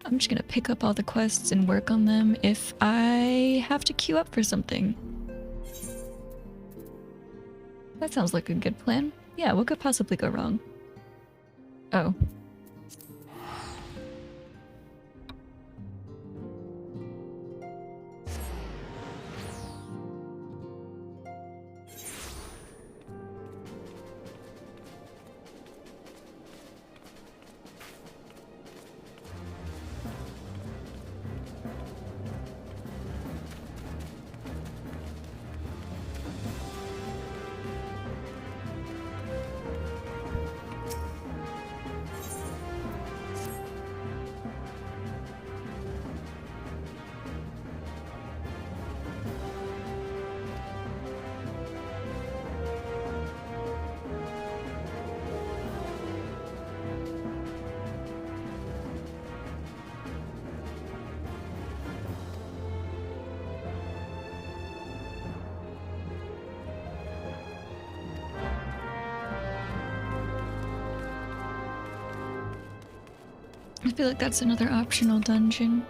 I'm just gonna pick up all the quests and work on them if I have to queue up for something. That sounds like a good plan. Yeah, what could possibly go wrong? Oh. I feel like that's another optional dungeon.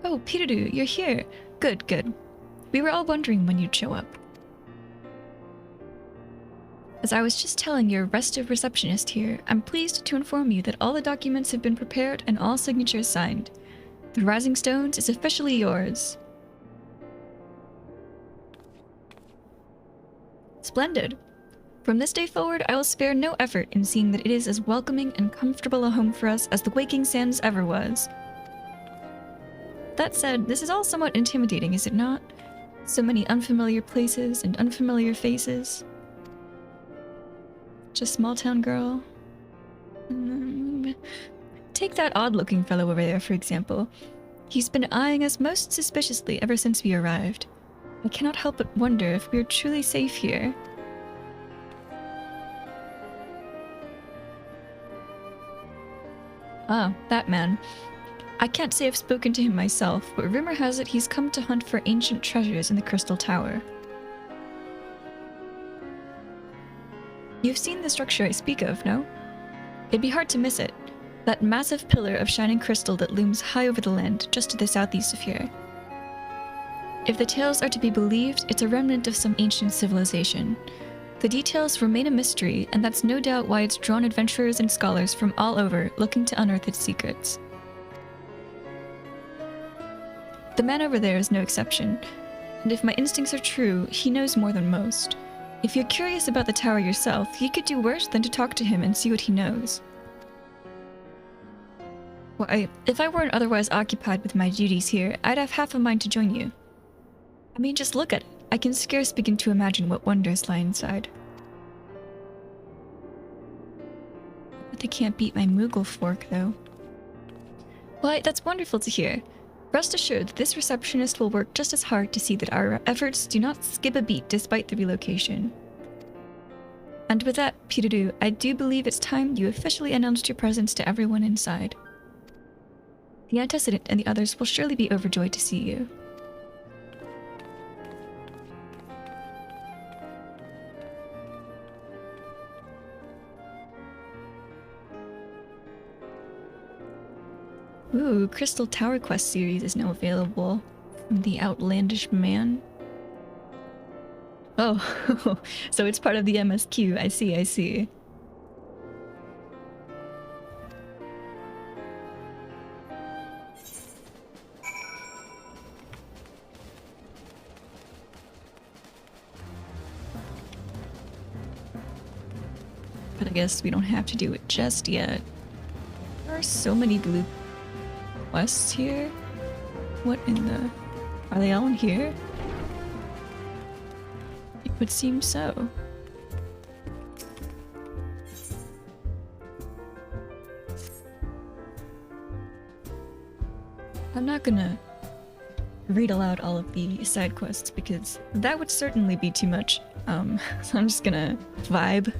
Oh, Peterdu, you're here. Good, good. We were all wondering when you'd show up. As I was just telling your restive receptionist here, I'm pleased to inform you that all the documents have been prepared and all signatures signed. The Rising Stones is officially yours. Splendid. From this day forward, I will spare no effort in seeing that it is as welcoming and comfortable a home for us as the Waking Sands ever was. That said, this is all somewhat intimidating, is it not? So many unfamiliar places and unfamiliar faces. Just small town girl. Take that odd-looking fellow over there, for example. He's been eyeing us most suspiciously ever since we arrived. I cannot help but wonder if we're truly safe here. Ah, that man. I can't say I've spoken to him myself, but rumor has it he's come to hunt for ancient treasures in the Crystal Tower. You've seen the structure I speak of, no? It'd be hard to miss it. That massive pillar of shining crystal that looms high over the land, just to the southeast of here. If the tales are to be believed, it's a remnant of some ancient civilization. The details remain a mystery, and that's no doubt why it's drawn adventurers and scholars from all over looking to unearth its secrets. The man over there is no exception, and if my instincts are true, he knows more than most. If you're curious about the tower yourself, you could do worse than to talk to him and see what he knows. Why, if I weren't otherwise occupied with my duties here, I'd have half a mind to join you. I mean, just look at it. I can scarce begin to imagine what wonders lie inside. But they can't beat my Moogle fork, though. Why, that's wonderful to hear. Rest assured that this receptionist will work just as hard to see that our efforts do not skip a beat despite the relocation. And with that, Piruru, I do believe it's time you officially announced your presence to everyone inside. The antecedent and the others will surely be overjoyed to see you. Ooh, Crystal Tower Quest series is now available from the Outlandish Man. Oh, so it's part of the MSQ. I see, I see. But I guess we don't have to do it just yet. There are so many blue quests here? What in the... Are they all in here? It would seem so. I'm not gonna read aloud all of the side quests because that would certainly be too much. So I'm just gonna vibe.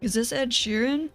Is this Ed Sheeran?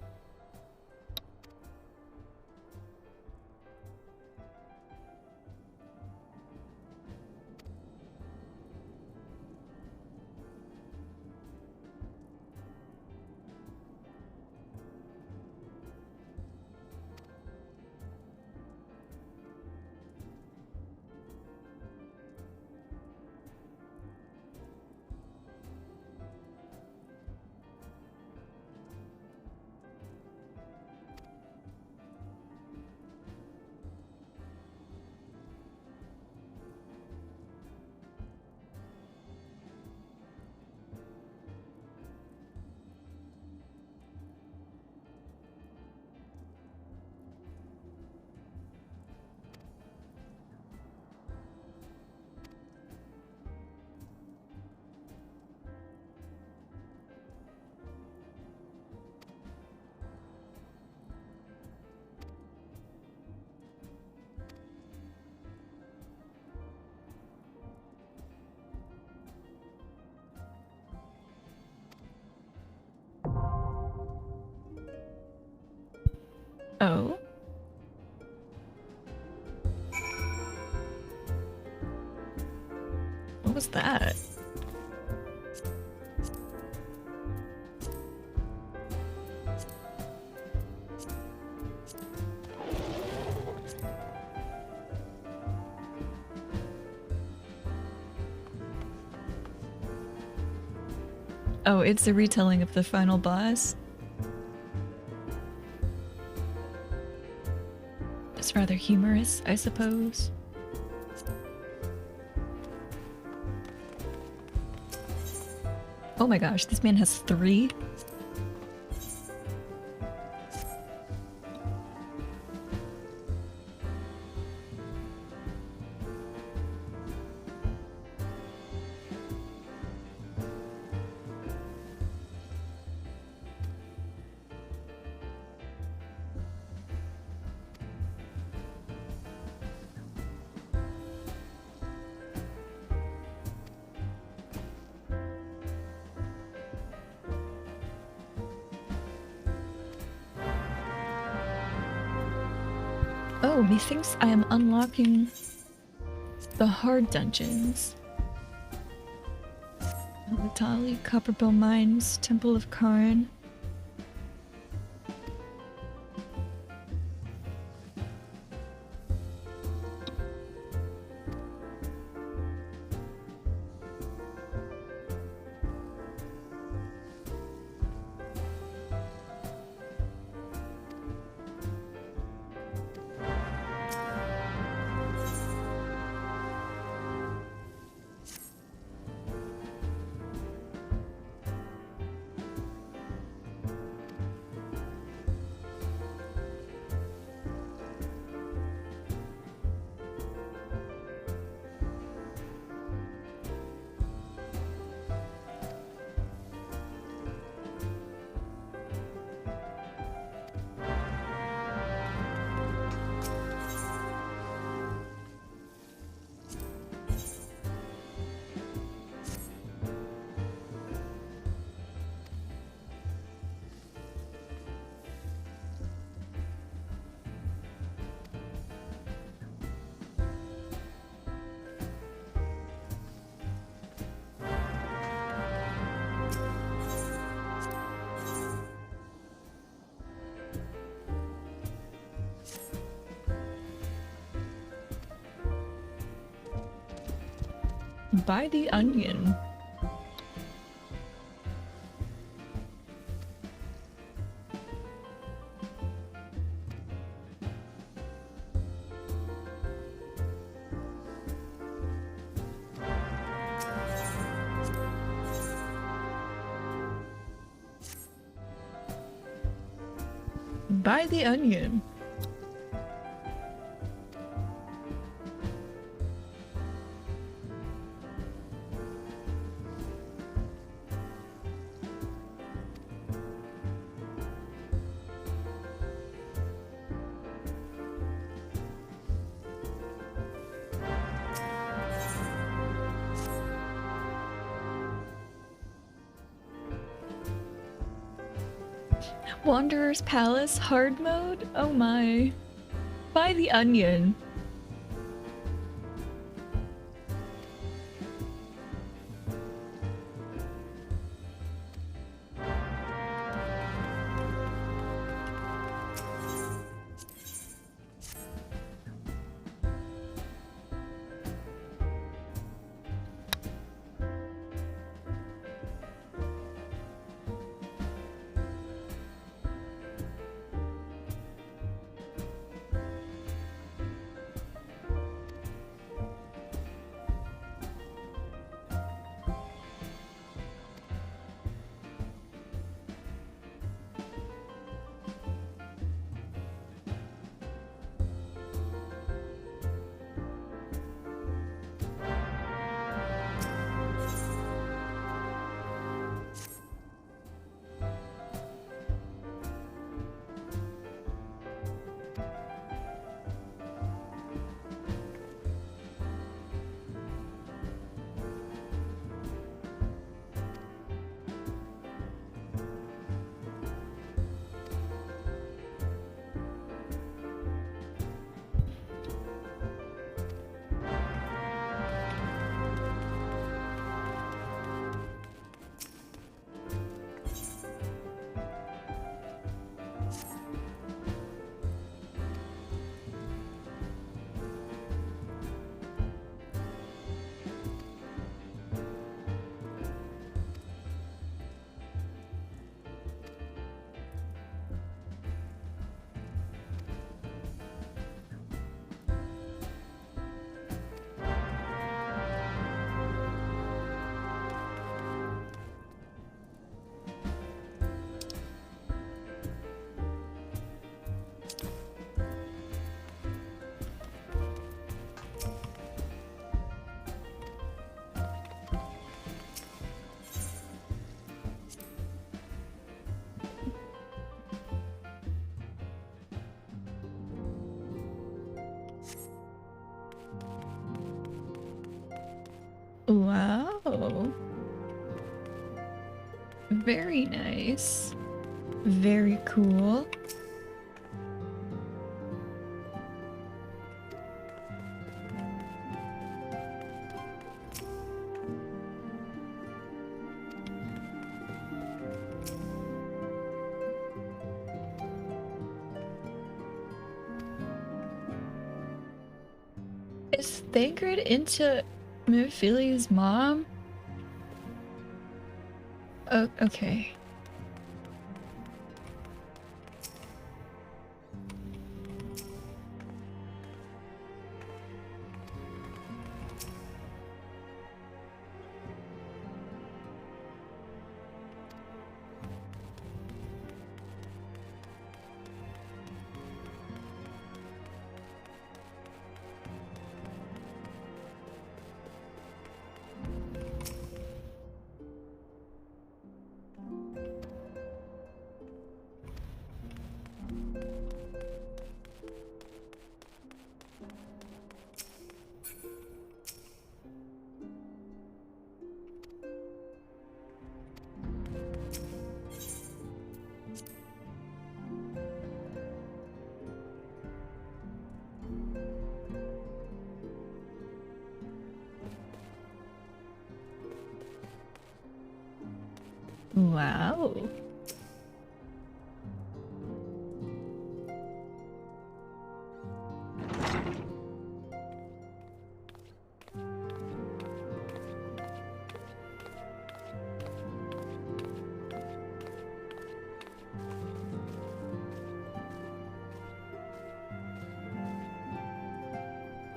Oh? What was that? Oh, it's a retelling of the final boss. It's rather humorous, I suppose. Oh my gosh, this man has 3? Oh, methinks I am unlocking the hard dungeons. Vitali, Copperbill Mines, Temple of Karn. Buy the onion. Buy the onion. Wanderer's Palace hard mode? Oh my. Buy the onion. Wow. Very nice. Very cool. Is Thancred into Mephile's mom? Oh, okay. Wow.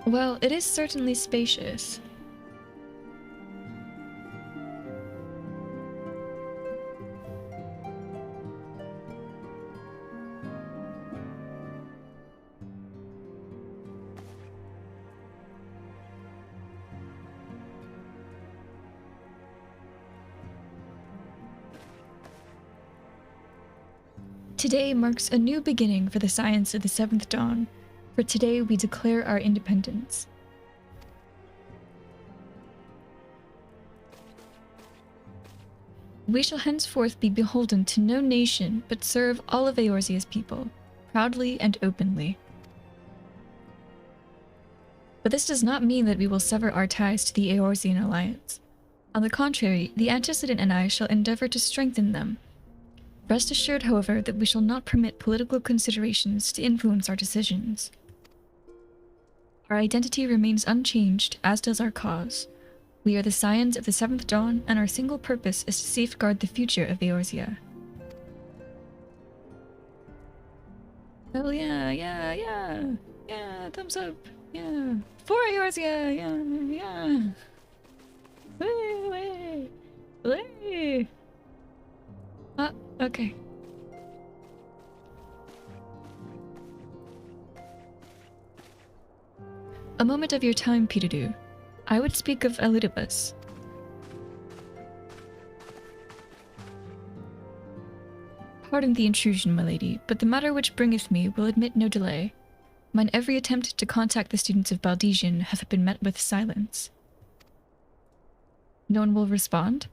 Well, it is certainly spacious. Today marks a new beginning for the science of the Seventh Dawn, for today we declare our independence. We shall henceforth be beholden to no nation, but serve all of Eorzea's people, proudly and openly. But this does not mean that we will sever our ties to the Eorzean alliance. On the contrary, the antecedent and I shall endeavor to strengthen them. Rest assured, however, that we shall not permit political considerations to influence our decisions. Our identity remains unchanged, as does our cause. We are the Scions of the Seventh Dawn, and our single purpose is to safeguard the future of Eorzea. Oh yeah, thumbs up, yeah. For Eorzea, yeah. Way. Okay. A moment of your time, Peterdu. I would speak of Elidibus. Pardon the intrusion, my lady, but the matter which bringeth me will admit no delay. Mine every attempt to contact the students of Baldesian hath been met with silence. No one will respond?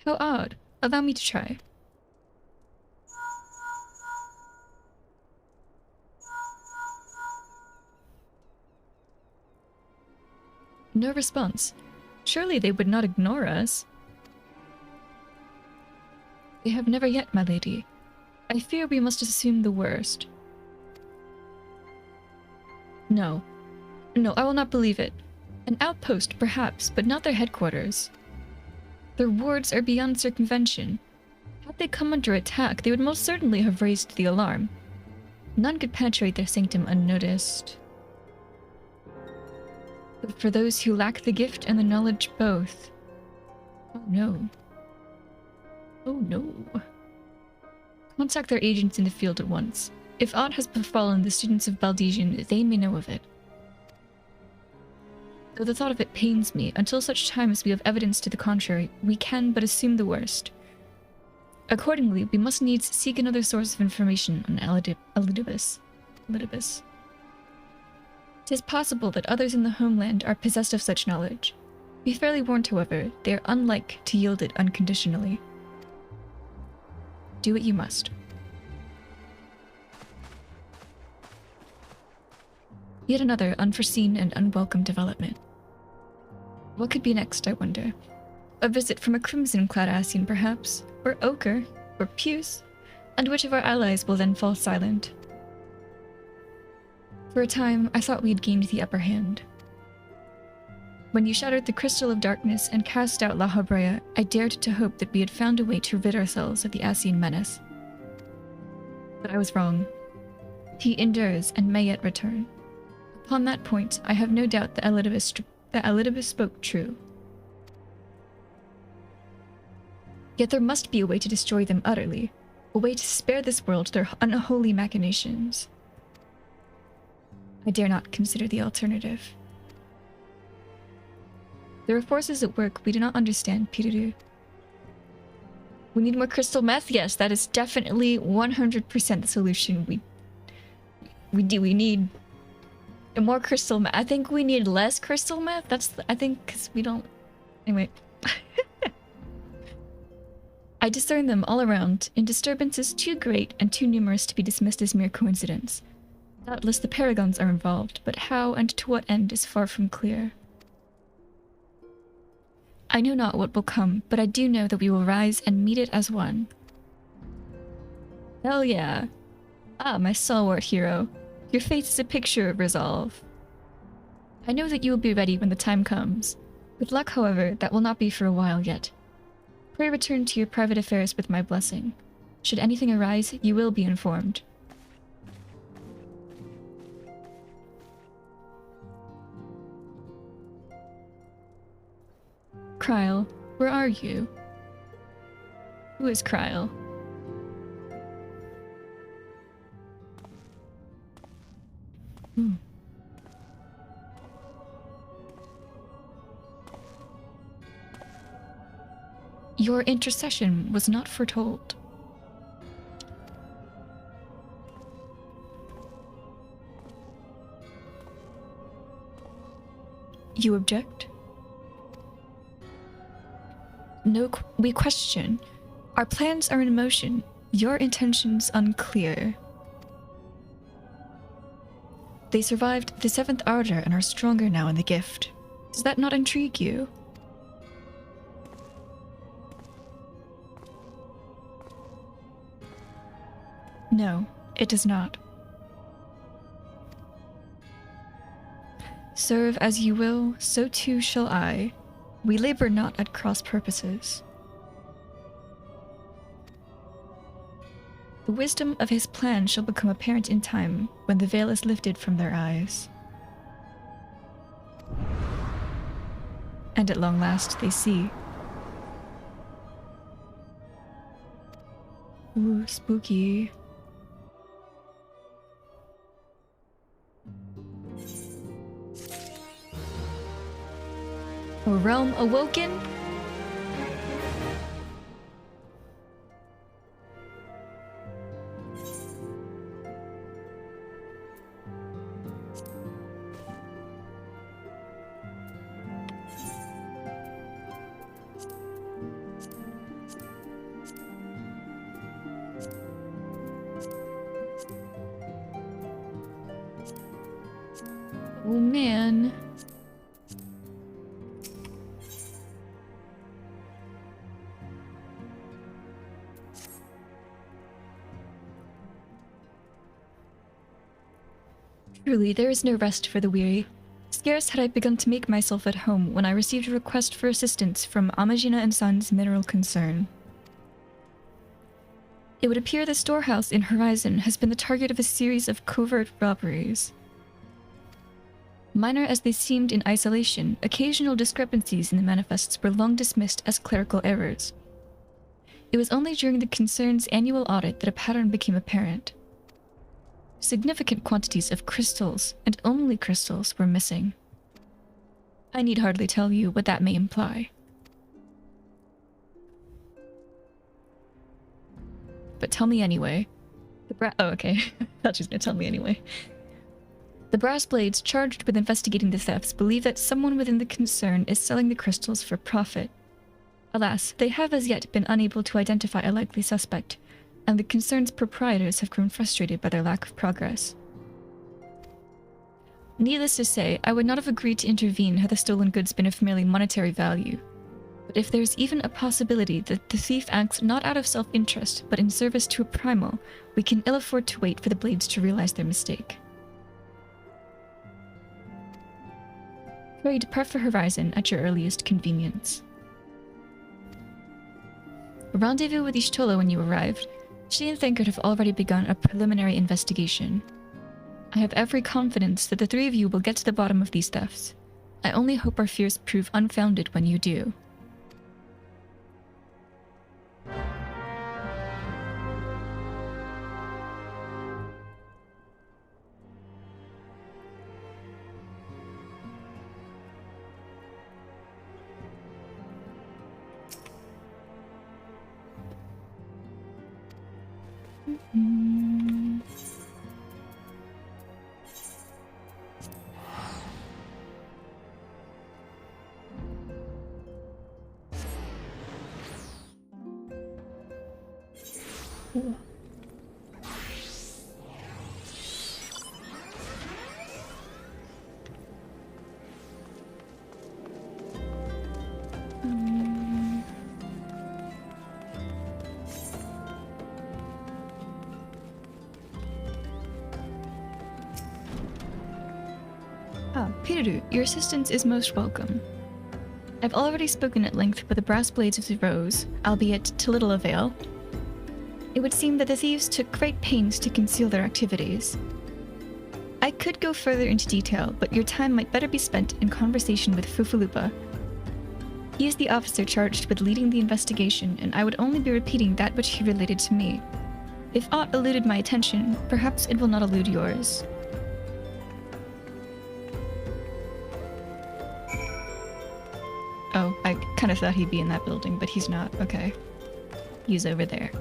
How odd. Allow me to try. No response. Surely they would not ignore us. They have never yet, my lady. I fear we must assume the worst. No, I will not believe it. An outpost, perhaps, but not their headquarters. Their wards are beyond circumvention. Had they come under attack, they would most certainly have raised the alarm. None could penetrate their sanctum unnoticed. But for those who lack the gift and the knowledge both... Oh no. Oh no. Contact their agents in the field at once. If aught has befallen the students of Baldesian, they may know of it. Though the thought of it pains me, until such time as we have evidence to the contrary, we can but assume the worst. Accordingly, we must needs seek another source of information on Elidibus. 'Tis possible that others in the homeland are possessed of such knowledge. Be fairly warned, however, they are unlike to yield it unconditionally. Do what you must. Yet another unforeseen and unwelcome development. What could be next, I wonder? A visit from a crimson-clad Ascian, perhaps? Or Ochre? Or Puce? And which of our allies will then fall silent? For a time, I thought we had gained the upper hand. When you shattered the Crystal of Darkness and cast out La Habrea, I dared to hope that we had found a way to rid ourselves of the Ascian menace. But I was wrong. He endures and may yet return. Upon that point, I have no doubt that Elidibus spoke true. Yet there must be a way to destroy them utterly, a way to spare this world their unholy machinations. I dare not consider the alternative. There are forces at work we do not understand, Piruru. We need more crystal meth? Yes, that is definitely 100% the solution. We need more crystal meth. I think we need less crystal meth. I think, because we don't... Anyway. I discern them all around, in disturbances too great and too numerous to be dismissed as mere coincidence. Doubtless the paragons are involved, but how and to what end is far from clear. I know not what will come, but I do know that we will rise and meet it as one. Hell yeah. Ah, my stalwart hero. Your face is a picture of resolve. I know that you will be ready when the time comes. With luck, however, that will not be for a while yet. Pray return to your private affairs with my blessing. Should anything arise, you will be informed. Kryl, where are you? Who is Kryl? Your intercession was not foretold. You object? No, we question. Our plans are in motion. Your intentions unclear. They survived the 7th Ardor and are stronger now in the gift. Does that not intrigue you? No, it does not. Serve as you will, so too shall I. We labor not at cross purposes. The wisdom of his plan shall become apparent in time, when the veil is lifted from their eyes. And at long last they see. Ooh, spooky. A realm awoken? Oh man. Truly, there is no rest for the weary. Scarce had I begun to make myself at home when I received a request for assistance from Amagina and Sons Mineral Concern. It would appear the storehouse in Horizon has been the target of a series of covert robberies. Minor as they seemed in isolation, occasional discrepancies in the manifests were long dismissed as clerical errors. It was only during the concern's annual audit that a pattern became apparent. Significant quantities of crystals, and only crystals, were missing. I need hardly tell you what that may imply. But tell me anyway. Oh, okay. I thought she was gonna tell me anyway. The brass blades charged with investigating the thefts believe that someone within the concern is selling the crystals for profit. Alas, they have as yet been unable to identify a likely suspect, and the concern's proprietors have grown frustrated by their lack of progress. Needless to say, I would not have agreed to intervene had the stolen goods been of merely monetary value. But if there's even a possibility that the thief acts not out of self-interest, but in service to a primal, we can ill afford to wait for the blades to realize their mistake. Pray depart for Horizon at your earliest convenience. Rendezvous with Y'shtola when you arrived. She and Thancred have already begun a preliminary investigation. I have every confidence that the three of you will get to the bottom of these thefts. I only hope our fears prove unfounded when you do. Piruru, your assistance is most welcome. I've already spoken at length with the brass blades of the Rose, albeit to little avail. It would seem that the thieves took great pains to conceal their activities. I could go further into detail, but your time might better be spent in conversation with Fufulupa. He is the officer charged with leading the investigation, and I would only be repeating that which he related to me. If aught eluded my attention, perhaps it will not elude yours. Oh, I kind of thought he'd be in that building, but he's not. Okay. He's over there.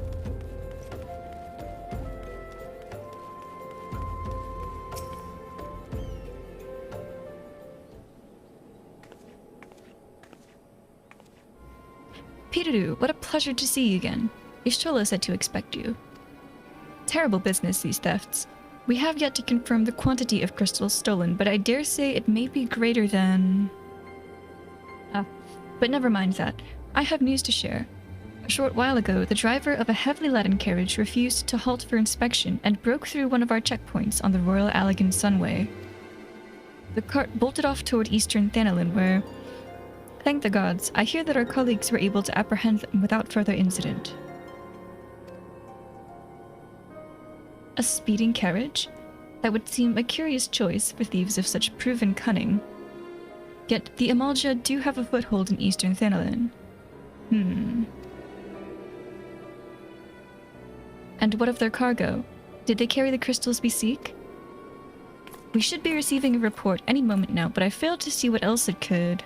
Piruru, what a pleasure to see you again. Y'shtola said to expect you. Terrible business, these thefts. We have yet to confirm the quantity of crystals stolen, but I dare say it may be greater than... But never mind that. I have news to share. A short while ago, the driver of a heavily laden carriage refused to halt for inspection and broke through one of our checkpoints on the Royal Allegan Sunway. The cart bolted off toward eastern Thanalin, where... Thank the gods, I hear that our colleagues were able to apprehend them without further incident. A speeding carriage? That would seem a curious choice for thieves of such proven cunning. Yet the Amalja do have a foothold in eastern Thanalin. And what of their cargo? Did they carry the crystals we seek? We should be receiving a report any moment now, but I failed to see what else it could...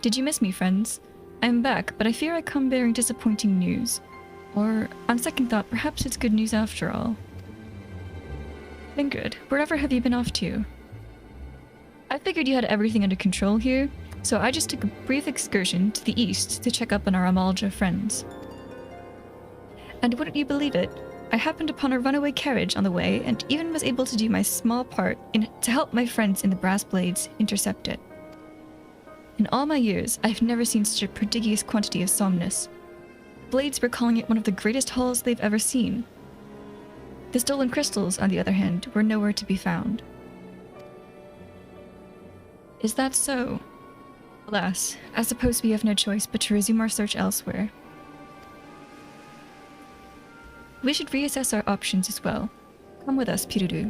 Did you miss me, friends? I am back, but I fear I come bearing disappointing news. Or, on second thought, perhaps it's good news after all. Ingrid, wherever have you been off to? I figured you had everything under control here, so I just took a brief excursion to the east to check up on our Amalja friends. And wouldn't you believe it, I happened upon a runaway carriage on the way and even was able to do my small part to help my friends in the brass blades intercept it. In all my years, I've never seen such a prodigious quantity of somnus. Blades were calling it one of the greatest hauls they've ever seen. The stolen crystals, on the other hand, were nowhere to be found. Is that so? Alas, I suppose we have no choice but to resume our search elsewhere. We should reassess our options as well. Come with us, Piruru.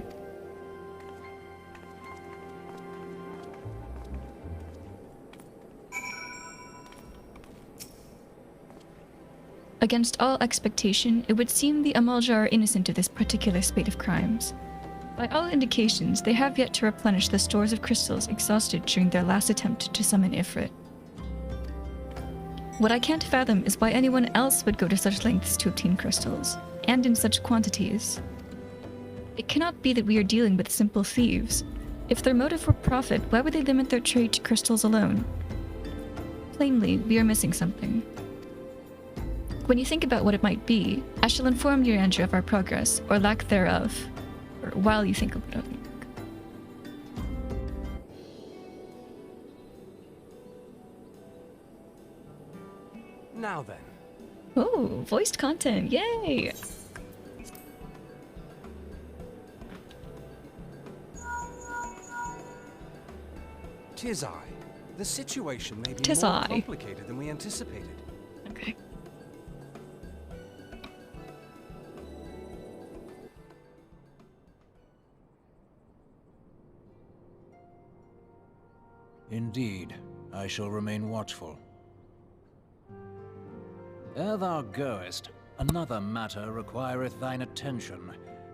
Against all expectation, it would seem the Amalja are innocent of this particular spate of crimes. By all indications, they have yet to replenish the stores of crystals exhausted during their last attempt to summon Ifrit. What I can't fathom is why anyone else would go to such lengths to obtain crystals, and in such quantities. It cannot be that we are dealing with simple thieves. If their motive were profit, why would they limit their trade to crystals alone? Plainly, we are missing something. When you think about what it might be, I shall inform Leandra of our progress, or lack thereof. Or while you think about it.
Now then.
Oh, voiced content, yay!
Tis I. The situation may be
Tis
more
I.
complicated than we anticipated.
Okay.
Indeed, I shall remain watchful. Ere thou goest, another matter requireth thine attention.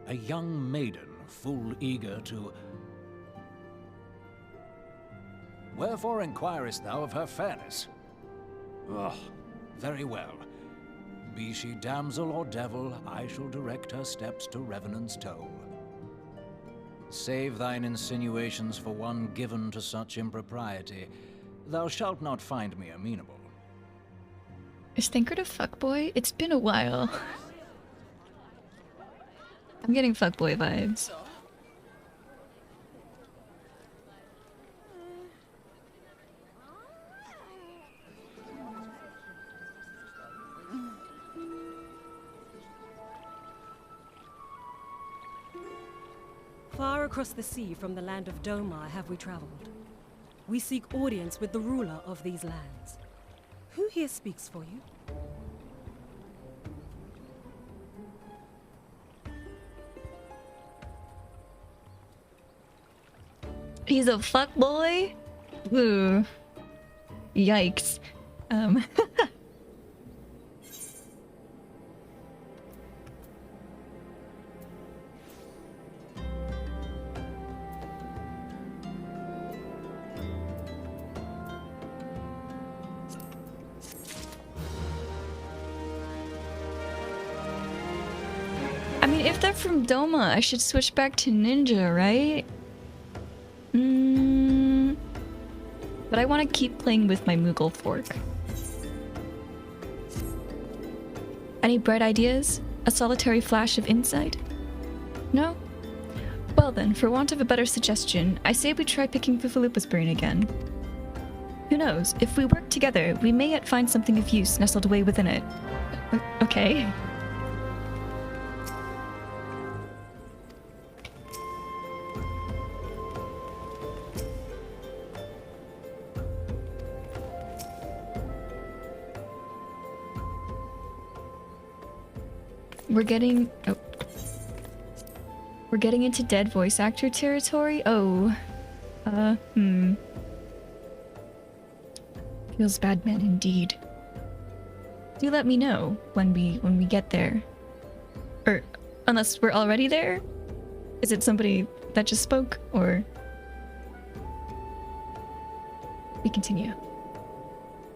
A young maiden, full eager to... Wherefore inquirest thou of her fairness? Oh, very well. Be she damsel or devil, I shall direct her steps to Revenant's Toll. Save thine insinuations for one given to such impropriety. Thou shalt not find me amenable.
Is Thancred a fuckboy? It's been a while. I'm getting fuckboy vibes.
Far across the sea from the land of Domar have we traveled. We seek audience with the ruler of these lands. Who here speaks for you?
He's a fuckboy? Ooh. Yikes. I mean, if they're from Doma, I should switch back to ninja, right? But I want to keep playing with my Moogle fork. Any bright ideas? A solitary flash of insight? No? Well then, for want of a better suggestion, I say we try picking Fufalupa's brain again. Who knows, if we work together, we may yet find something of use nestled away within it. Okay. We're getting into dead voice actor territory? Oh. Feels bad, man, indeed. Do let me know when we get there. Or, unless we're already there? Is it somebody that just spoke, or... We continue.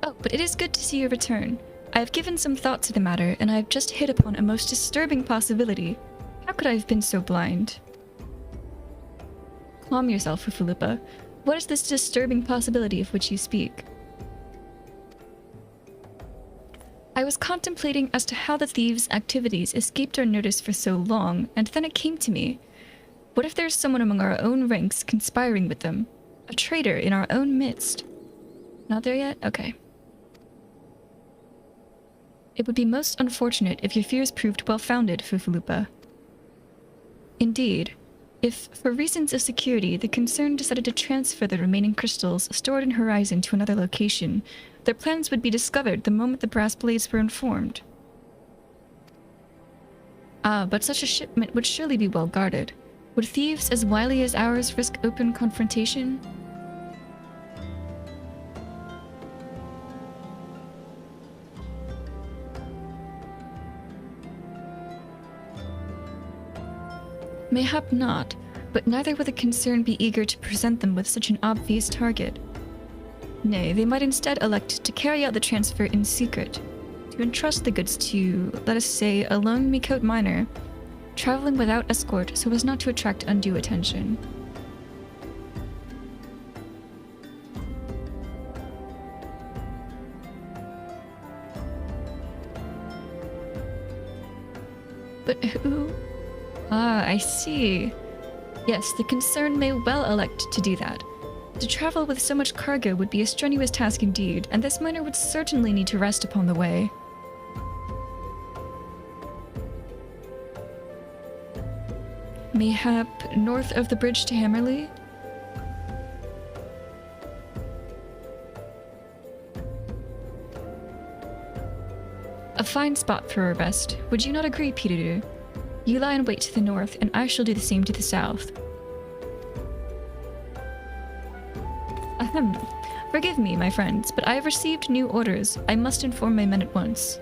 Oh, but it is good to see you return. I have given some thought to the matter, and I have just hit upon a most disturbing possibility. How could I have been so blind? Calm yourself, Fufalupa. What is this disturbing possibility of which you speak? I was contemplating as to how the thieves' activities escaped our notice for so long, and then it came to me. What if there's someone among our own ranks conspiring with them? A traitor in our own midst? Not there yet? Okay. It would be most unfortunate if your fears proved well-founded, Fufalupa. Indeed, if, for reasons of security, the concern decided to transfer the remaining crystals stored in Horizon to another location, their plans would be discovered the moment the brass blades were informed. Ah, but such a shipment would surely be well guarded. Would thieves as wily as ours risk open confrontation? Mayhap not, but neither would the concern be eager to present them with such an obvious target. Nay, they might instead elect to carry out the transfer in secret, to entrust the goods to, let us say, a lone Mikote miner, traveling without escort so as not to attract undue attention. But who? Ah, I see. Yes, the concern may well elect to do that. To travel with so much cargo would be a strenuous task indeed, and this miner would certainly need to rest upon the way. Mayhap north of the bridge to Hammerley? A fine spot for a rest. Would you not agree, Peter? You lie in wait to the north, and I shall do the same to the south. Ahem. Forgive me, my friends, but I have received new orders. I must inform my men at once.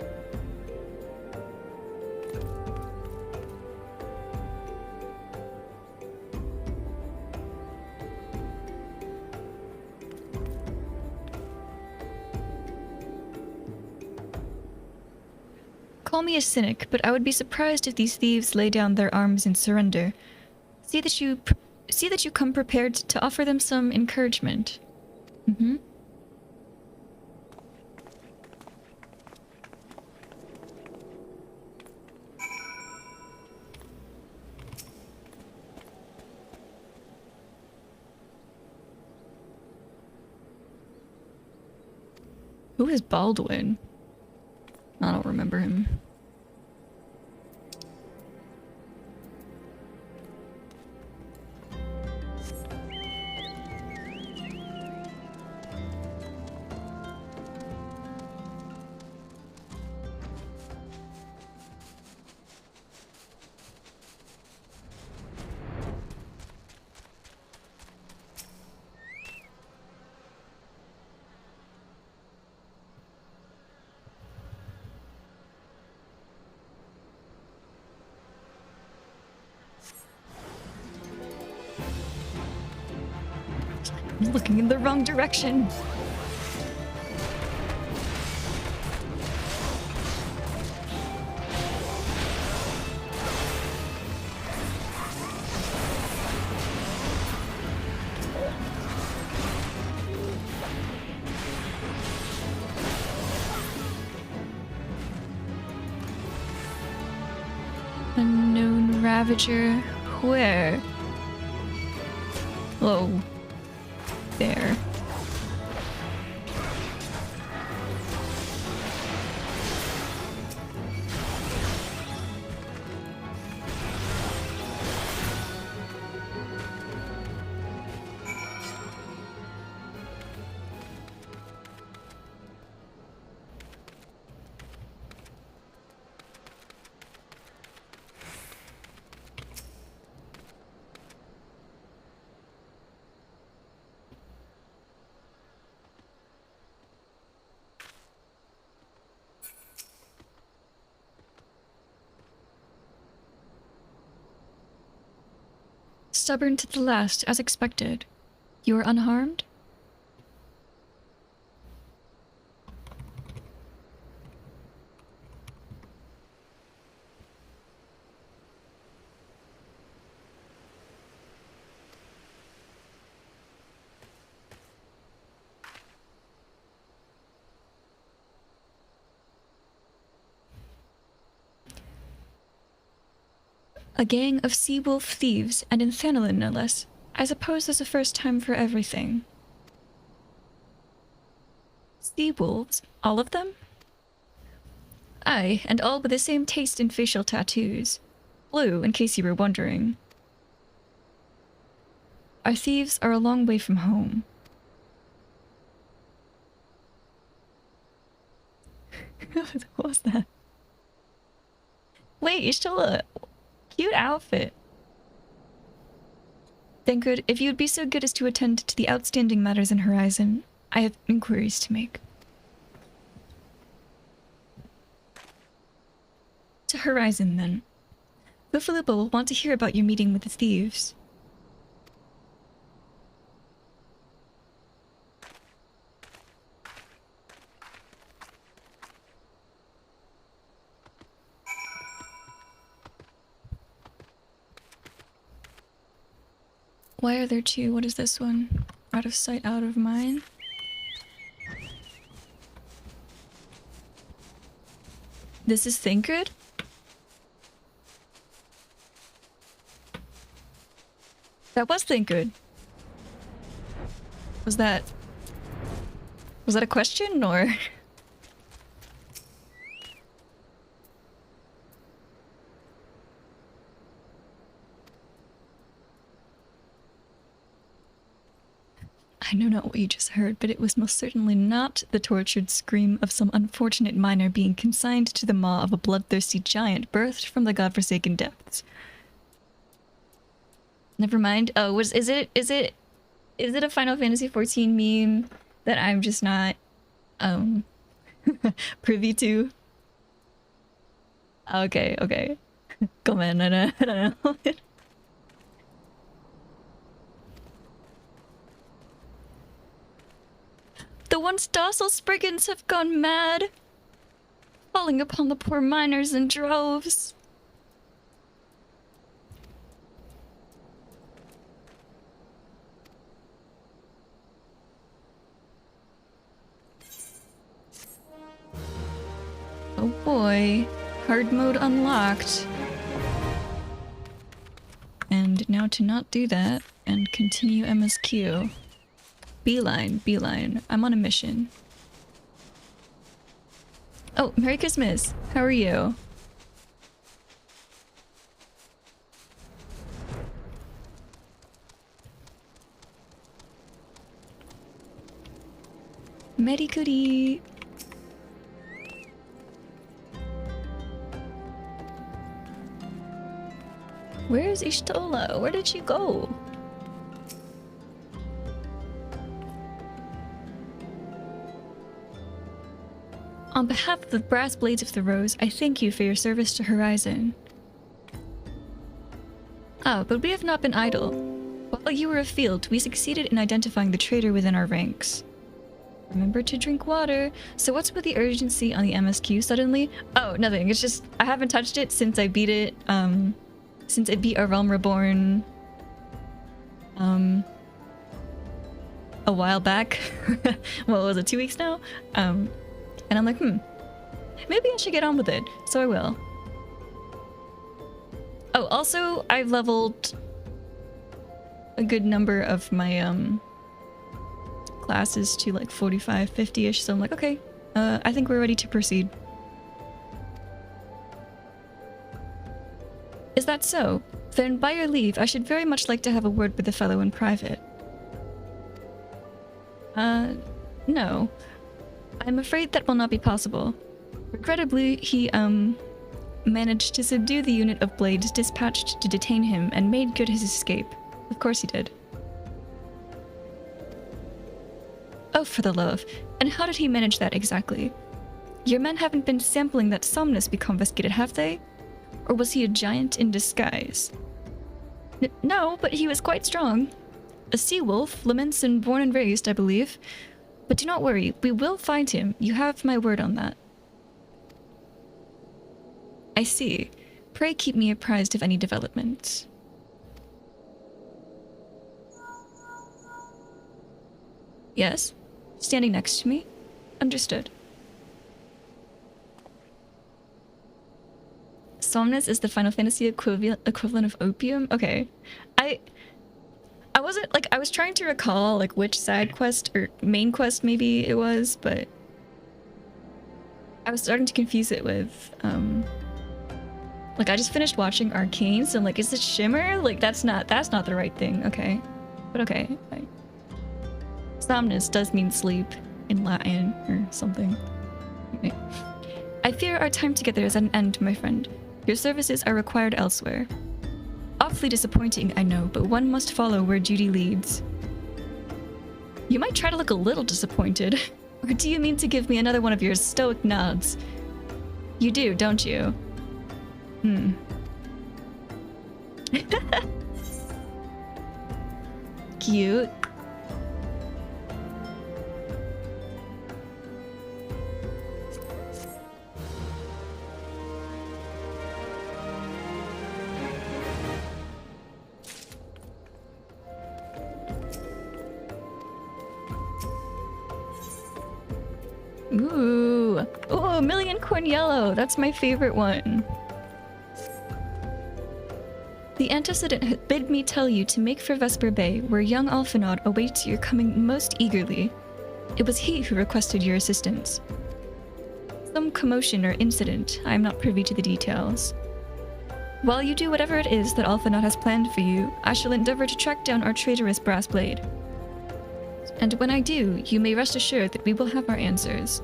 Call me a cynic, but I would be surprised if these thieves lay down their arms and surrender. See that you come prepared to offer them some encouragement. Mm-hmm. Who is Baldwin? I don't remember him. I'm looking in the wrong direction. Unknown Ravager. Where? Oh. There. Stubborn to the last, as expected. You are unharmed? A gang of sea-wolf thieves, and in Thanolin no less. I suppose there's a first time for everything. Sea-wolves? All of them? Aye, and all with the same taste in facial tattoos. Blue, in case you were wondering. Our thieves are a long way from home. What was that? Wait, you still a cute outfit. Then good, if you would be so good as to attend to the outstanding matters in Horizon, I have inquiries to make. To Horizon, then. Buffalo will want to hear about your meeting with the thieves. Why are there two? What is this one? Out of sight, out of mind? This is Thancred? That was Thancred. Was that a question, or? I know not what you just heard, but it was most certainly not the tortured scream of some unfortunate miner being consigned to the maw of a bloodthirsty giant birthed from the godforsaken depths. Never mind. Oh, is it a Final Fantasy XIV meme that I'm just not privy to? Okay, okay. Come on, I don't know. The once docile Spriggans have gone mad, falling upon the poor miners in droves. Oh boy, hard mode unlocked. And now to not do that and continue MSQ. Beeline, beeline. I'm on a mission. Oh, Merry Christmas. How are you? Merry goodie. Where's Ishtola? Where did she go? On behalf of the Brass Blades of the Rose, I thank you for your service to Horizon. Ah, but we have not been idle. While you were afield, we succeeded in identifying the traitor within our ranks. Remember to drink water. So what's with the urgency on the MSQ suddenly? Oh, nothing. It's just, I haven't touched it since I beat it, since I beat A Realm Reborn, a while back. What was it, 2 weeks now? And I'm like, maybe I should get on with it. So I will. Oh, also, I've leveled a good number of my classes to like 45, 50-ish. So I'm like, okay, I think we're ready to proceed. Is that so? Then by your leave, I should very much like to have a word with the fellow in private. No. I'm afraid that will not be possible. Regrettably, he, managed to subdue the unit of blades dispatched to detain him and made good his escape. Of course he did. Oh, for the love. And how did he manage that exactly? Your men haven't been sampling that Somnus be confiscated, have they? Or was he a giant in disguise? No, but he was quite strong. A sea wolf, laments and born and raised, I believe. But do not worry, we will find him. You have my word on that. I see. Pray keep me apprised of any developments. Yes? Standing next to me? Understood. Somnus is the Final Fantasy equivalent of opium? Okay. I wasn't, like, I was trying to recall, like, which side quest, or main quest maybe it was, but I was starting to confuse it with, like, I just finished watching Arcane, so I'm like, is it Shimmer? Like, that's not the right thing, okay. But okay, fine. Somnus does mean sleep in Latin, or something. Okay. I fear our time together is at an end, my friend. Your services are required elsewhere. Awfully disappointing, I know, but one must follow where duty leads. You might try to look a little disappointed. Or do you mean to give me another one of your stoic nods? You do, don't you? Cute. Ooh. Ooh, Million Corn Yellow. That's my favorite one. The antecedent bid me tell you to make for Vesper Bay, where young Alphinaud awaits your coming most eagerly. It was he who requested your assistance. Some commotion or incident, I am not privy to the details. While you do whatever it is that Alphinaud has planned for you, I shall endeavor to track down our traitorous brass blade. And when I do, you may rest assured that we will have our answers.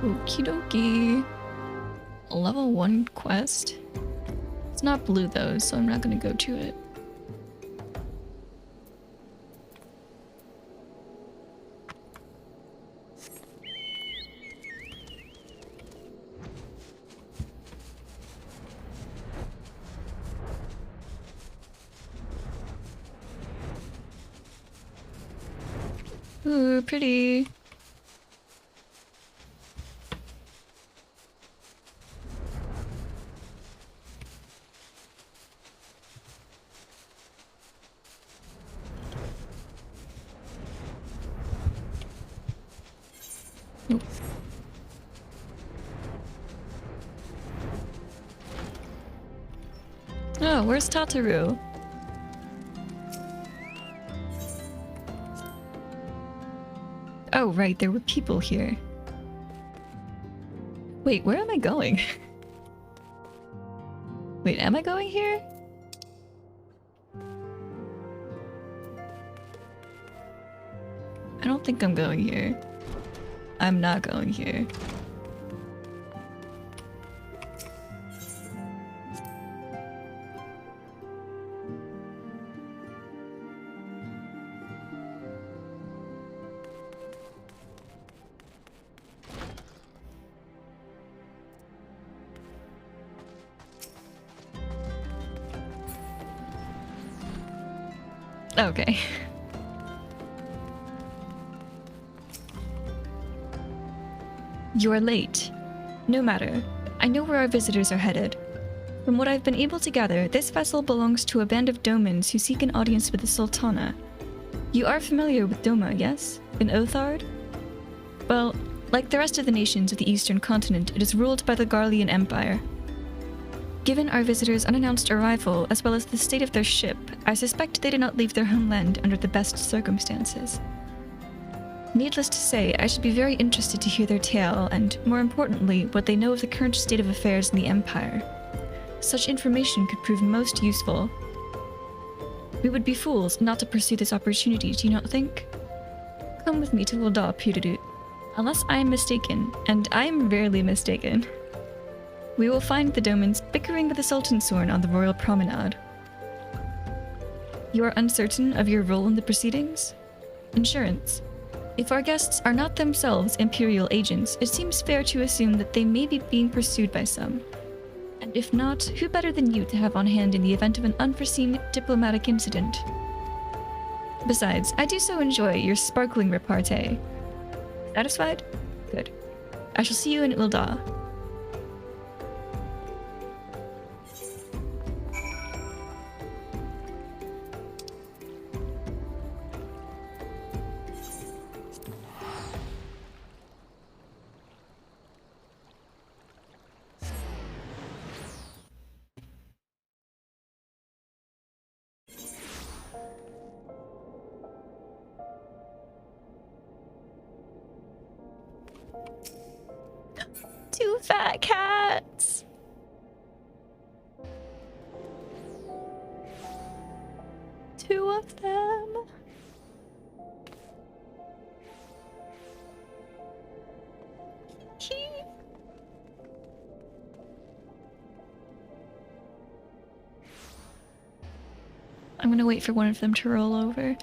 Okie dokie. Level 1 quest. It's not blue though, so I'm not gonna go to it. Ooh, pretty. Nope. Oh, where's Tataru? Oh, right, there were people here. Wait, where am I going? Wait, am I going here? I don't think I'm going here. I'm not going here. Okay. You are late. No matter. I know where our visitors are headed. From what I've been able to gather, this vessel belongs to a band of Domans who seek an audience with the Sultana. You are familiar with Doma, yes? In Othard? Well, like the rest of the nations of the Eastern Continent, it is ruled by the Garlean Empire. Given our visitors' unannounced arrival, as well as the state of their ship, I suspect they did not leave their homeland under the best circumstances. Needless to say, I should be very interested to hear their tale, and, more importantly, what they know of the current state of affairs in the Empire. Such information could prove most useful. We would be fools not to pursue this opportunity, do you not think? Come with me to Lulda, Purut. Unless I am mistaken, and I am rarely mistaken. We will find the Domans bickering with the Sultansorn on the Royal Promenade. You are uncertain of your role in the proceedings? Insurance. If our guests are not themselves Imperial agents, it seems fair to assume that they may be being pursued by some. And if not, who better than you to have on hand in the event of an unforeseen diplomatic incident? Besides, I do so enjoy your sparkling repartee. Satisfied? Good. I shall see you in Ilda. Two fat cats. Two of them. I'm gonna wait for one of them to roll over.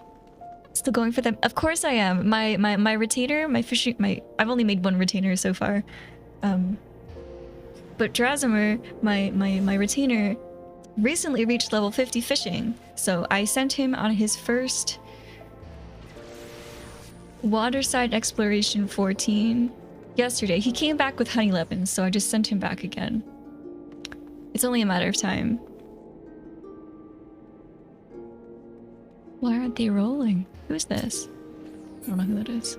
Still going for them. Of course I am. My retainer, I've only made one retainer so far. But Drazimer, my retainer, recently reached level 50 fishing. So I sent him on his first Waterside Exploration 14 yesterday. He came back with honey lemons, so I just sent him back again. It's only a matter of time. Why aren't they rolling? Who's this? I don't know who that is.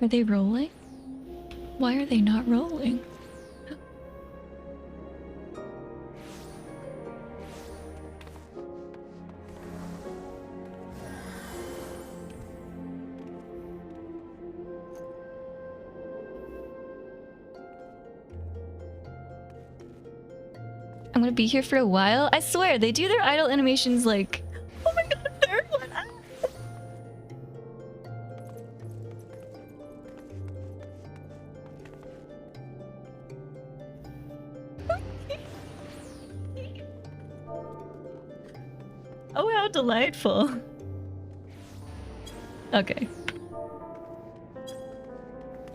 Are they rolling? Why are they not rolling? I'm gonna be here for a while. I swear, they do their idle animations like... Oh my god, third one! Oh, how delightful. Okay.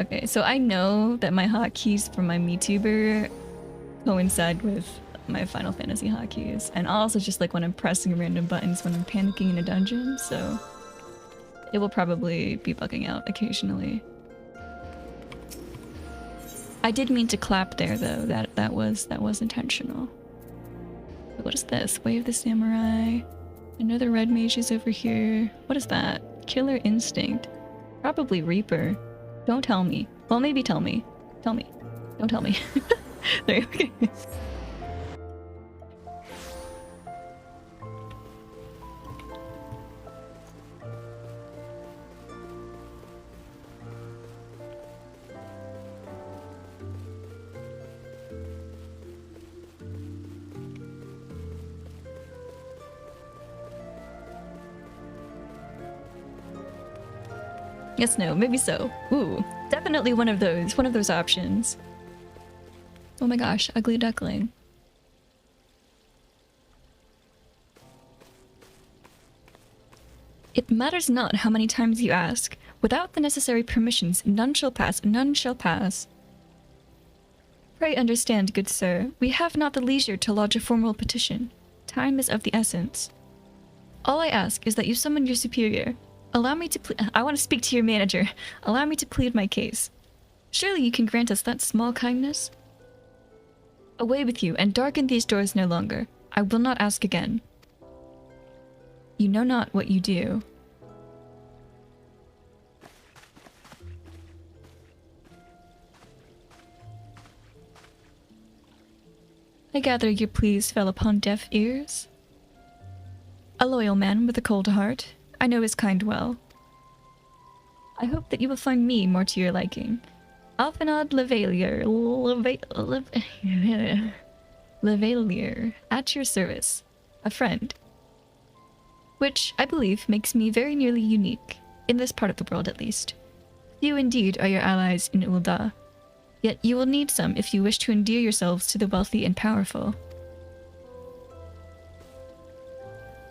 Okay, so I know that my hotkeys for my MeTuber coincide with my Final Fantasy hotkeys, and also just like when I'm pressing random buttons when I'm panicking in a dungeon, so it will probably be bugging out occasionally. I did mean to clap there though. That was intentional. What is this? Way of the Samurai. Another red mage is over here. What is that? Killer Instinct. Probably Reaper. Don't tell me. Well, maybe tell me. Tell me. Don't tell me. There you go. Yes, no, maybe so. Ooh, definitely one of those options. Oh my gosh, ugly duckling. It matters not how many times you ask. Without the necessary permissions, none shall pass, none shall pass. Pray understand, good sir, we have not the leisure to lodge a formal petition. Time is of the essence. All I ask is that you summon your superior. Allow me to I want to speak to your manager. Allow me to plead my case. Surely you can grant us that small kindness? Away with you, and darken these doors no longer. I will not ask again. You know not what you do. I gather your pleas fell upon deaf ears? A loyal man with a cold heart. I know his kind well. I hope that you will find me more to your liking. Alphenod Lavalier, at your service. A friend. Which, I believe, makes me very nearly unique, in this part of the world at least. Few indeed are your allies in Ul'dah, yet you will need some if you wish to endear yourselves to the wealthy and powerful.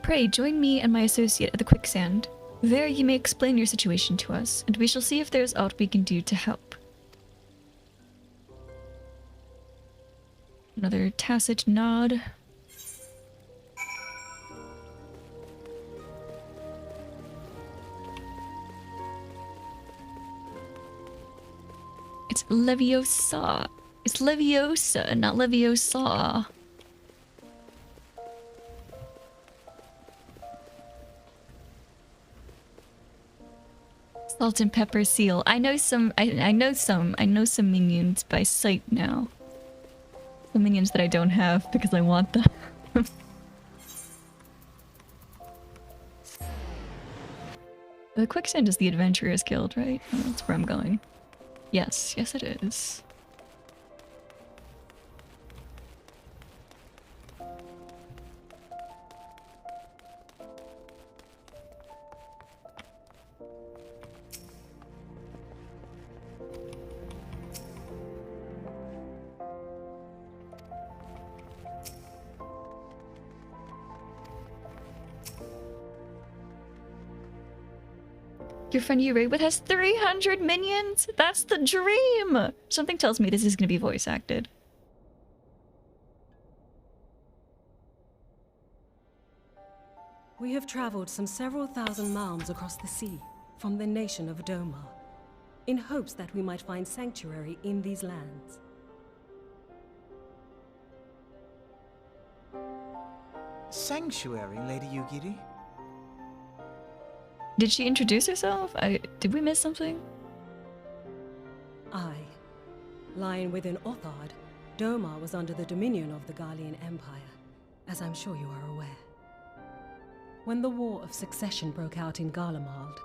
Pray join me and my associate at the quicksand. There you may explain your situation to us, and we shall see if there is aught we can do to help. Another tacit nod. It's Leviosa. It's Leviosa, not Leviosa. Salt and pepper seal. I know some minions by sight now. Some minions that I don't have because I want them. The quicksand is the Adventurers Guild, right? Oh, that's where I'm going. Yes, yes it is. Your friend you raid with has 300 minions? That's the dream! Something tells me this is gonna be voice acted.
We have traveled some several thousand miles across the sea, from the nation of Doma. in hopes that we might find sanctuary in these lands.
Sanctuary, Lady Yugiri?
Did she introduce herself? Did we miss something?
I, lying within Othard, Domar was under the dominion of the Garlean Empire, as I'm sure you are aware. When the War of Succession broke out in Garlemald,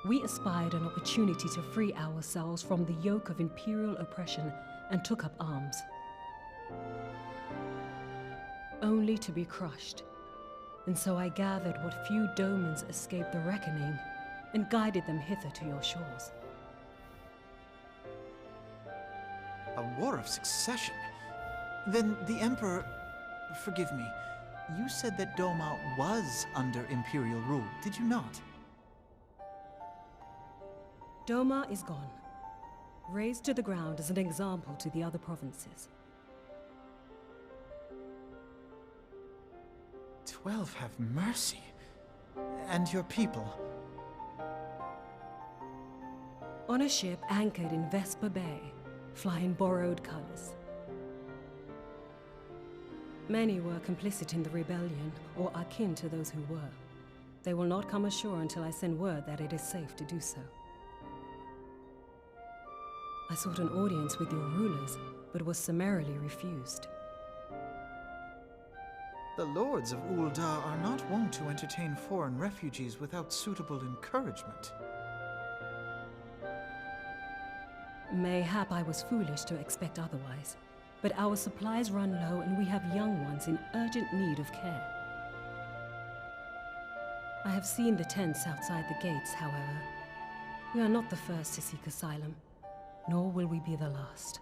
we espied an opportunity to free ourselves from the yoke of imperial oppression and took up arms. Only to be crushed. And so I gathered what few Domans escaped the reckoning and guided them hither to your shores.
A war of succession? Then the Emperor... Forgive me. You said that Doma was under Imperial rule, did you not?
Doma is gone. Razed to the ground as an example to the other provinces.
12 have mercy. And your people?
On a ship anchored in Vesper Bay, flying borrowed colors. Many were complicit in the rebellion, or akin to those who were. They will not come ashore until I send word that it is safe to do so. I sought an audience with your rulers, but was summarily refused.
The lords of Ul'dah are not wont to entertain foreign refugees without suitable encouragement.
Mayhap I was foolish to expect otherwise, but our supplies run low and we have young ones in urgent need of care. I have seen the tents outside the gates, however. We are not the first to seek asylum, nor will we be the last.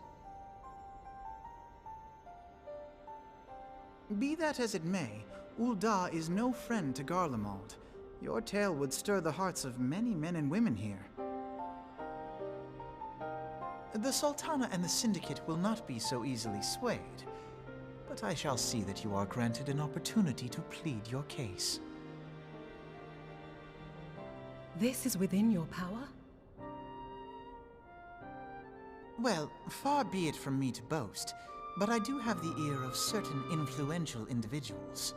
Be that as it may, Ul'dah is no friend to Garlemald. Your tale would stir the hearts of many men and women here. The Sultana and the Syndicate will not be so easily swayed, but I shall see that you are granted an opportunity to plead your case.
This is within your power?
Well, far be it from me to boast, but I do have the ear of certain influential individuals.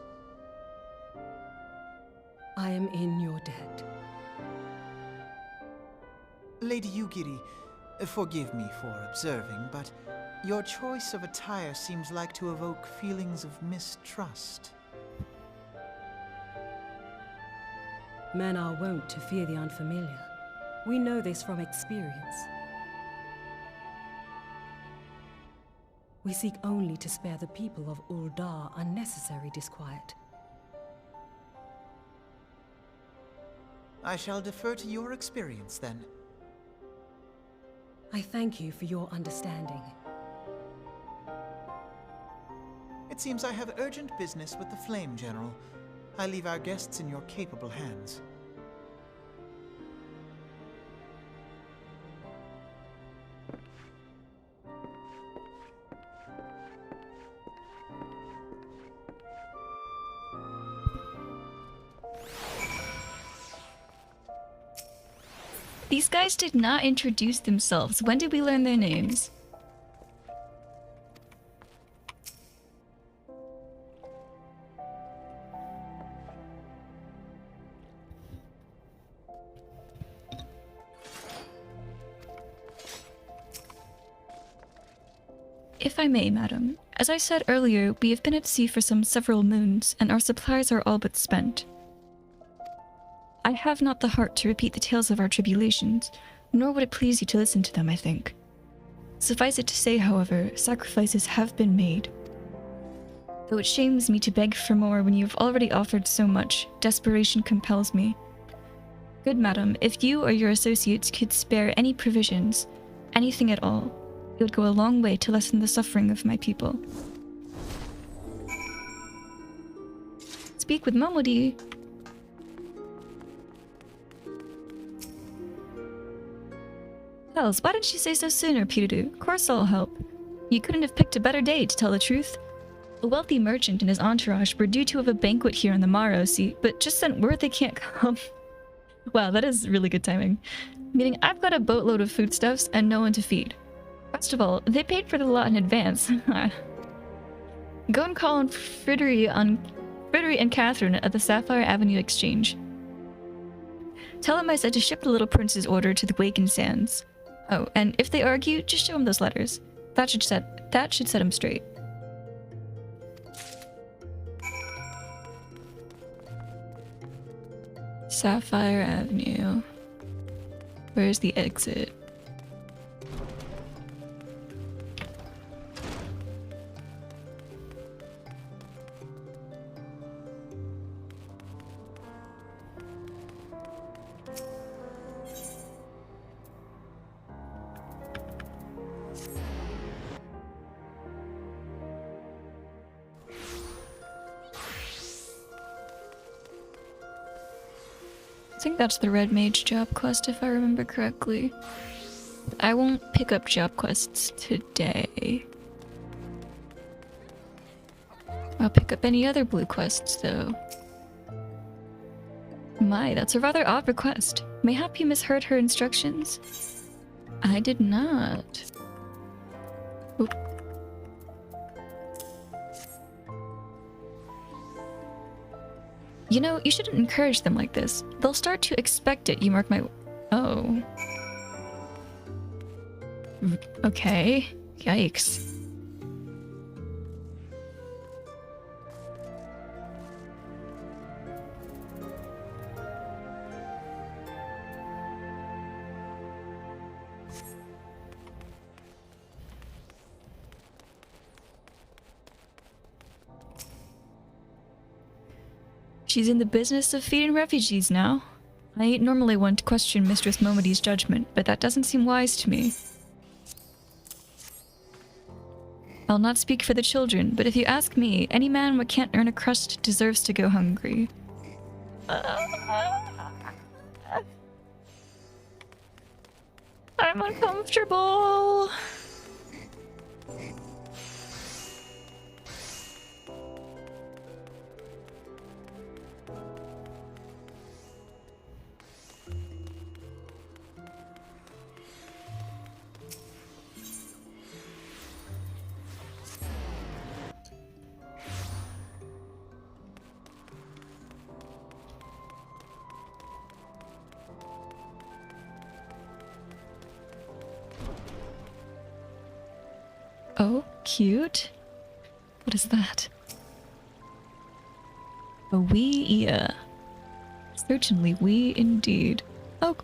I am in your debt.
Lady Yugiri, forgive me for observing, but your choice of attire seems like to evoke feelings of mistrust.
Men are wont to fear the unfamiliar. We know this from experience. We seek only to spare the people of Ul'dah unnecessary disquiet.
I shall defer to your experience, then.
I thank you for your understanding.
It seems I have urgent business with the Flame General. I leave our guests in your capable hands.
These guys did not introduce themselves. When did we learn their names? If I may, madam. As I said earlier, we have been at sea for several moons, and our supplies are all but spent. I have not the heart to repeat the tales of our tribulations, nor would it please you to listen to them, I think. Suffice it to say, however, sacrifices have been made. Though it shames me to beg for more when you have already offered so much, desperation compels me. Good madam, if you or your associates could spare any provisions, anything at all, it would go a long way to lessen the suffering of my people. Speak with Momodi. Hells, why didn't you say so sooner, Pirudu? Of course I'll help. You couldn't have picked a better day, to tell the truth. A wealthy merchant and his entourage were due to have a banquet here on the morrow, see, but just sent word they can't come. Wow, that is really good timing. Meaning I've got a boatload of foodstuffs and no one to feed. First of all, they paid for the lot in advance. Go and call on Frideri and Catherine at the Sapphire Avenue Exchange. Tell them I said to ship the little prince's order to the Waken Sands. Oh, and if they argue, just show them those letters. That should set them straight. Sapphire Avenue. Where's the exit? I think that's the Red Mage job quest if I remember correctly. I won't pick up job quests today. I'll pick up any other blue quests though. My, that's a rather odd request. Mayhap you misheard her instructions? I did not. Oop. You know, you shouldn't encourage them like this. They'll start to expect it, you mark my... Oh. Okay. Yikes. She's in the business of feeding refugees now. I normally want to question Mistress Momody's judgment, but that doesn't seem wise to me. I'll not speak for the children, but if you ask me, any man what can't earn a crust deserves to go hungry. I'm uncomfortable. Oh, cute. What is that? A wee ear. Certainly wee indeed. Oh.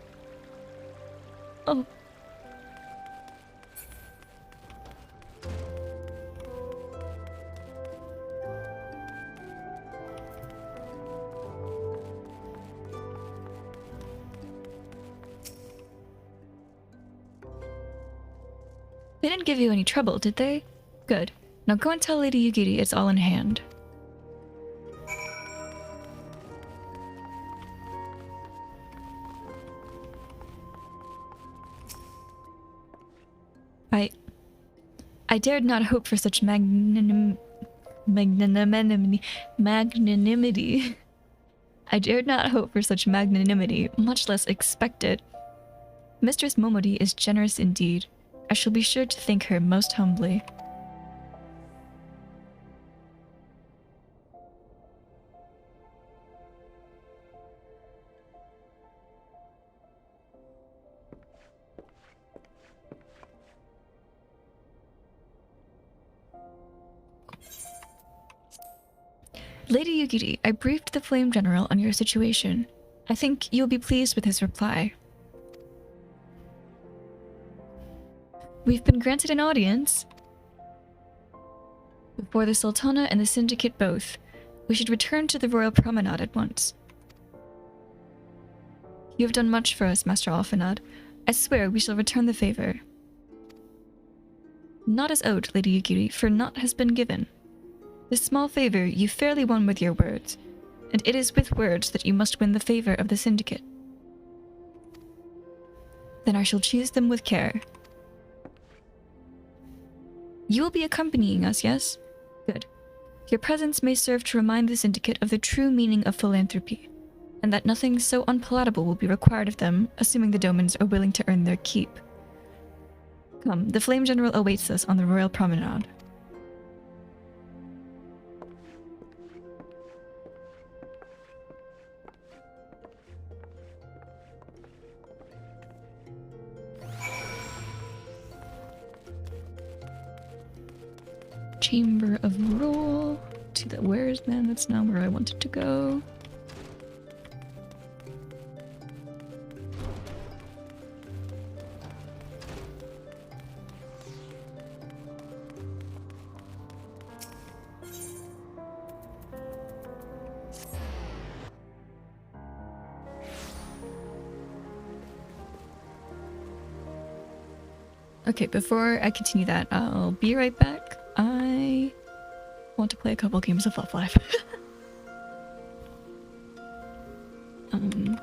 Oh. They didn't give you any trouble, did they? Good. Now go and tell Lady Yugiri it's all in hand. I dared not hope for such magnanimity. I dared not hope for such magnanimity, much less expect it. Mistress Momody is generous indeed. I shall be sure to thank her most humbly. Lady Yugiri, I briefed the Flame General on your situation. I think you'll be pleased with his reply. We've been granted an audience before the Sultana and the Syndicate both. We should return to the Royal Promenade at once. You have done much for us, Master Alphanad. I swear we shall return the favor. Not as owed, Lady Yugiri, for naught has been given. This small favor you fairly won with your words, and it is with words that you must win the favor of the Syndicate. Then I shall choose them with care. You will be accompanying us, yes? Good. Your presence may serve to remind the Syndicate of the true meaning of philanthropy, and that nothing so unpalatable will be required of them, assuming the Domans are willing to earn their keep. Come, the Flame General awaits us on the Royal Promenade. Chamber of Rule. To the where's then? That's not where I wanted to go. Okay, before I continue that, I'll be right back. I want to play a couple games of Love Live. um...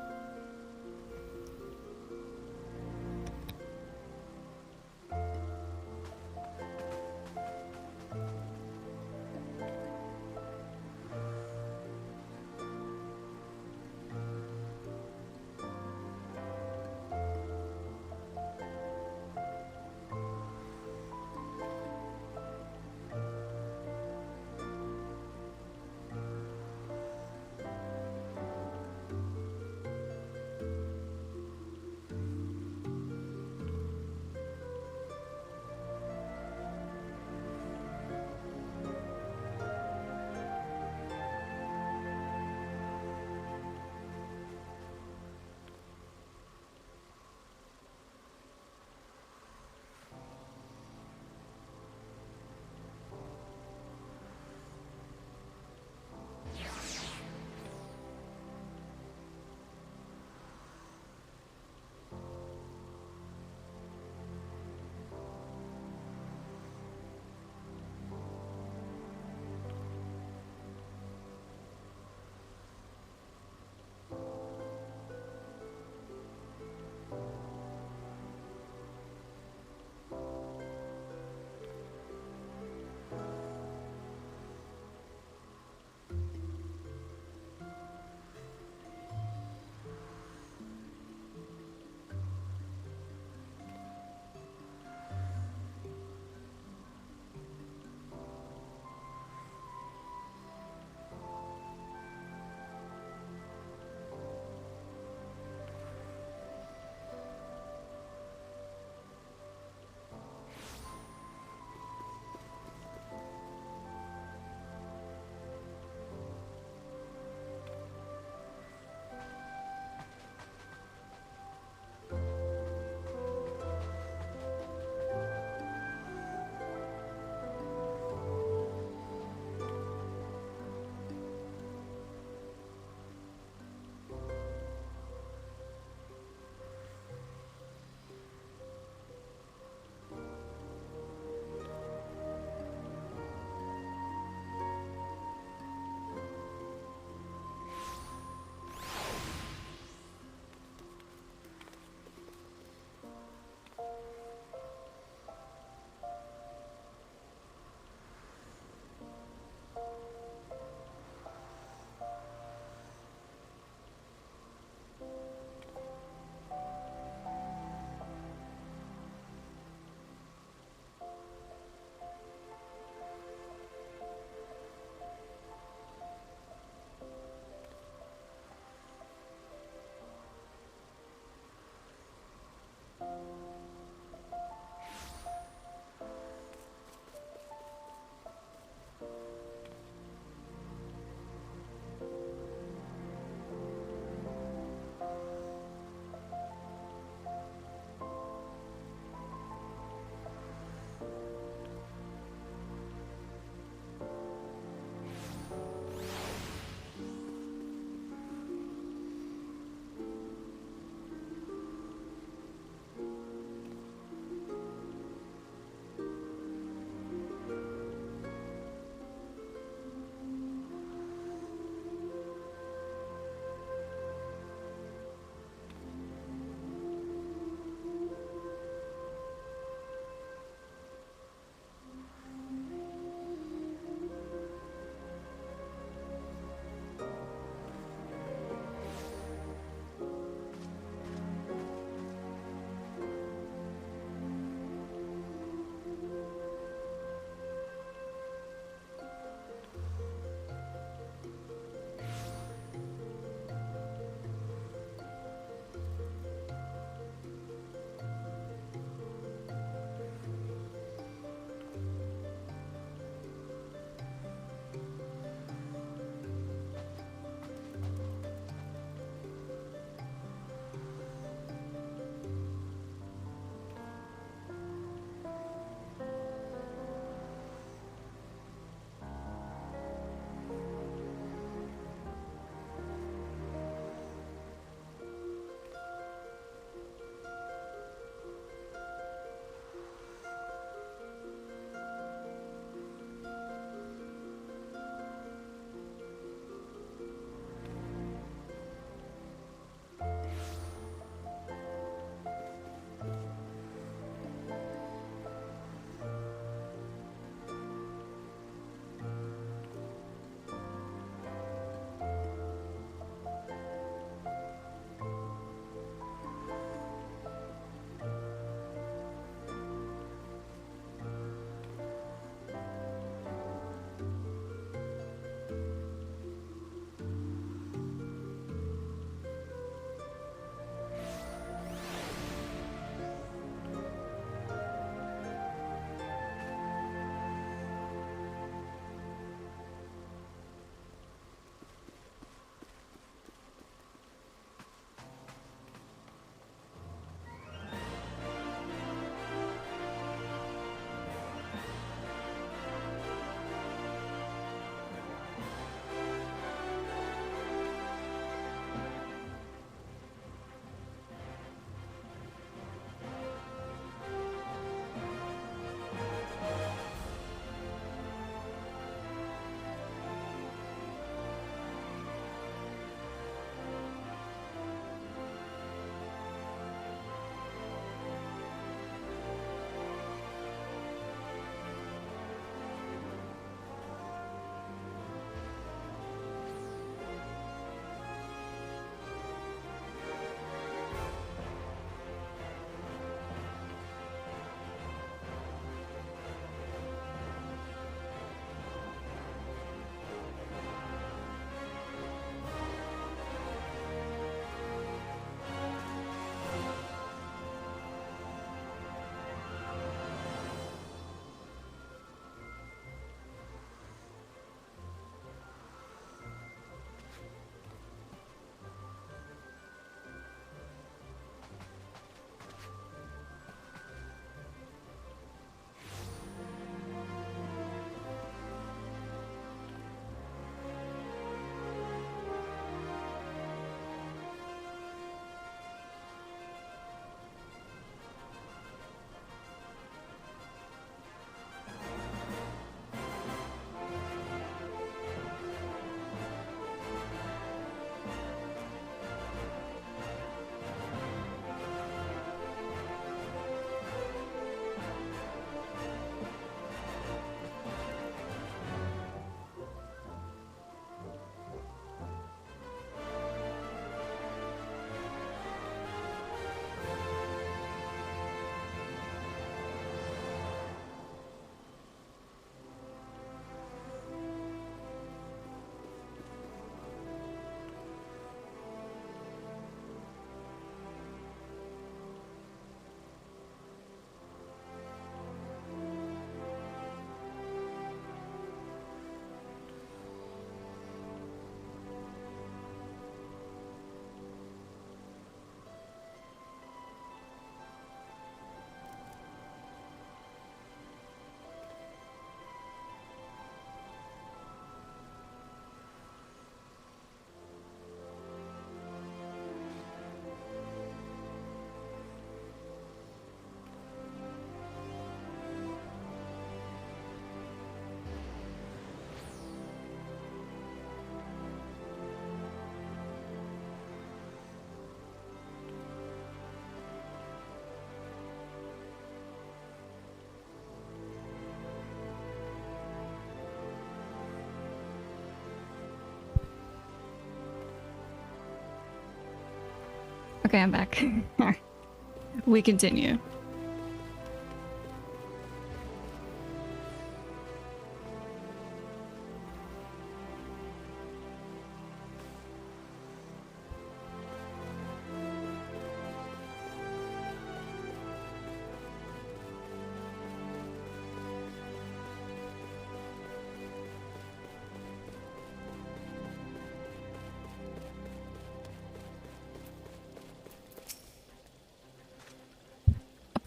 Okay, I'm back. We continue.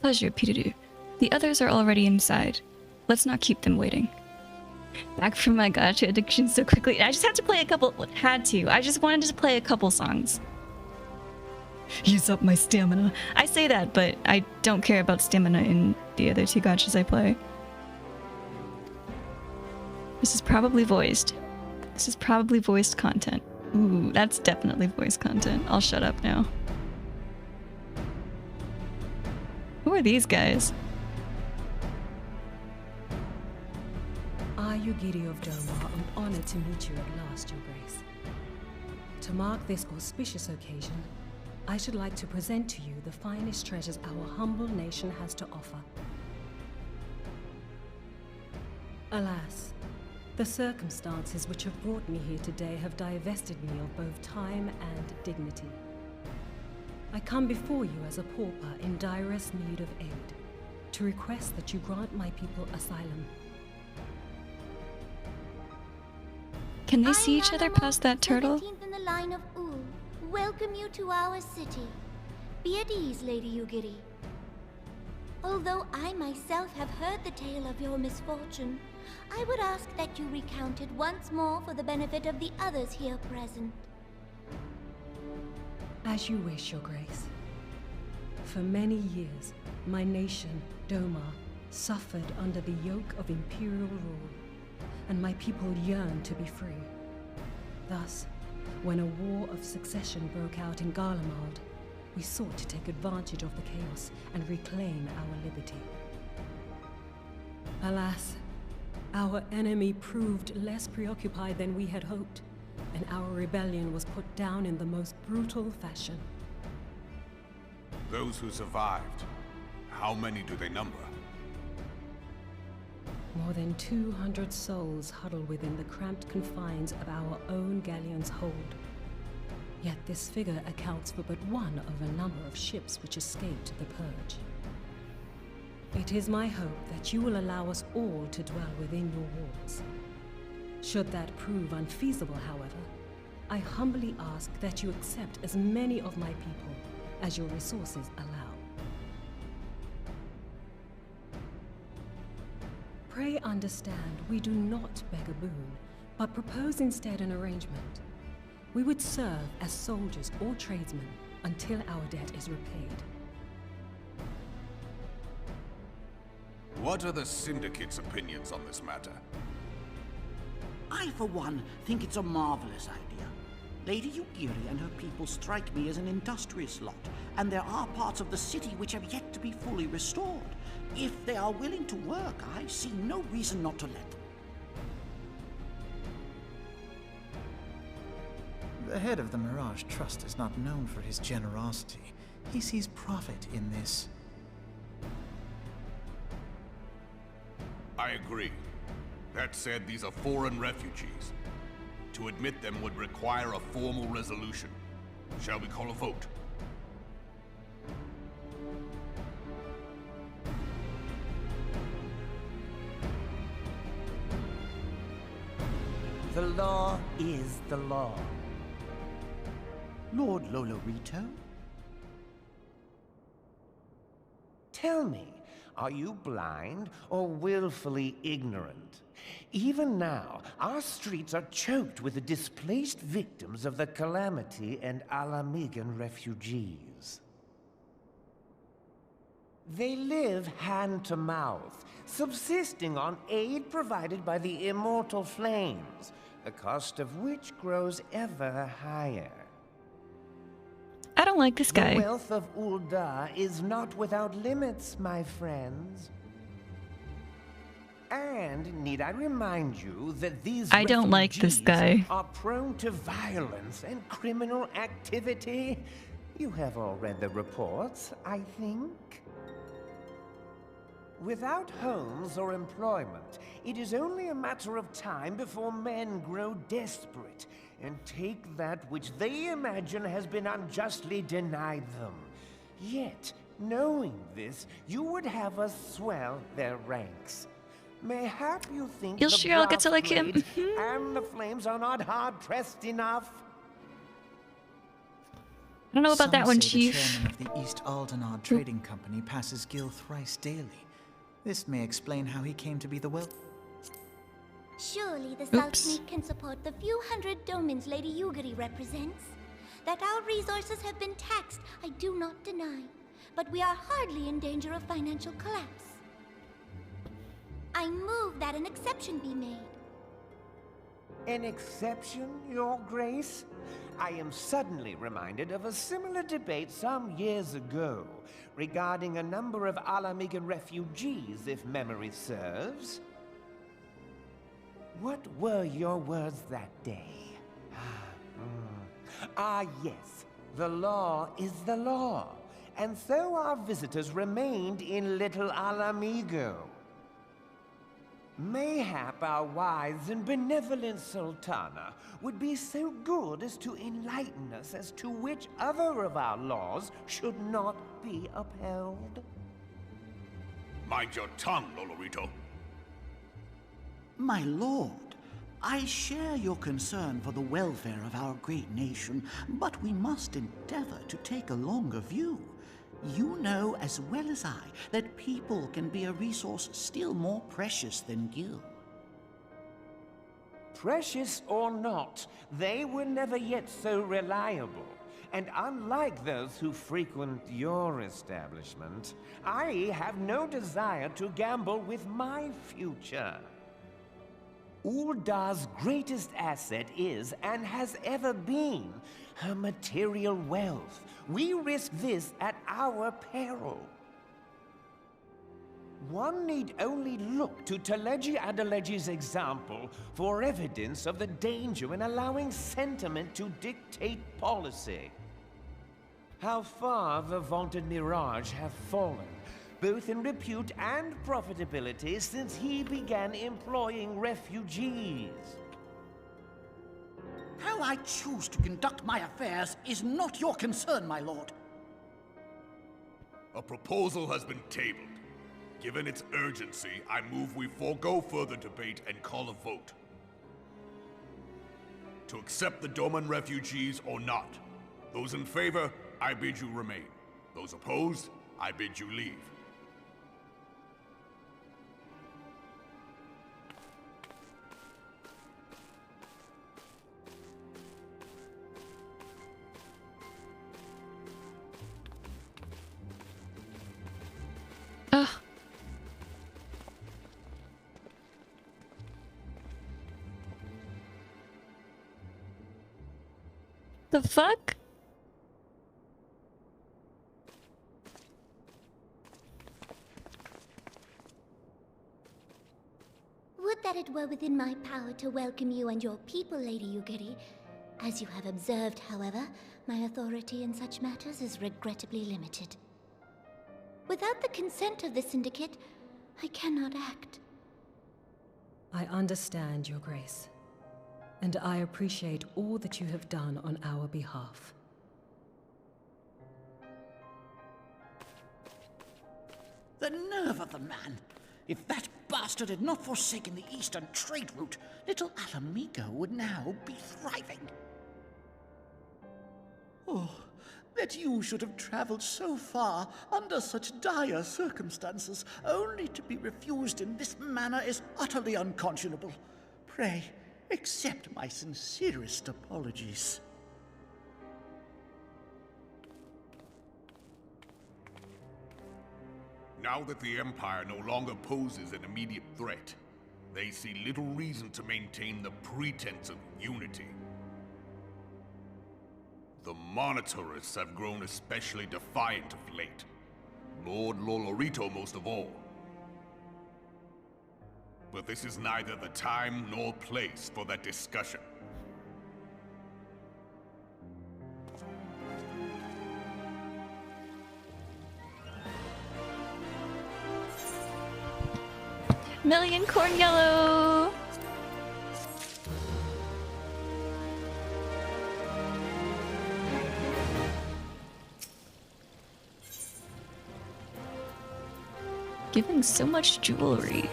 Pleasure, Peter. The others are already inside. Let's not keep them waiting. Back from my gacha addiction so quickly. I just had to play a couple. I just wanted to play a couple songs. Use up my stamina. I say that, but I don't care about stamina in the other two gachas I play. This is probably voiced. This is probably voiced content. Ooh, that's definitely voiced content. I'll shut up now. Who are these guys?
I, Yugiri of Doma, am honored to meet you at last, Your Grace. To mark this auspicious occasion, I should like to present to you the finest treasures our humble nation has to offer. Alas, the circumstances which have brought me here today have divested me of both time and dignity. I come before you as a pauper in direst need of aid, to request that you grant my people asylum.
Can they see each other past that turtle?
17th in the line of Ul. Welcome you to our city. Be at ease, Lady Yugiri. Although I myself have heard the tale of your misfortune, I would ask that you recount it once more for the benefit of the others here present.
As you wish, Your Grace. For many years, my nation, Doma, suffered under the yoke of imperial rule, and my people yearned to be free. Thus, when a war of succession broke out in Garlemald, we sought to take advantage of the chaos and reclaim our liberty. Alas, our enemy proved less preoccupied than we had hoped, and our rebellion was put down in the most brutal fashion.
Those who survived, how many do they number?
More than 200 souls huddle within the cramped confines of our own galleon's hold. Yet this figure accounts for but one of a number of ships which escaped the purge. It is my hope that you will allow us all to dwell within your walls. Should that prove unfeasible, however, I humbly ask that you accept as many of my people as your resources allow. Pray understand, we do not beg a boon, but propose instead an arrangement. We would serve as soldiers or tradesmen until our debt is repaid.
What are the Syndicate's opinions on this matter?
I, for one, think it's a marvelous idea. Lady Yugiri and her people strike me as an industrious lot, and there are parts of the city which have yet to be fully restored. If they are willing to work, I see no reason not to let them.
The head of the Mirage Trust is not known for his generosity. He sees profit in this.
I agree. That said, these are foreign refugees. To admit them would require a formal resolution. Shall we call a vote?
The law is the law. Lord Lolorito?
Tell me, are you blind or willfully ignorant? Even now, our streets are choked with the displaced victims of the Calamity and Alamigan refugees. They live hand to mouth, subsisting on aid provided by the immortal flames, the cost of which grows ever higher.
I don't like this guy.
The wealth of Ul'dah is not without limits, my friends. And need I remind you that these
I don't like this guy.
are prone to violence and criminal activity? You have all read the reports, I think? Without homes or employment, it is only a matter of time before men grow desperate and take that which they imagine has been unjustly denied them. Yet, knowing this, you would have us swell their ranks. Mayhap you think
You'll
the
sure I'll get to
brass
like him.
blades and the flames are not hard-pressed enough?
I don't know about that one,
Some say
Chief.
the chairman of the East Aldenard Trading Company passes Gil thrice daily. This may explain how he came to be the
Surely the
Oops.
Sultanate can support the few hundred domins Lady Yugiri represents. That our resources have been taxed, I do not deny. But we are hardly in danger of financial collapse. I move that an exception be made.
An exception, Your Grace? I am suddenly reminded of a similar debate some years ago regarding a number of Alamigan refugees, if memory serves. What were your words that day? Yes. The law is the law. And so our visitors remained in Little Alamigo. Mayhap our wise and benevolent Sultana would be so good as to enlighten us as to which other of our laws should not be upheld.
Mind your tongue, Lolorito.
My lord, I share your concern for the welfare of our great nation, but we must endeavor to take a longer view. You know as well as I that people can be a resource still more precious than Gil.
Precious or not, they were never yet so reliable. And unlike those who frequent your establishment, I have no desire to gamble with my future. Uldar's greatest asset is, and has ever been, her material wealth. We risk this at our peril. One need only look to Teleji Adeleji's example for evidence of the danger in allowing sentiment to dictate policy. How far the vaunted Mirage have fallen, both in repute and profitability, since he began employing refugees.
How I choose to conduct my affairs is not your concern, my lord.
A proposal has been tabled. Given its urgency, I move we forego further debate and call a vote. To accept the Doman refugees or not. Those in favor, I bid you remain. Those opposed, I bid you leave.
Ugh. The fuck?
Would that it were within my power to welcome you and your people, Lady Yugiri. As you have observed, however, my authority in such matters is regrettably limited. Without the consent of the Syndicate, I cannot act.
I understand, Your Grace, and I appreciate all that you have done on our behalf.
The nerve of the man! If that bastard had not forsaken the eastern trade route, Little Alamigo would now be thriving. Oh, that you should have traveled so far under such dire circumstances, only to be refused in this manner is utterly unconscionable. Pray, accept my sincerest apologies.
Now that the Empire no longer poses an immediate threat, they see little reason to maintain the pretense of unity. The Monitorists have grown especially defiant of late. Lord Lolorito most of all. But this is neither the time nor place for that discussion.
Million corn yellow! Giving so much jewelry.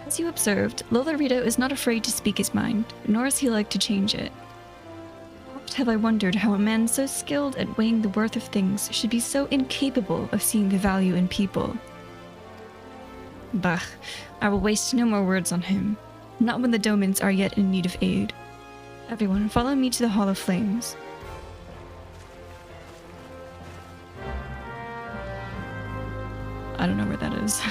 As you observed, Lolorito is not afraid to speak his mind, nor is he like to change it. Oft have I wondered how a man so skilled at weighing the worth of things should be so incapable of seeing the value in people. Bah, I will waste no more words on him, not when the Domans are yet in need of aid. Everyone, follow me to the Hall of Flames. I don't know where that is.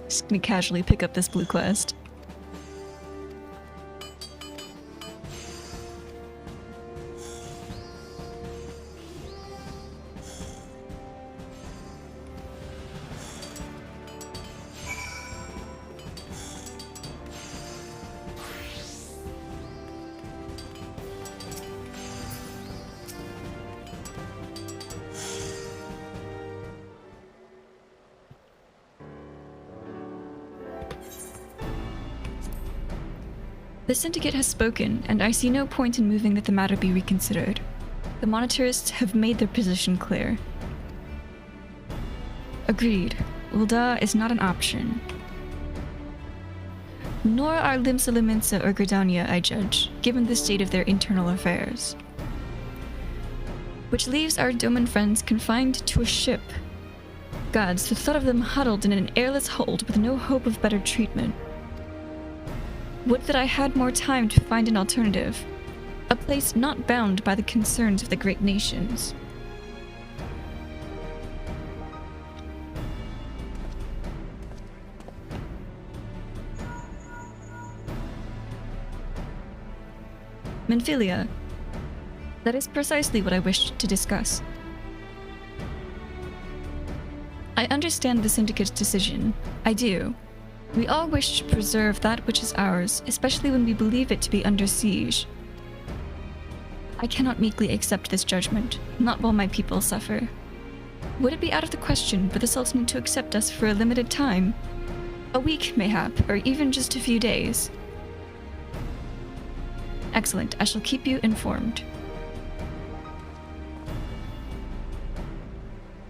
Just gonna casually pick up this blue quest. The Syndicate has spoken, and I see no point in moving that the matter be reconsidered. The Monitorists have made their position clear. Agreed. Ul'dah is not an option. Nor are Limsa Lominsa or Gridania, I judge, given the state of their internal affairs. Which leaves our Doman friends confined to a ship. Gods, the thought of them huddled in an airless hold with no hope of better treatment. Would that I had more time to find an alternative, a place not bound by the concerns of the great nations. Menphilia, that is precisely what I wished to discuss. I understand the Syndicate's decision. I do. We all wish to preserve that which is ours, especially when we believe it to be under siege. I cannot meekly accept this judgment, not while my people suffer. Would it be out of the question for the Sultan to accept us for a limited time? A week, mayhap, or even just a few days? Excellent, I shall keep you informed.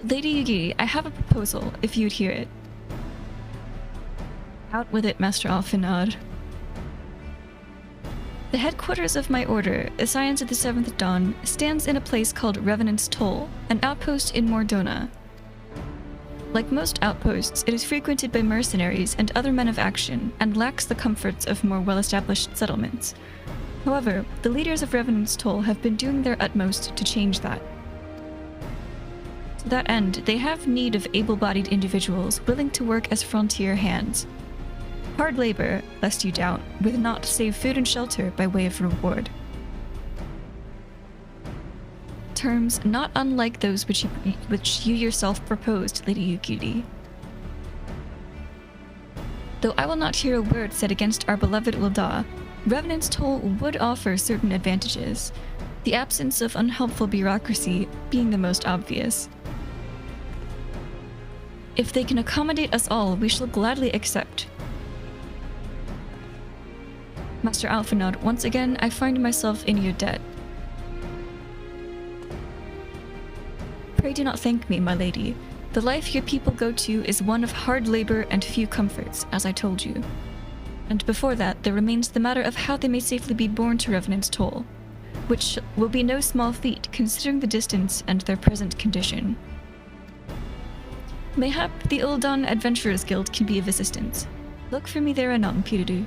Lady Yugiri, I have a proposal, if you'd hear it. Out with it, Master Alfinard. The headquarters of my order, the Scions of the Seventh Dawn, stands in a place called Revenant's Toll, an outpost in Mordona. Like most outposts, it is frequented by mercenaries and other men of action, and lacks the comforts of more well-established settlements. However, the leaders of Revenant's Toll have been doing their utmost to change that. To that end, they have need of able-bodied individuals willing to work as frontier hands. Hard labor, lest you doubt, with naught save food and shelter by way of reward. Terms not unlike those which you yourself proposed, Lady Yugiri. Though I will not hear a word said against our beloved Ul'dah, Revenant's Toll would offer certain advantages, the absence of unhelpful bureaucracy being the most obvious. If they can accommodate us all, we shall gladly accept. Master Alfinard, once again, I find myself in your debt. Pray do not thank me, my lady. The life your people go to is one of hard labor and few comforts, as I told you. And before that, there remains the matter of how they may safely be borne to Revenant's Toll. which will be no small feat considering the distance and their present condition. Mayhap the Uldan Adventurers Guild can be of assistance. Look for me there anon, Pirudu.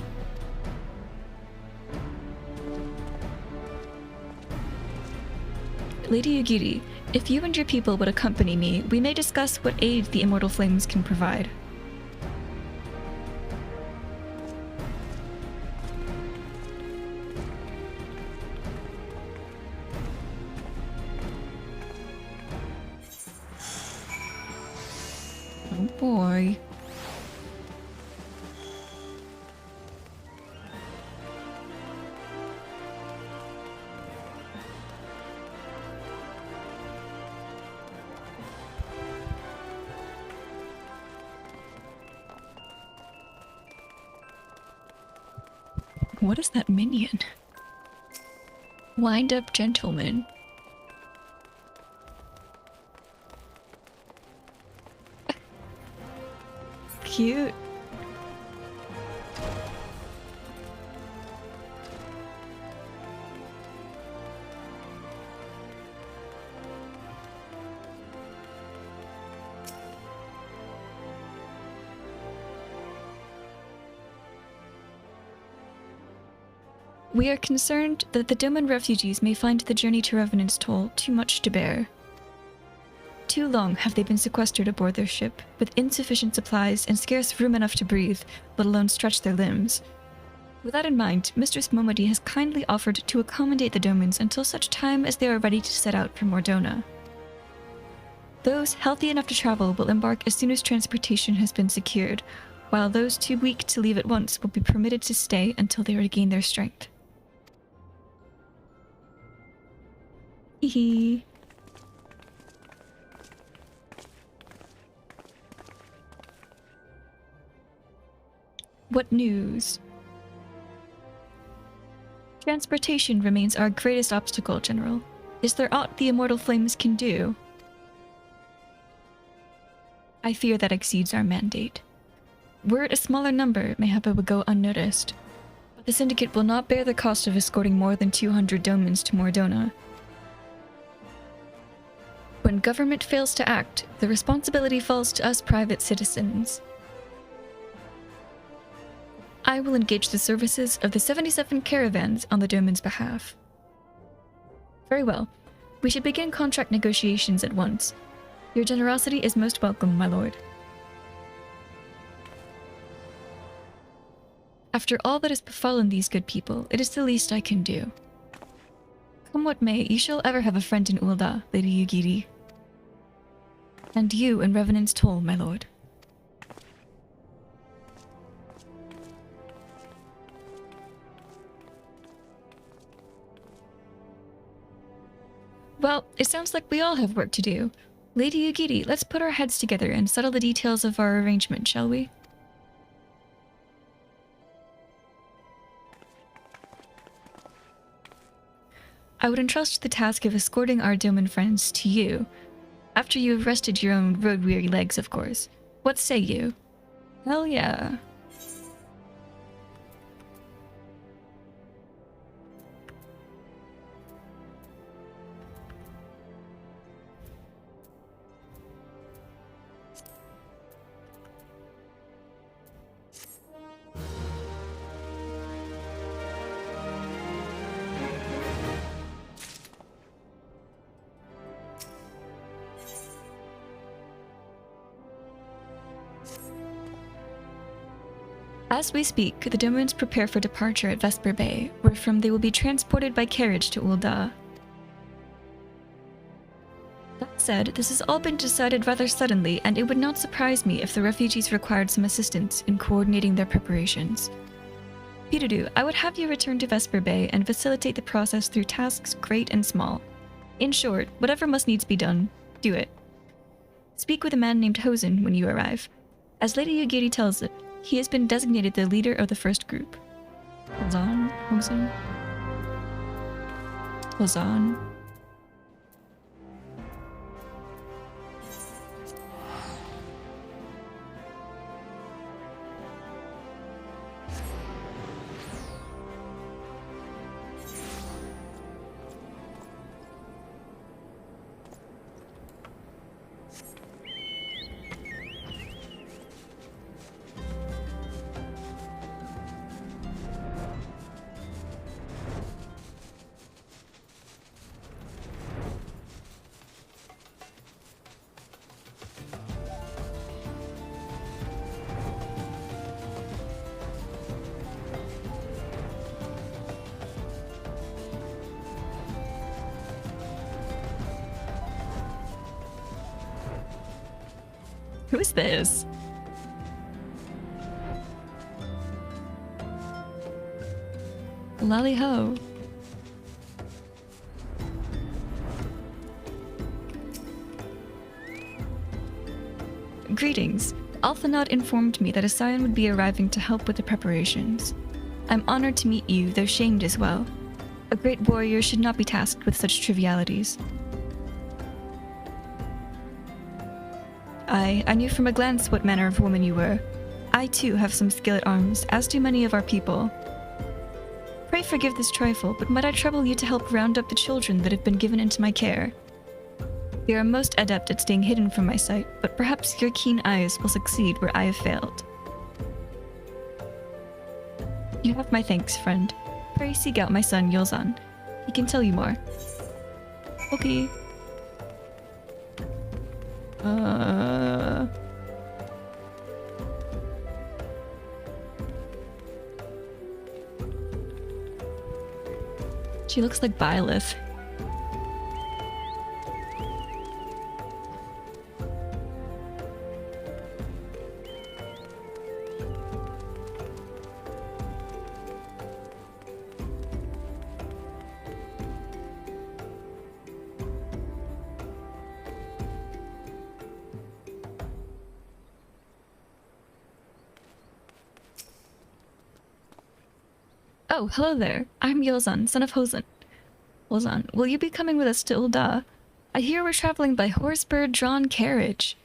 Lady Yugiri, if you and your people would accompany me, we may discuss what aid the Immortal Flames can provide. Oh boy. What is that minion? Wind up gentleman. Cute. We are concerned that the Doman refugees may find the journey to Revenant's Toll too much to bear. Too long have they been sequestered aboard their ship, with insufficient supplies and scarce room enough to breathe, let alone stretch their limbs. With that in mind, Mistress Momodi has kindly offered to accommodate the Domans until such time as they are ready to set out for Mordona. Those healthy enough to travel will embark as soon as transportation has been secured, while those too weak to leave at once will be permitted to stay until they regain their strength. Hehe. What news? Transportation remains our greatest obstacle, General. Is there aught the Immortal Flames can do? I fear that exceeds our mandate. Were it a smaller number, mayhap it would go unnoticed. But the Syndicate will not bear the cost of escorting more than 200 Domans to Mordona. When government fails to act, the responsibility falls to us private citizens. I will engage the services of the 77 caravans on the Doman's behalf. Very well. We should begin contract negotiations at once. Your generosity is most welcome, my lord. After all that has befallen these good people, it is the least I can do. Come what may, you shall ever have a friend in Ulda, Lady Yugiri. And you in Revenant's Toll, my lord. Well, it sounds like we all have work to do. Lady Yugiri, let's put our heads together and settle the details of our arrangement, shall we? I would entrust the task of escorting our Doman friends to you. After you have rested your own road-weary legs, of course. What say you? Hell yeah. As we speak, the Domans prepare for departure at Vesper Bay, where from they will be transported by carriage to Ulda. That said, this has all been decided rather suddenly, and it would not surprise me if the refugees required some assistance in coordinating their preparations. Pirudu, I would have you return to Vesper Bay and facilitate the process through tasks great and small. In short, whatever must needs be done, do it. Speak with a man named Hosen when you arrive. As Lady Yugiri tells it, he has been designated the leader of the first group. Hosen? Who's this? Lally ho. Greetings. Alphanod informed me that a scion would be arriving to help with the preparations. I'm honored to meet you, though shamed as well. A great warrior should not be tasked with such trivialities. I knew from a glance what manner of woman you were. I too have some skill at arms, as do many of our people. Pray forgive this trifle, but might I trouble you to help round up the children that have been given into my care? You are most adept at staying hidden from my sight, but perhaps your keen eyes will succeed where I have failed. You have my thanks, friend. Pray seek out my son, Yolzan. He can tell you more. Okay. She looks like Byleth. Oh, hello there. I'm Yolzan, son of Hosen. Yolzan, will you be coming with us to Ul'dah? I hear we're traveling by horse-bird-drawn carriage.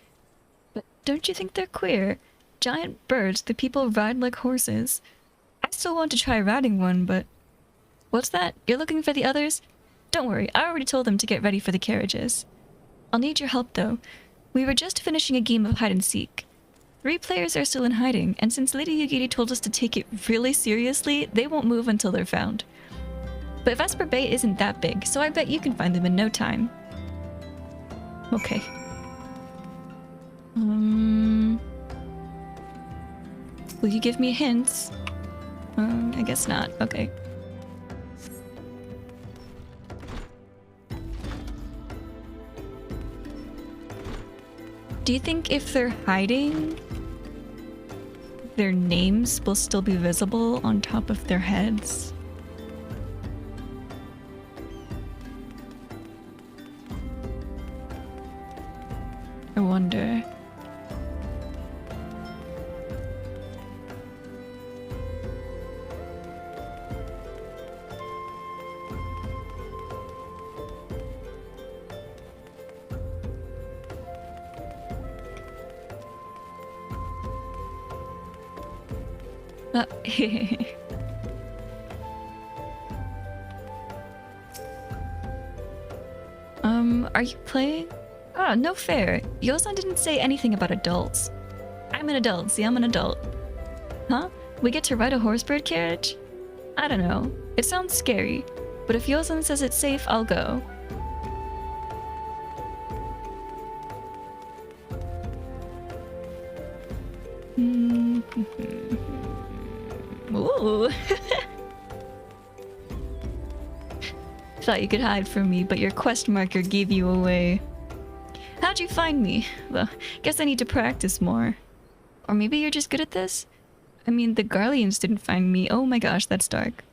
But don't you think they're queer? Giant birds that people ride like horses. I still want to try riding one, but... What's that? You're looking for the others? Don't worry, I already told them to get ready for the carriages. I'll need your help, though. We were just finishing a game of hide-and-seek. 3 players are still in hiding, and since Lady Yugiri told us to take it really seriously, they won't move until they're found. But Vesper Bay isn't that big, so I bet you can find them in no time. Okay. Will you give me hints? I guess not. Okay. Do you think if they're hiding, their names will still be visible on top of their heads? I wonder. Are you playing? Oh, no fair. Yolzan didn't say anything about adults. I'm an adult, see, I'm an adult. Huh? We get to ride a horsebird carriage? I don't know. It sounds scary, but if Yolzan says it's safe, I'll go. Ooh. Thought you could hide from me, but your quest marker gave you away. How'd you find me? Well, guess I need to practice more. Or maybe you're just good at this? I mean, the Garleans didn't find me. Oh my gosh, that's dark.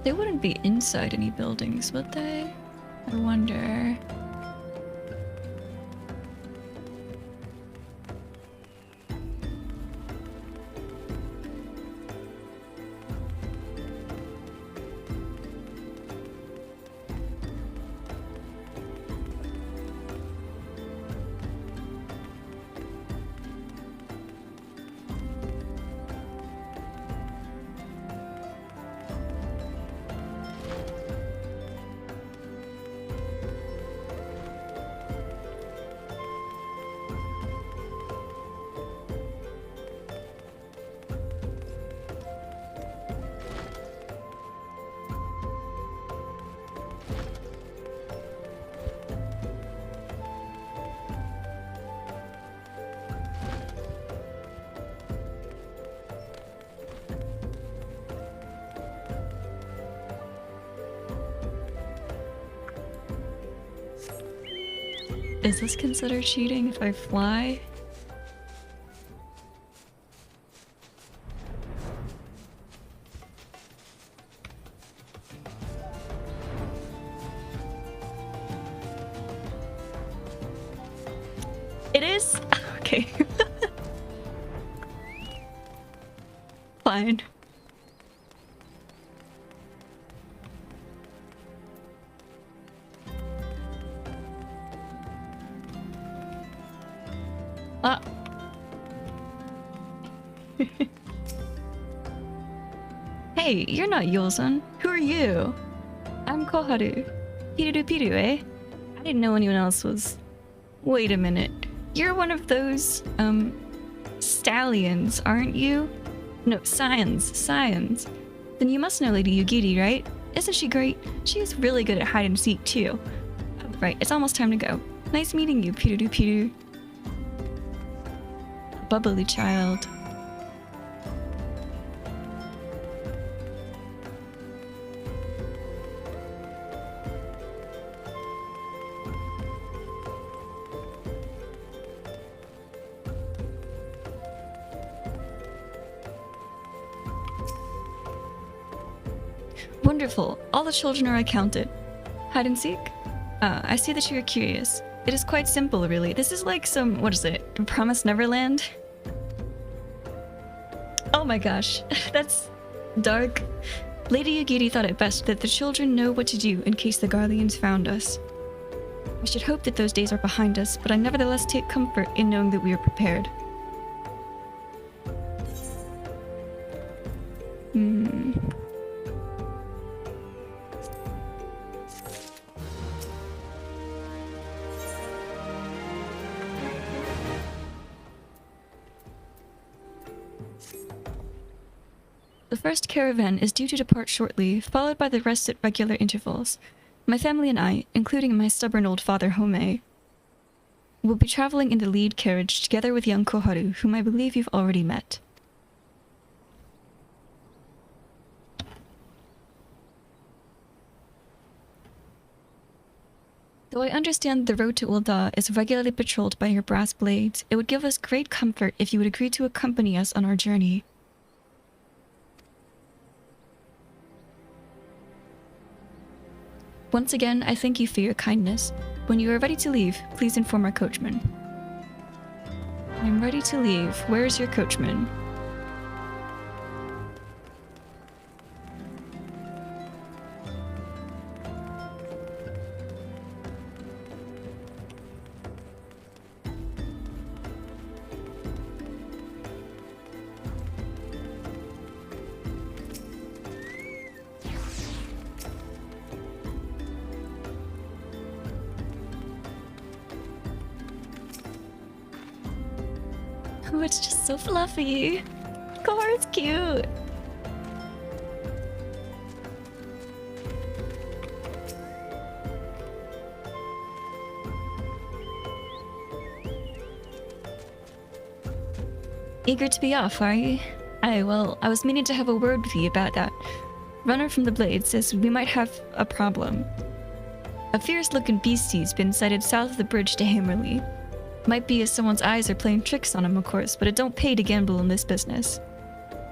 They wouldn't be inside any buildings, would they? I wonder. Is this considered cheating if I fly? It is? Okay. Fine. Ah. Hey, you're not Yulson. Who are you? I'm Koharu. Piru, eh? I didn't know anyone else was... Wait a minute. You're one of those, stallions, aren't you? No, scions. Then you must know Lady Yugiri, right? Isn't she great? She's really good at hide and seek, too. Oh, right, it's almost time to go. Nice meeting you, Piru. Bubbly child. Wonderful. All the children are accounted. Hide and seek? I see that you're curious. It is quite simple, really. This is like some... what is it? Promised Neverland? Oh my gosh. That's... dark. Lady Yugiri thought it best that the children know what to do in case the Garleans found us. I should hope that those days are behind us, but I nevertheless take comfort in knowing that we are prepared. The first caravan is due to depart shortly, followed by the rest at regular intervals. My family and I, including my stubborn old father Home, will be traveling in the lead carriage together with young Koharu, whom I believe you've already met. Though I understand the road to Ul'dah is regularly patrolled by your brass blades, it would give us great comfort if you would agree to accompany us on our journey. Once again, I thank you for your kindness. When you are ready to leave, please inform our coachman. I'm ready to leave. Where is your coachman? Oh, it's just so fluffy. Koharu's cute. Eager to be off, are you? Well, I was meaning to have a word with you about that. Runner from the Blade says we might have a problem. A fierce-looking beastie's been sighted south of the bridge to Hammerley. Might be as someone's eyes are playing tricks on him, of course, but it don't pay to gamble in this business.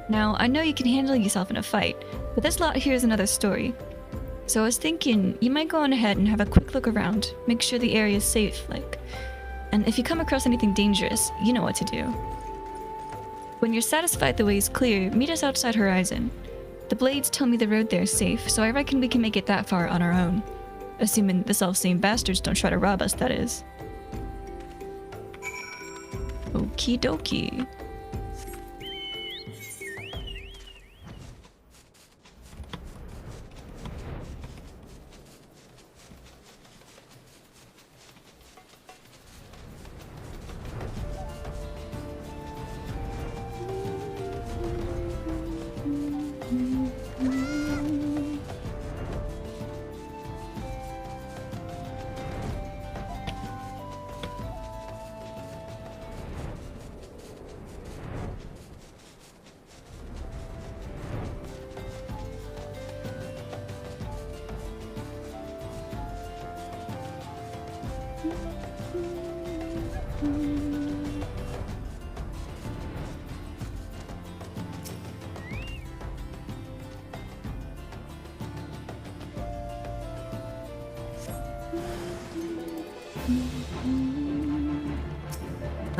Now, I know you can handle yourself in a fight, but this lot here is another story. So I was thinking, you might go on ahead and have a quick look around, make sure the area is safe, and if you come across anything dangerous, you know what to do. When you're satisfied the way is clear, meet us outside Horizon. The Blades tell me the road there is safe, so I reckon we can make it that far on our own. Assuming the self-same bastards don't try to rob us, that is. Okie dokie.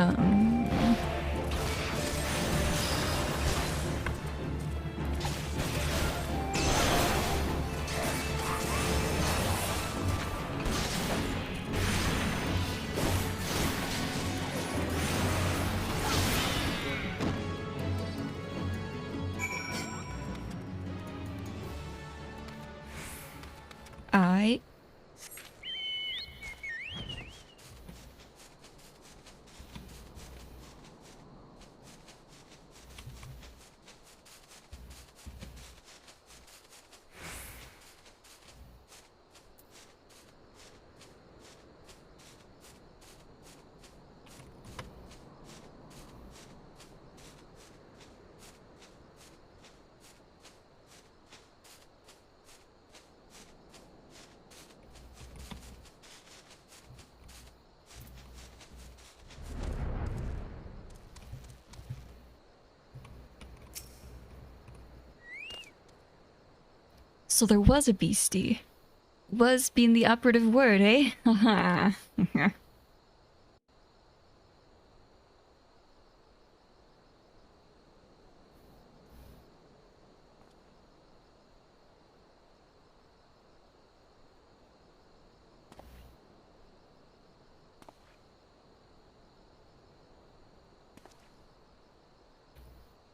Um... I... So there was a beastie. Was being the operative word, eh? Haha.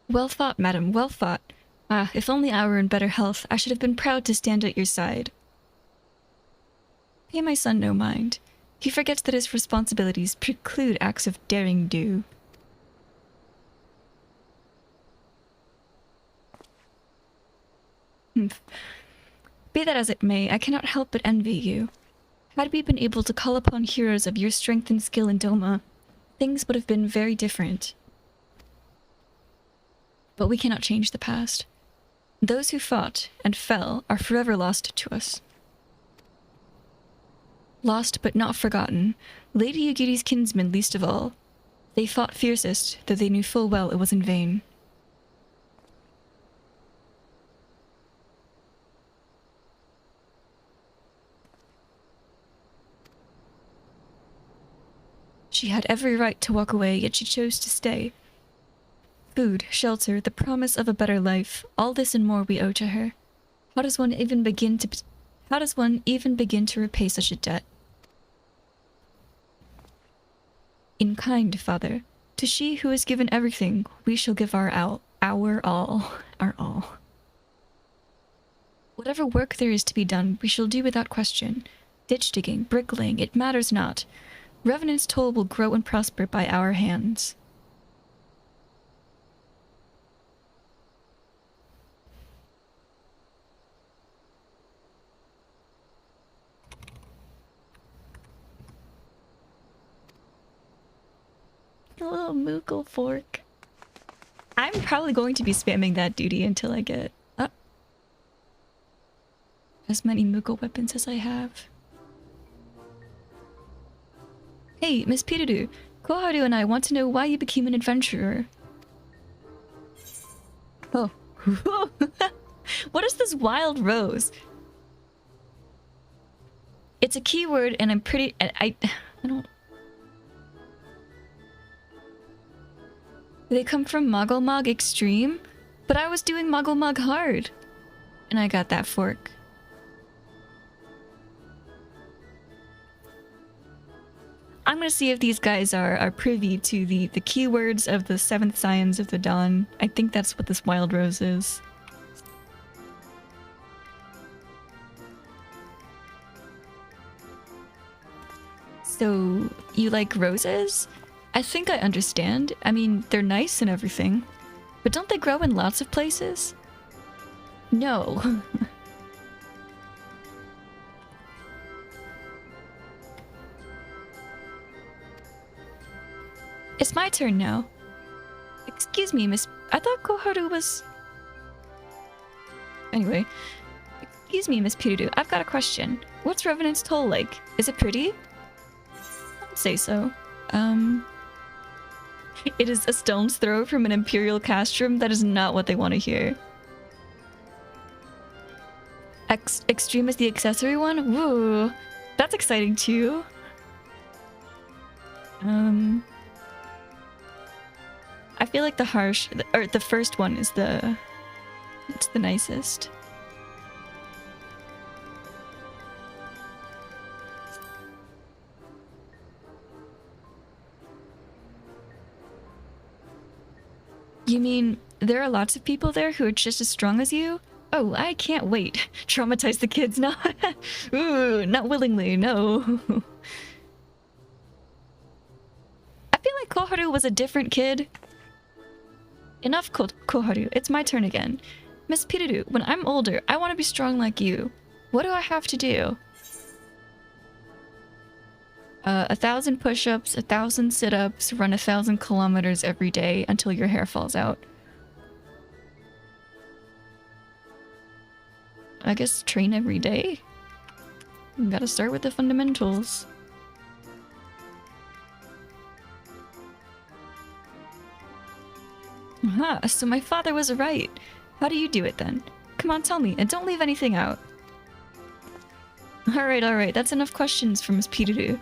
Well fought, madam, well fought. Ah, if only I were in better health, I should have been proud to stand at your side. Pay my son no mind. He forgets that his responsibilities preclude acts of daring do. Humph. Be that as it may, I cannot help but envy you. Had we been able to call upon heroes of your strength and skill in Doma, things would have been very different. But we cannot change the past. Those who fought and fell are forever lost to us. Lost but not forgotten, Lady Yugiri's kinsmen least of all. They fought fiercest, though they knew full well it was in vain. She had every right to walk away, yet she chose to stay. Food, shelter, the promise of a better life, all this and more we owe to her. How does one even begin to repay such a debt? In kind, Father, to she who has given everything, we shall give our all. Whatever work there is to be done, we shall do without question. Ditch digging, bricklaying, it matters not. Revenant's toll will grow and prosper by our hands. A little Moogle fork. I'm probably going to be spamming that duty until I get as many Moogle weapons as I have. Hey, Miss Piraru, Koharu and I want to know why you became an adventurer. Oh. What is this wild rose? It's a keyword and I'm pretty... I don't... They come from Moggle Mog Extreme? But I was doing Moggle Mog Hard. And I got that fork. I'm gonna see if these guys are privy to the keywords of the 7th Scions of the Dawn. I think that's what this wild rose is. So, you like roses? I think I understand. I mean, they're nice and everything. But don't they grow in lots of places? No. It's my turn now. Excuse me, Miss... I thought Koharu was... Anyway. Excuse me, Miss Piraru. I've got a question. What's Revenant's toll like? Is it pretty? I'd say so. It is a stone's throw from an Imperial castrum. That is not what they want to hear. Extreme is the accessory one? Woo! That's exciting too. I feel like the harsh, or the first one is it's the nicest. You mean there are lots of people there who are just as strong as you? Oh, I can't wait. Traumatize the kids, no. Ooh, not willingly, no. I feel like Koharu was a different kid. Enough, Koharu. It's my turn again. Miss Piruru, when I'm older, I want to be strong like you. What do I have to do? 1,000 push-ups, 1,000 sit-ups, run 1,000 kilometers every day until your hair falls out. I guess train every day. You gotta start with the fundamentals. Aha, so my father was right. How do you do it then? Come on, tell me, and don't leave anything out. Alright, that's enough questions for Miss Piruru.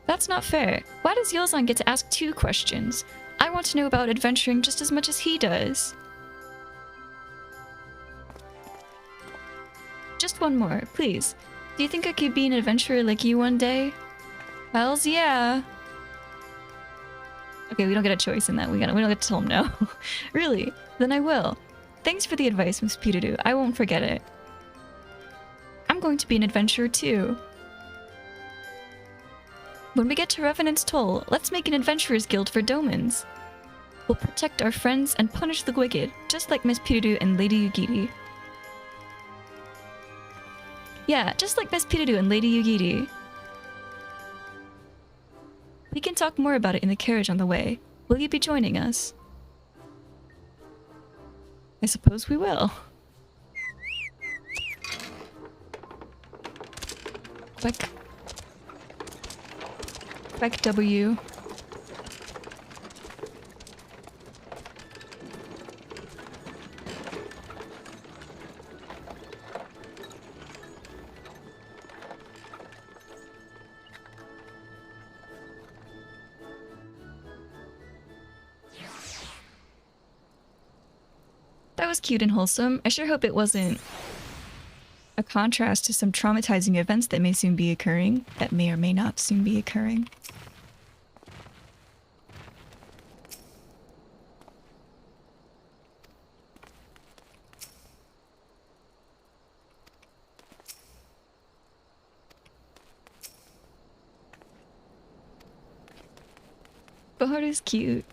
That's not fair. Why does Yozan get to ask 2 questions? I want to know about adventuring just as much as he does. Just one more, please. Do you think I could be an adventurer like you one day? Hells yeah. Okay, we don't get a choice in that. We don't get to tell him no. Really? Then I will. Thanks for the advice, Miss Piruru. I won't forget it. I'm going to be an adventurer too. When we get to Revenant's Toll, let's make an adventurers guild for Domans. We'll protect our friends and punish the wicked, just like Miss Piruru and Lady Yugiri. Yeah, just like Miss Piruru and Lady Yugiri. We can talk more about it in the carriage on the way. Will you be joining us? I suppose we will. Quick W. That was cute and wholesome. I sure hope it wasn't a contrast to some traumatizing events that may soon be occurring, that may or may not soon be occurring. Koharu's cute.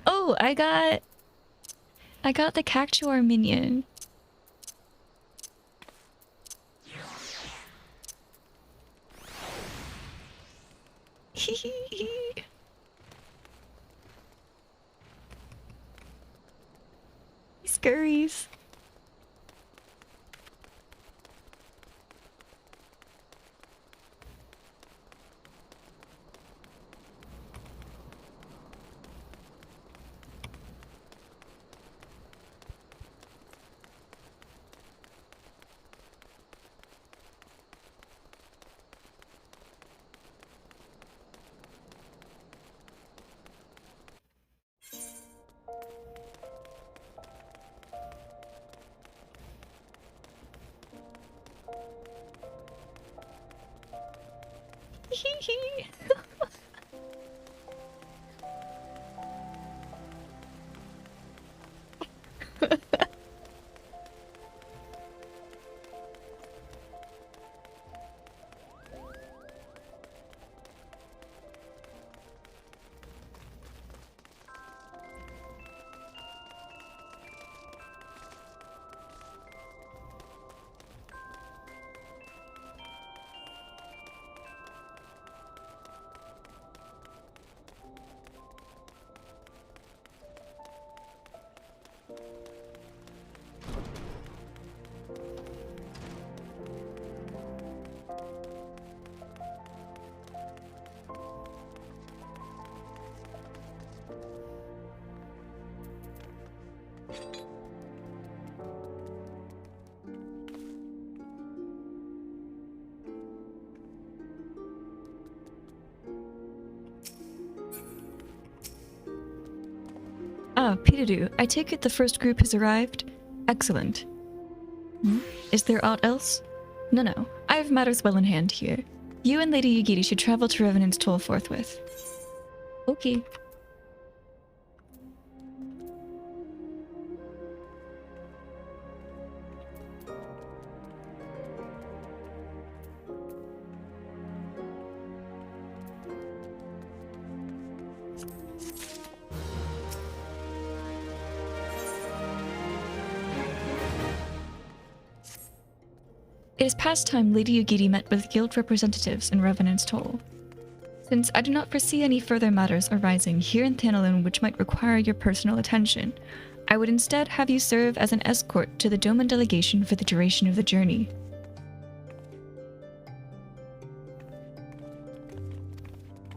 Oh, I got the Cactuar minion. He scurries. Ah, Peteroo, I take it the first group has arrived? Excellent. Is there aught else? No. I have matters well in hand here. You and Lady Yugiri should travel to Revenant's Toll forthwith. Okay. It is past time Lady Yugiri met with guild representatives in Revenant's Toll. Since I do not foresee any further matters arising here in Thanalin which might require your personal attention, I would instead have you serve as an escort to the Doman delegation for the duration of the journey.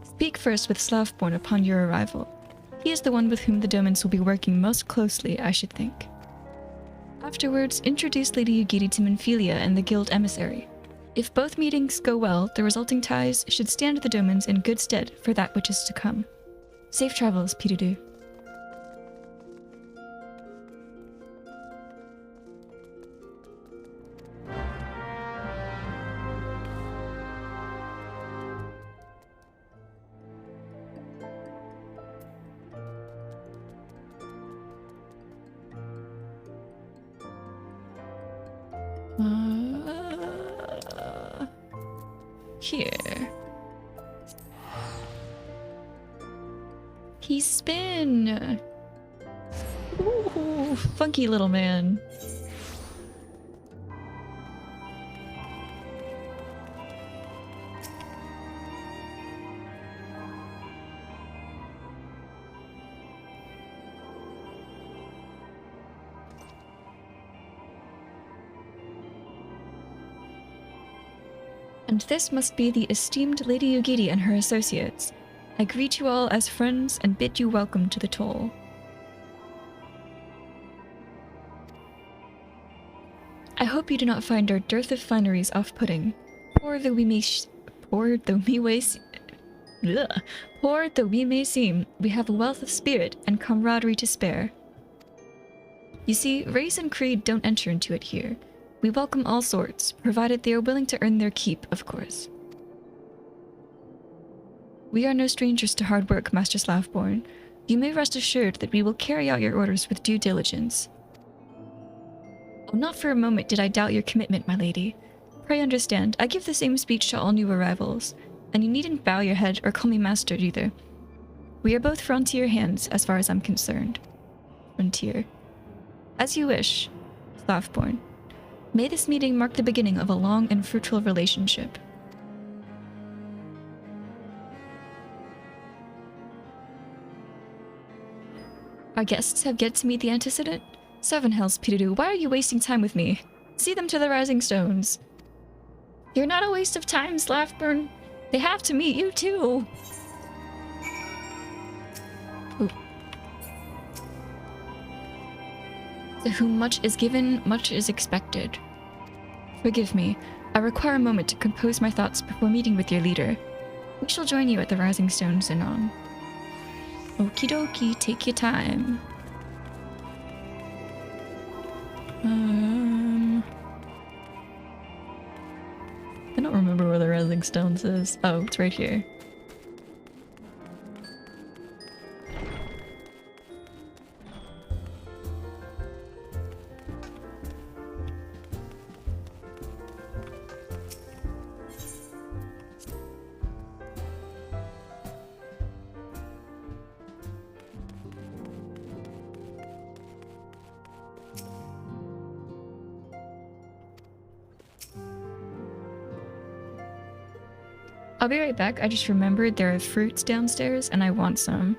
Speak first with Slavborn upon your arrival. He is the one with whom the Domans will be working most closely, I should think. Afterwards, introduce Lady Yugiri to Minfilia and the guild emissary. If both meetings go well, the resulting ties should stand the Domans in good stead for that which is to come. Safe travels, Peteroo. Here. He spin! Ooh, funky little man. And this must be the esteemed Lady Yugiri and her associates. I greet you all as friends and bid you welcome to the Toll. I hope you do not find our dearth of fineries off-putting. Poor though we may seem, we have a wealth of spirit and camaraderie to spare. You see, race and creed don't enter into it here. We welcome all sorts, provided they are willing to earn their keep, of course. We are no strangers to hard work, Master Slavborn. You may rest assured that we will carry out your orders with due diligence. Oh, not for a moment did I doubt your commitment, my lady. Pray understand, I give the same speech to all new arrivals, and you needn't bow your head or call me master either. We are both frontier hands, as far as I'm concerned. Frontier. As you wish, Slavborn. May this meeting mark the beginning of a long and fruitful relationship. Our guests have yet to meet the antecedent? Seven hells, Peteroo, why are you wasting time with me? See them to the Rising Stones. You're not a waste of time, Slavborn. They have to meet you too. Ooh. To whom much is given, much is expected. Forgive me, I require a moment to compose my thoughts before meeting with your leader. We shall join you at the Rising Stones anon. Okie dokie, take your time. I don't remember where the Rising Stones is. Oh, it's right here. I'll be right back. I just remembered there are fruits downstairs and I want some.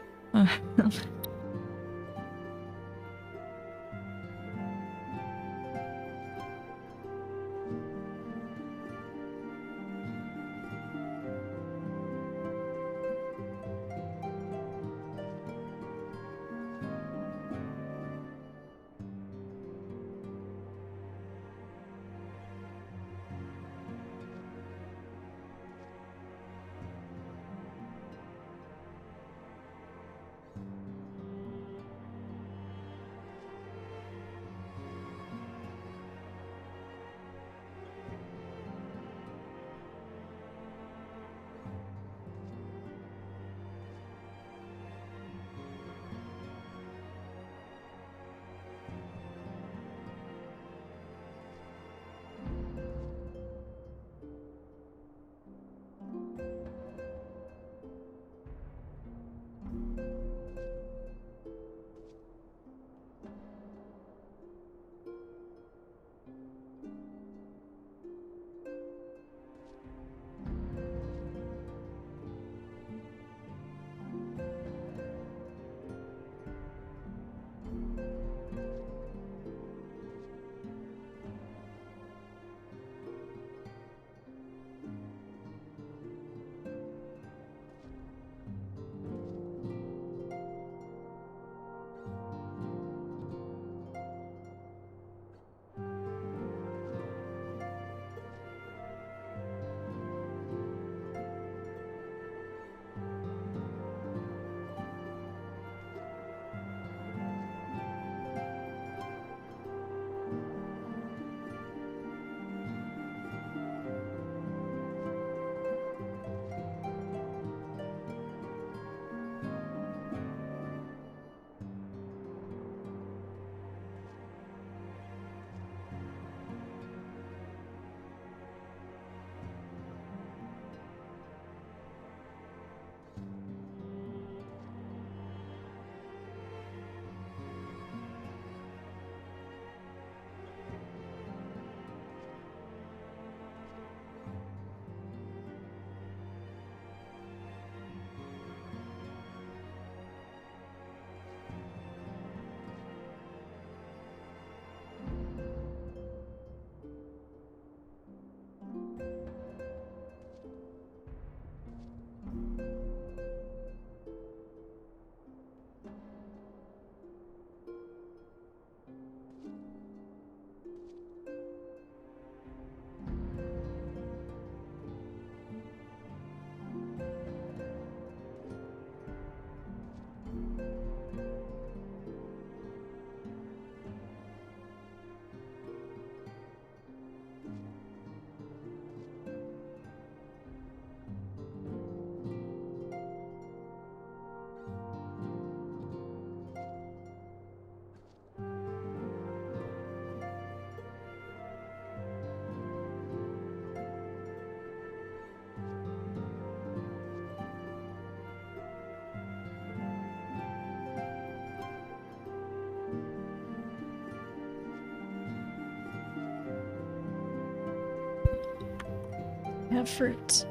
I have fruits.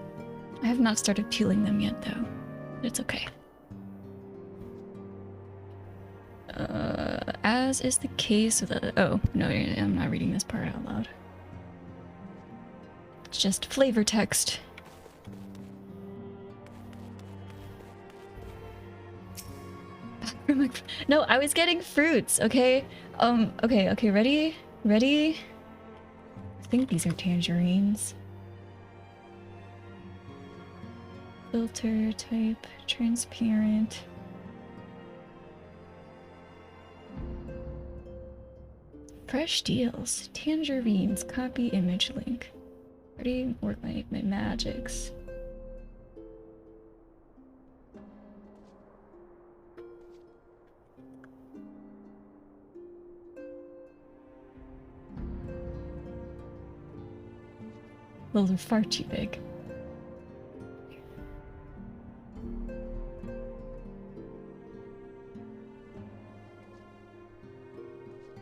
I have not started peeling them yet, though. It's okay. As is the case with the... Oh, no, I'm not reading this part out loud. It's just flavor text. No, I was getting fruits, okay? Okay, ready? Ready? I think these are tangerines. Filter type, transparent. Fresh deals, tangerines, copy image link. Ready? Work my magics. Those are far too big.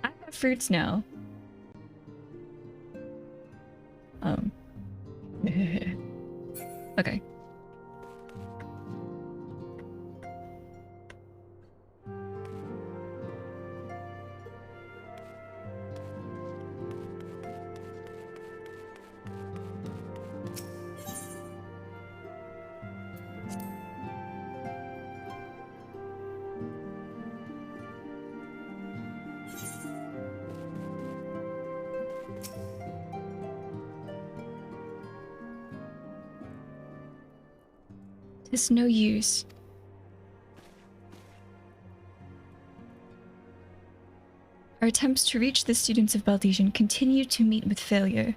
I have fruits now. Okay. It's no use. Our attempts to reach the students of Baldesian continue to meet with failure.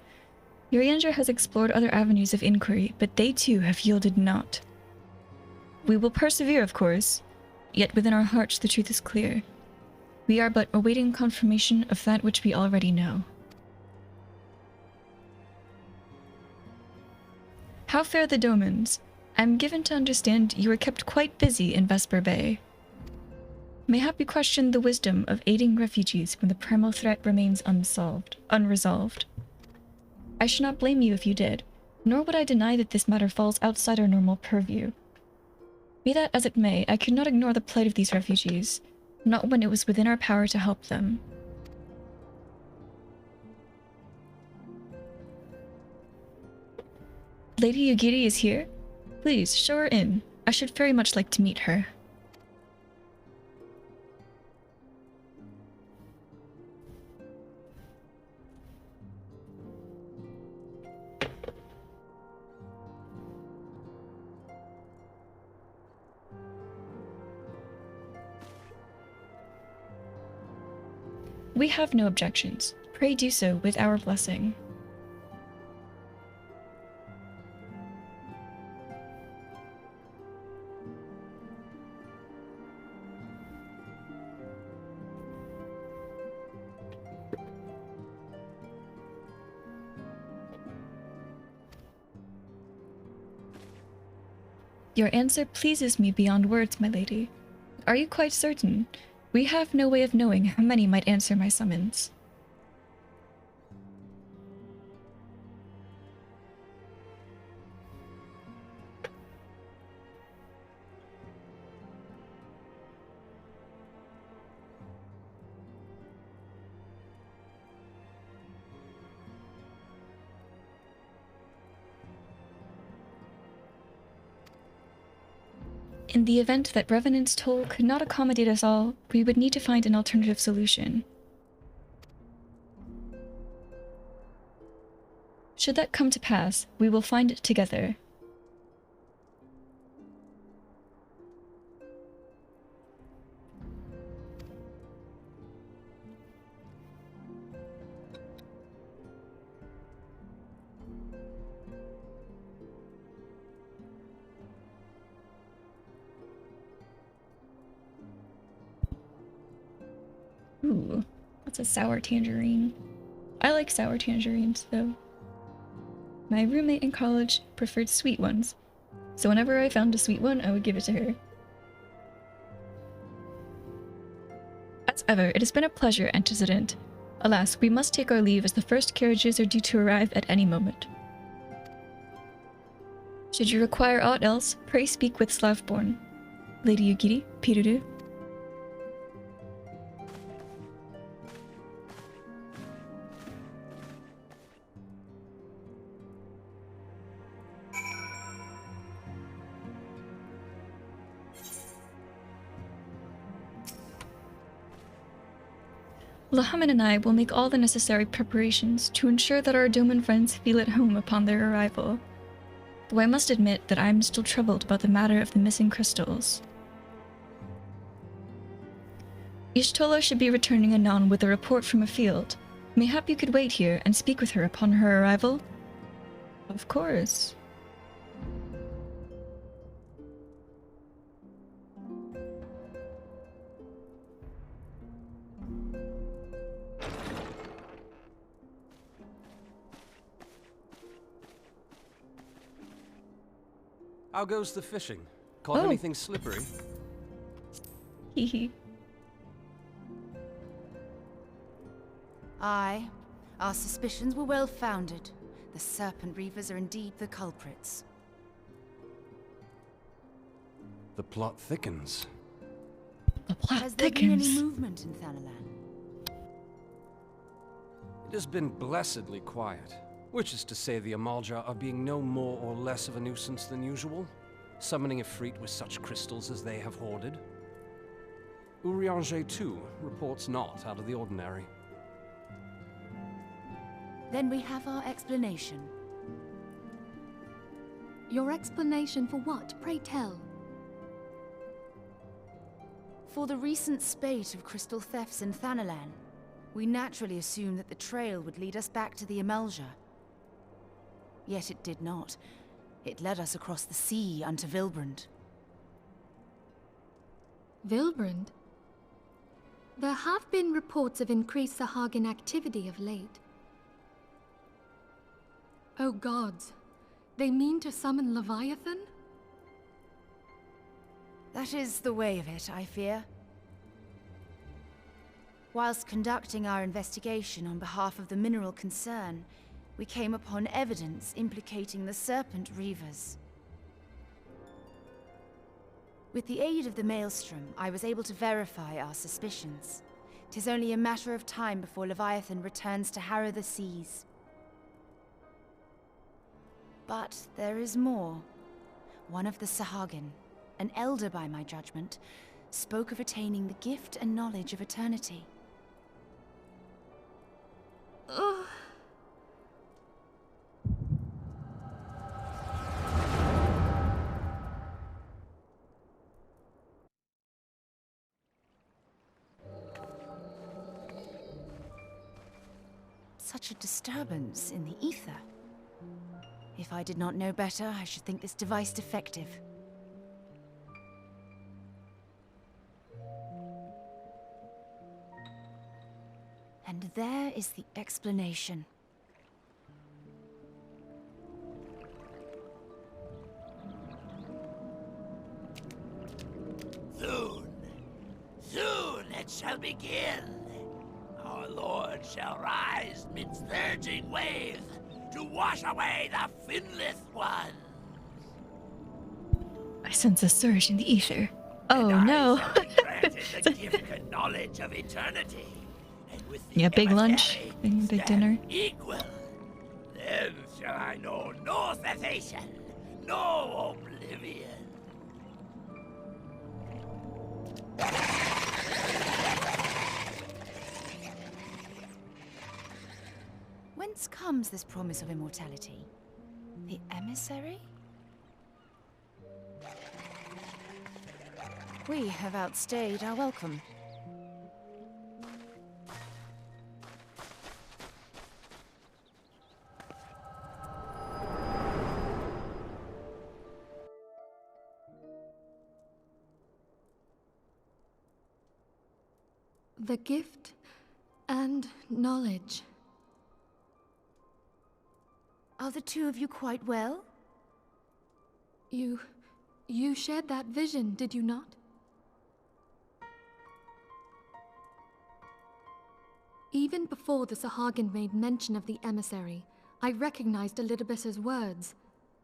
Urianger has explored other avenues of inquiry, but they too have yielded naught. We will persevere, of course, yet within our hearts the truth is clear. We are but awaiting confirmation of that which we already know. How fare the Domans? I am given to understand you are kept quite busy in Vesper Bay. Mayhap you question the wisdom of aiding refugees when the primal threat remains unresolved. I should not blame you if you did, nor would I deny that this matter falls outside our normal purview. Be that as it may, I could not ignore the plight of these refugees, not when it was within our power to help them. Lady Yugiri is here? Please, show her in. I should very much like to meet her. We have no objections. Pray do so with our blessing. Your answer pleases me beyond words, my lady. Are you quite certain? We have no way of knowing how many might answer my summons. In the event that Revenant's toll could not accommodate us all, we would need to find an alternative solution. Should that come to pass, we will find it together. Ooh, that's a sour tangerine. I like sour tangerines, though. My roommate in college preferred sweet ones, so whenever I found a sweet one, I would give it to her. As ever, it has been a pleasure, Antecedent. Alas, we must take our leave as the first carriages are due to arrive at any moment. Should you require aught else, pray speak with Slavborn. Lady Yugiri, Piruru. Lahaman and I will make all the necessary preparations to ensure that our Doman friends feel at home upon their arrival. Though I must admit that I am still troubled about the matter of the missing crystals. Ishtola should be returning anon with a report from afield. Mayhap you could wait here and speak with her upon her arrival? Of course.
How goes the fishing? Caught anything slippery?
Hehe.
Aye. Our suspicions were well founded. The Serpent Reavers are indeed the culprits.
The plot thickens.
The plot
Has there been any
thickens.
movement in Thanalan?
It has been blessedly quiet. Which is to say the Amalja are being no more or less of a nuisance than usual, summoning Ifrit with such crystals as they have hoarded. Urianger, too, reports not out of the ordinary.
Then we have our explanation.
Your explanation for what, pray tell?
For the recent spate of crystal thefts in Thanalan, we naturally assumed that the trail would lead us back to the Amalja. Yet it did not. It led us across the sea unto Vilbrand.
Vilbrand? There have been reports of increased Sahagin activity of late. Oh gods, they mean to summon Leviathan?
That is the way of it, I fear. Whilst conducting our investigation on behalf of the mineral concern, we came upon evidence implicating the Serpent Reavers. With the aid of the Maelstrom, I was able to verify our suspicions. 'Tis only a matter of time before Leviathan returns to harrow the seas. But there is more. One of the Sahagin, an elder by my judgment, spoke of attaining the gift and knowledge of eternity.
Ugh.
Such a disturbance in the ether. If I did not know better, I should think this device defective. And there is the explanation.
Soon it shall begin. Our Lord shall rise midst surging waves to wash away the finless ones.
I sense a surge in the ether. Oh
And
no.
I shall be granted the gift and knowledge of eternity. And with the
Yeah, big lunch,
emissary
big
stand
dinner.
Equal. Then shall I know no cessation, no oblivion.
Whence comes this promise of immortality? The emissary? We have outstayed our welcome.
The gift and knowledge.
Are the two of you quite well?
You shared that vision, did you not? Even before the Sahagin made mention of the emissary, I recognized Elidibus's words.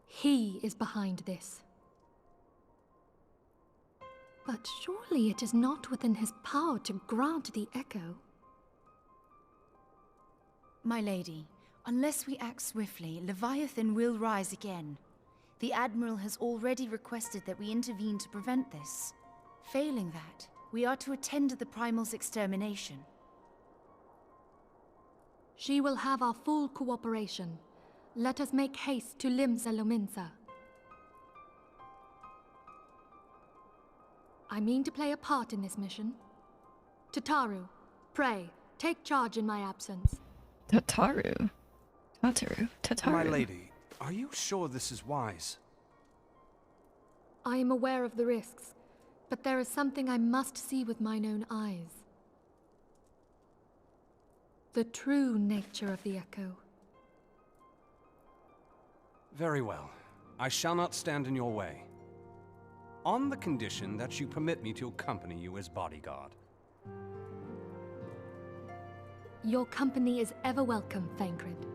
He is behind this. But surely it is not within his power to grant the echo.
My lady, unless we act swiftly, Leviathan will rise again. The Admiral has already requested that we intervene to prevent this. Failing that, we are to attend to the Primal's extermination.
She will have our full cooperation. Let us make haste to Limsa Lominsa. I mean to play a part in this mission. Tataru, pray, take charge in my absence.
Tataru?
My lady, are you sure this is wise?
I am aware of the risks, but there is something I must see with mine own eyes. The true nature of the echo.
Very well. I shall not stand in your way. On the condition that you permit me to accompany you as bodyguard.
Your company is ever welcome, Thancred.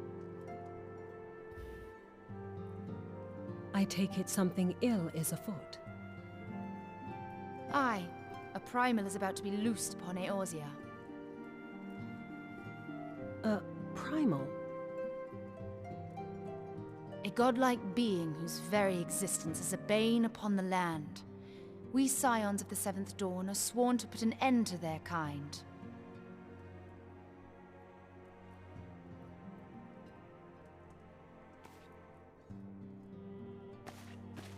I take it something ill is afoot.
Aye, a Primal is about to be loosed upon Eorzea.
Primal?
A godlike being whose very existence is a bane upon the land. We scions of the Seventh Dawn are sworn to put an end to their kind.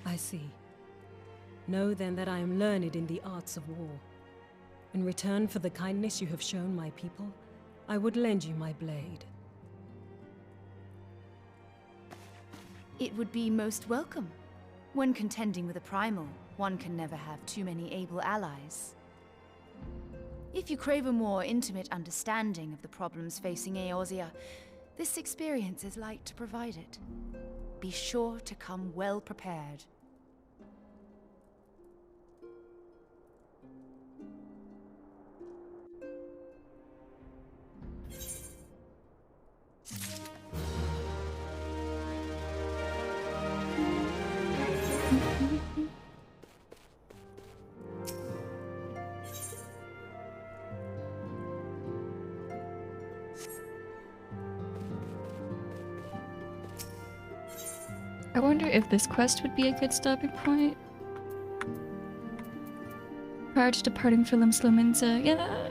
I see. Know then that I am learned in the arts of war. In return for the kindness you have shown my people, I would lend you my blade.
It would be most welcome. When contending with a Primal, one can never have too many able allies. If you crave a more intimate understanding of the problems facing Eorzea, this experience is like to provide it. Be sure to come well prepared.
I wonder if this quest would be a good stopping point. Prior to departing for Limsa Lominsa. Yeah.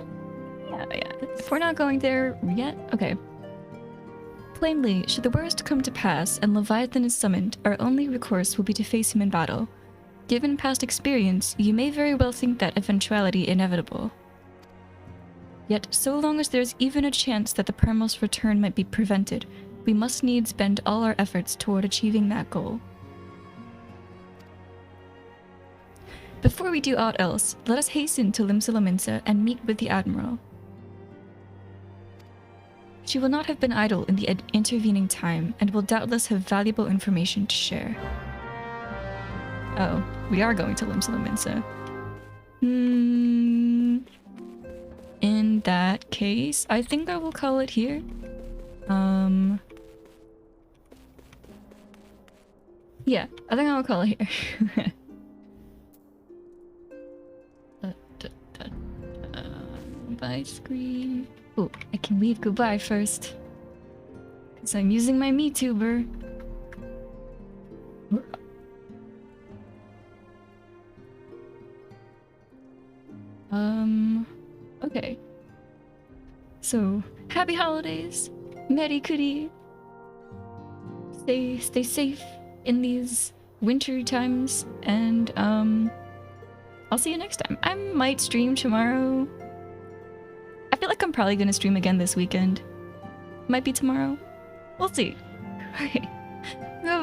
If we're not going there yet, okay. Plainly, should the worst come to pass and Leviathan is summoned, our only recourse will be to face him in battle. Given past experience, you may very well think that eventuality inevitable. Yet, so long as there's even a chance that the Primal's return might be prevented, we must needs bend all our efforts toward achieving that goal. Before we do aught else, let us hasten to Limsa Lominsa and meet with the Admiral. She will not have been idle in the intervening time, and will doubtless have valuable information to share. Oh, we are going to Limsa Lominsa. In that case, I think I will call it here. Yeah, I think I'll call it here. Goodbye screen. Oh, I can leave goodbye first. Because I'm using my MeTuber. Okay. So, happy holidays. Merry Kuri. Stay safe in these wintry times, and I'll see you next time. I might stream tomorrow. I feel like I'm probably gonna stream again this weekend. Might be tomorrow. We'll see. Okay. Goodbye.